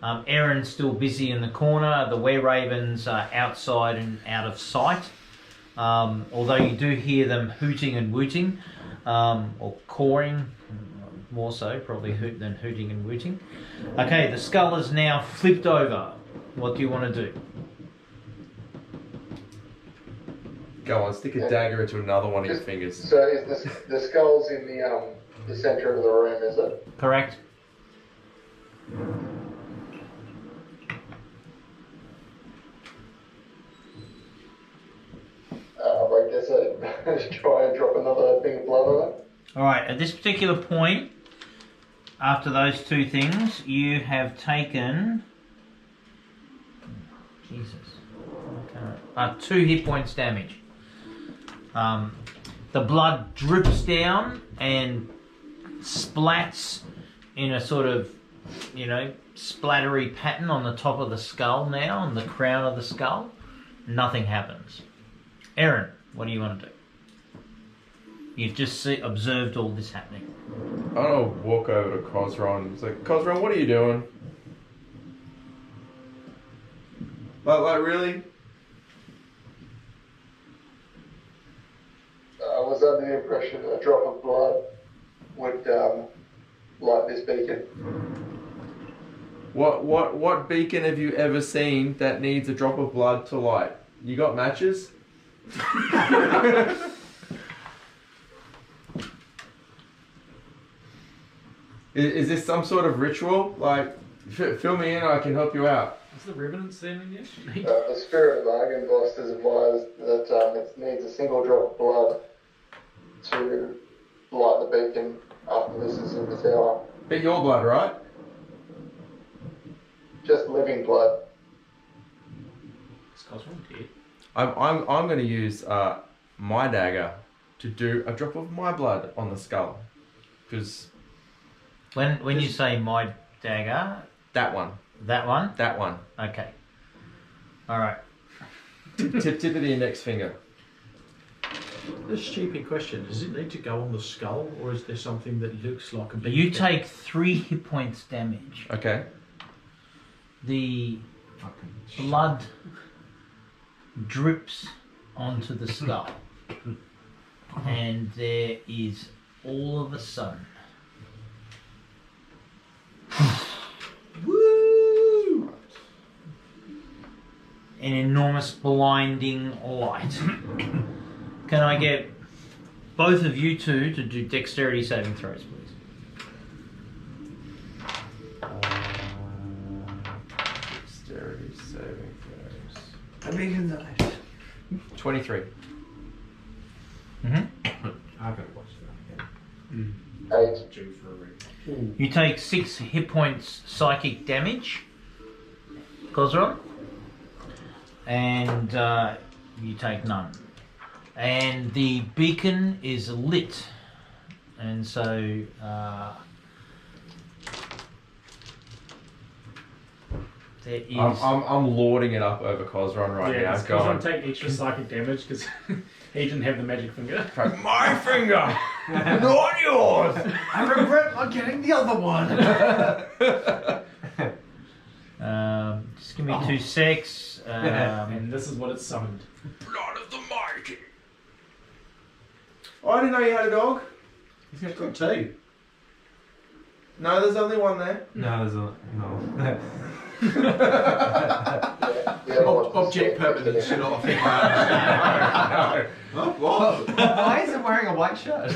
Aaron's still busy in the corner. The were-ravens are outside and out of sight. Although you do hear them hooting and wooting, or cawing, more so, probably than hooting and wooting. Okay, the skull is now flipped over. What do you want to do?
Go on, stick a dagger into another one of your fingers.
So is the skull's in the centre of the room, is it?
Correct.
I guess I just try and drop another thing of blood on it.
Alright, at this particular point, after those two things, you have taken... Jesus. Okay. 2 hit points damage. The blood drips down and splats in a sort of, you know, splattery pattern on the top of the skull now, on the crown of the skull. Nothing happens. Aaron, what do you want to do? You've just observed all this happening.
I'm gonna walk over to Cosron. It's like, Cosron, what are you doing? Like really?
I was under the impression that a drop of blood would light this beacon.
What beacon have you ever seen that needs a drop of blood to light? You got matches? Is this some sort of ritual? Like, fill me in, I can help you out.
Is the Revenant standing there?
The spirit of Argenvost has advised that it needs a single drop of blood to light the everything after this is in the tower.
Bit your blood, right?
Just living blood.
It's Cosmo dead.
I'm going to use my dagger to do a drop of my blood on the skull. Because
When you say my dagger,
that one.
that one?
That one.
Okay. Alright.
Tip of the index finger.
A stupid question. Does it need to go on the skull, or is there something that looks like a big
You
thing?
take 3 hit points damage.
Okay.
The blood drips onto the skull. And there is all of a sudden
Woo!
an enormous blinding light. Can I get both of you two to do dexterity saving throws, please?
Dexterity saving throws.
I mean, in the
23.
Mm-hmm.
I haven't watched that yet.
8.
Due for a read.
You take 6 hit points psychic damage, Cosron, and you take none. And the beacon is lit, and so there is.
I'm lording it up over Cosron right
Yeah,
now.
it's
Going,
Cosmo take extra psychic damage because he didn't have the magic finger.
my finger, not yours.
I regret not getting the other one.
Just give me 2 secs.
And this is what it's summoned.
Blood of the mighty. Oh, I didn't know you had a dog.
He's got 2.
No, there's only one there.
No, there's a no.
Yeah, the other one's
Object
the
permanence,
same.
you're not a thing. Right? Oh, what?
Why is he wearing a white shirt?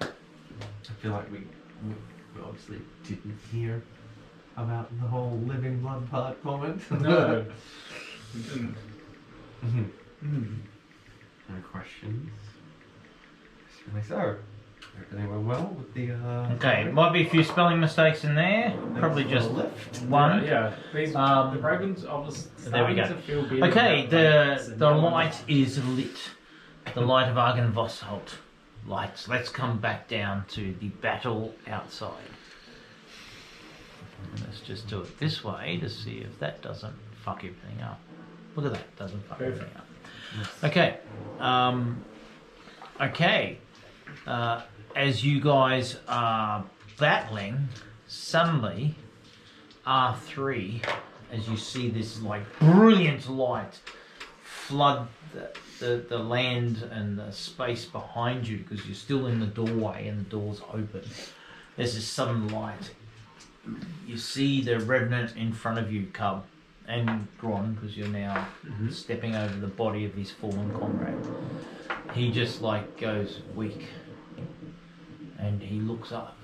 I feel like we obviously didn't hear about the whole living blood part comment.
No. We didn't.
No questions. So, everything went well with the.
Okay, might be a few spelling mistakes in there. Probably just one.
Yeah. These,
Um,
the Ravens are just
there we
starting
go.
to feel better.
Okay,
about
the
no one-
light is lit. The light of Argenvosholt lights. Let's come back down to the battle outside. Let's just do it this way to see if that doesn't fuck everything up. Look at that, doesn't fuck everything up. Okay. Okay. As you guys are battling, suddenly R3, as you see this like brilliant light flood the land and the space behind you, because you're still in the doorway and the door's open. There's this sudden light. You see the revenant in front of you, Cub, and Gron, because you're now stepping over the body of his fallen comrade. He just like goes weak, and he looks up,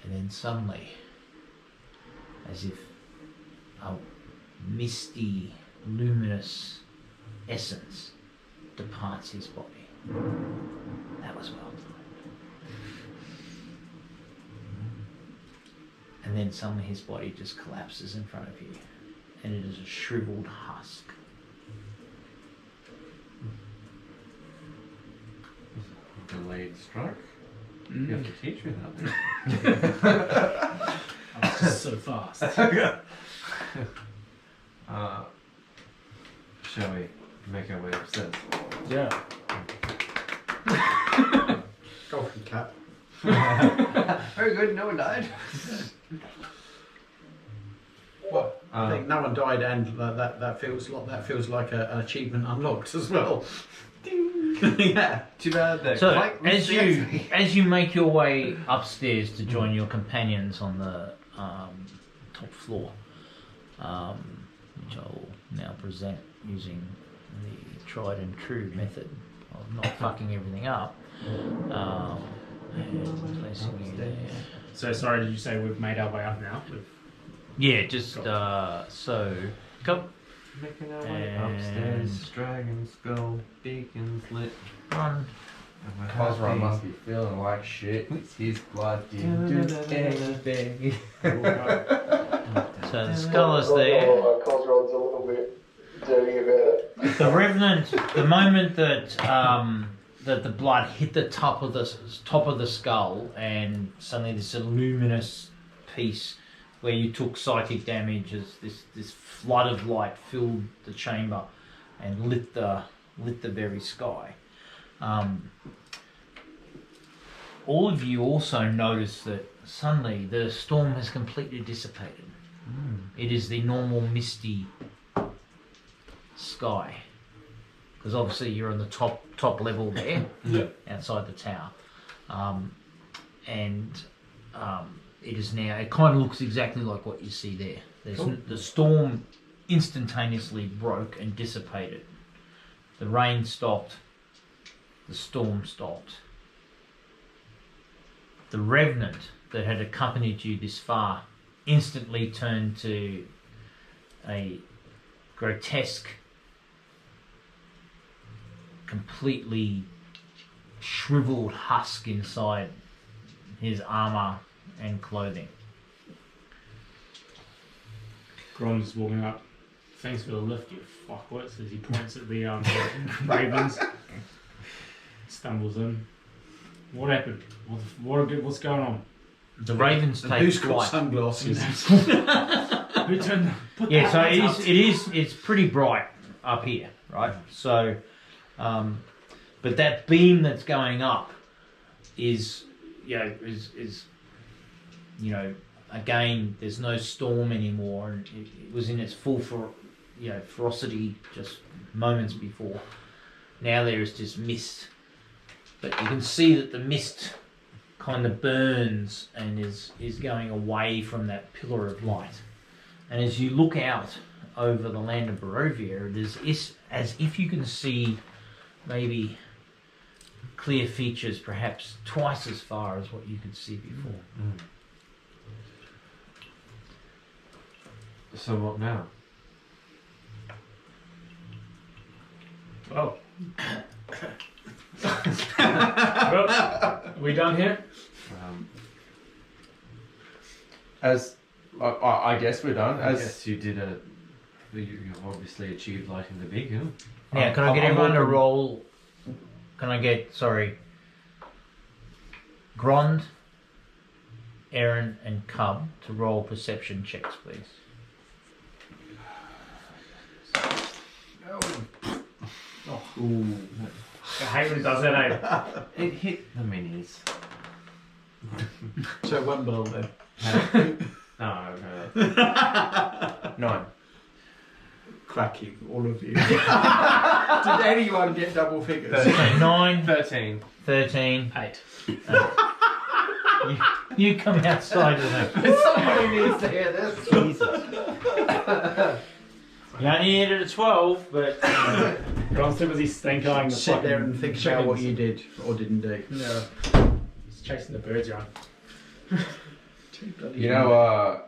and then suddenly, as if a misty, luminous essence departs his body. That was well done. And then suddenly his body just collapses in front of you, and it is a shriveled husk.
Delayed strike. You have to teach me that.
It's just so fast.
Shall we make our way upstairs?
Yeah.
Golfing cap.
Very good, no one died.
What? I think no one died, and that feels like an achievement unlocked as well. Yeah.
Too bad that.
So
Mike
as
missed the
you make your way upstairs to join your companions on the top floor, which I'll now present using the tried and true method of not fucking everything up, and placing you there.
So sorry, did you say we've made our way up now?
Yeah, just so go.
Making our way
And-
upstairs. Dragon skull, beacons lit.
Run.
And we're
Cosron
happy.
must be feeling like shit. His blood didn't do anything.
So the skull is there.
Cosrod's a little bit dirty about it.
The revenant, the moment that that the blood hit the top of the skull, and suddenly this luminous piece where you took psychic damage, as this flood of light filled the chamber and lit the very sky. All of you also notice that suddenly the storm has completely dissipated. It is the normal misty sky, because obviously you're on the top level there, outside the tower, and it is now. It kind of looks exactly like what you see there. The storm instantaneously broke and dissipated. The rain stopped. The storm stopped. The revenant that had accompanied you this far instantly turned to a grotesque, completely shriveled husk inside his armor and clothing.
Gron's walking up. Thanks for the lift, you fuckwits, as he points at the ravens. Stumbles in. What happened? What's going on?
The ravens
And
take
who's got
flight.
sunglasses?
Who turned? Put
Yeah,
that
so
light up.
it's pretty bright up here, right? So, but that beam that's going up is again, there's no storm anymore, and it was in its full ferocity just moments before. Now there is just mist, but you can see that the mist kind of burns and is going away from that pillar of light. And as you look out over the land of Barovia, it is as if you can see maybe clear features perhaps twice as far as what you could see before.
So what now?
Oh. Well, are we done here?
As I guess we're done.
I
As
guess you did you've obviously achieved lighting the beacon.
Now, can I get everyone to roll? Can I get, Grond, Aaron, and Cub to roll perception checks, please?
I hate when he does that, eh?
It hit the minis.
So one below then.
No,
9.
Cracking, all of you. Did anyone get double figures?
So 9,
13.
13.
8.
You come outside of them.
Somebody needs to hear this.
Jesus. You only needed a 12, but
Gron's too busy stink eyeing the
Sit
fucking
there and think about
chickens.
what you did or didn't do.
No. He's chasing the birds around.
You know,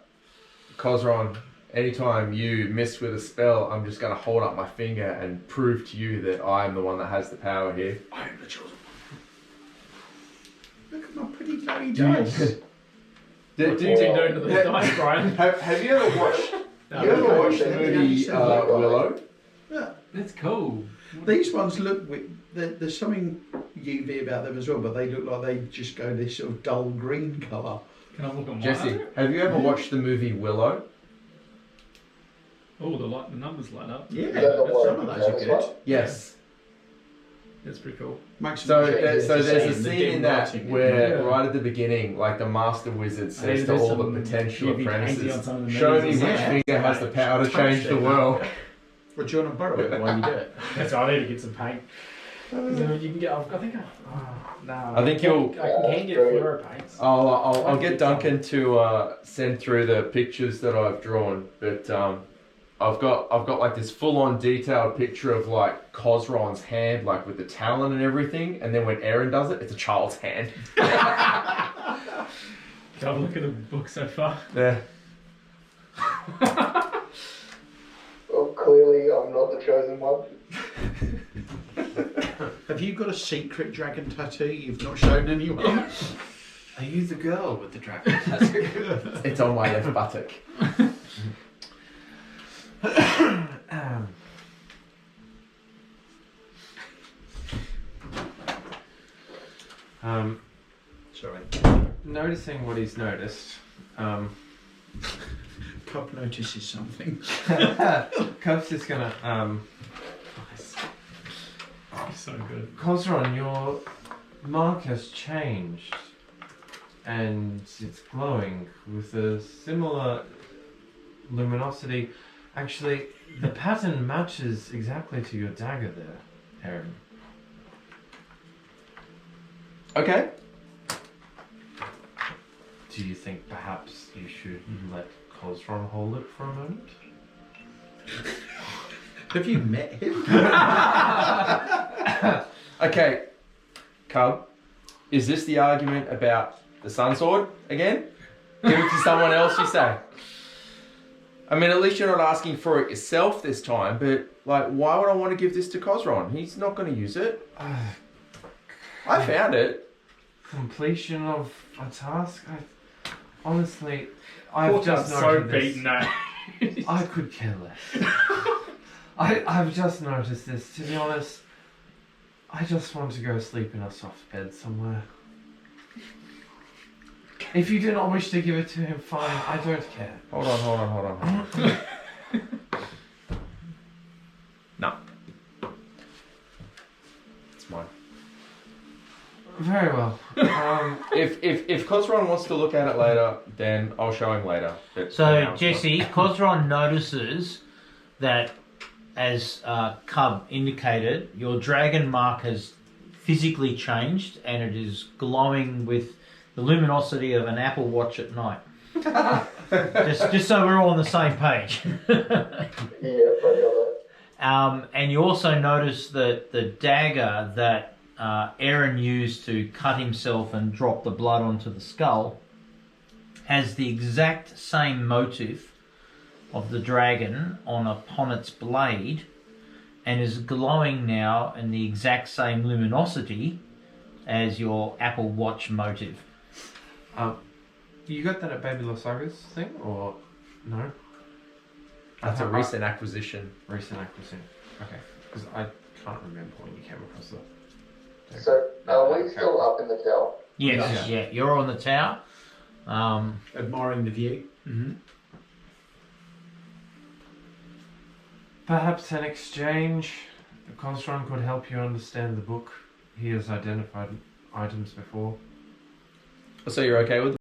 Cosron, anytime you miss with a spell, I'm just going to hold up my finger and prove to you that I am the one that has the power here.
I am the chosen one. Look at my pretty bloody dice.
What do you do to the dice, Brian?
Have you ever watched? You ever watched the movie Willow?
Yeah.
That's cool.
These ones look, there's something UV about them as well, but they look like they just go this sort of dull green colour.
Can I look at mine?
Jesse, have you ever watched the movie Willow?
Oh, the numbers light up.
Yeah,
that the one
some of those are
that's
good.
one?
Yes.
That's pretty cool.
Makes
So,
them check
so
the
there's a
same, the
scene
dim
in that
lighting.
where,
Yeah.
right at the beginning, like the master wizard says to
there's
all the
some
potential
UV painting on
apprentices,
some of the
show me
movies
which
and
stuff.
finger has the power to
Touch
change the
it.
world.
Well, do you want to borrow it while you do it?
That's right, I need to get some paint. So you can get, I think, no.
I think you'll-
I can get fluoro paints.
I'll get Duncan to send through the pictures that I've drawn, but I've got like this full-on detailed picture of like Cosron's hand, like with the talon and everything, and then when Aaron does it, it's a child's hand.
Can I look at the book so far?
Yeah.
Well, clearly I'm not the chosen one.
Have you got a secret dragon tattoo you've not shown anyone?
Are you the girl with the dragon tattoo?
It's on my left buttock.
Sorry.
Noticing what he's noticed,
Cub notices something.
Cub's just gonna,
So good.
Cosron, your mark has changed, and it's glowing with a similar luminosity. Actually, the pattern matches exactly to your dagger there, Aaron.
Okay.
Do you think perhaps you should let Cosron hold it for a moment?
Have you met him?
Okay, Cub, is this the argument about the sun sword again? Give it to someone else, you say? I mean, at least you're not asking for it yourself this time, but, like, why would I want to give this to Cosron? He's not going to use it. I found it.
Completion of a task? Honestly, I've just
so
noticed this.
beaten now.
I could care less. I've just noticed this. To be honest, I just want to go sleep in a soft bed somewhere. If you do not wish to give it to him, fine. I don't care.
Hold on. No. It's mine.
Very well.
If Cosron wants to look at it later, then I'll show him later. But for
So,
now, it's
Jesse, Cosron notices that, as Cub indicated, your dragon mark has physically changed and it is glowing with the luminosity of an Apple Watch at night. just so we're all on the same page.
Yeah, probably on that.
And you also notice that the dagger that Aaron used to cut himself and drop the blood onto the skull has the exact same motif of the dragon upon its blade and is glowing now in the exact same luminosity as your Apple Watch motif.
You got that at Baby Losaga's thing, or no?
That's a recent acquisition.
Recent acquisition. Okay, because I can't remember when you came across that.
So, are we still up in the tower?
Yes, yeah, you're on the tower.
Admiring the view.
Mm-hmm.
Perhaps an exchange. Cosron could help you understand the book. He has identified items before.
So you're okay with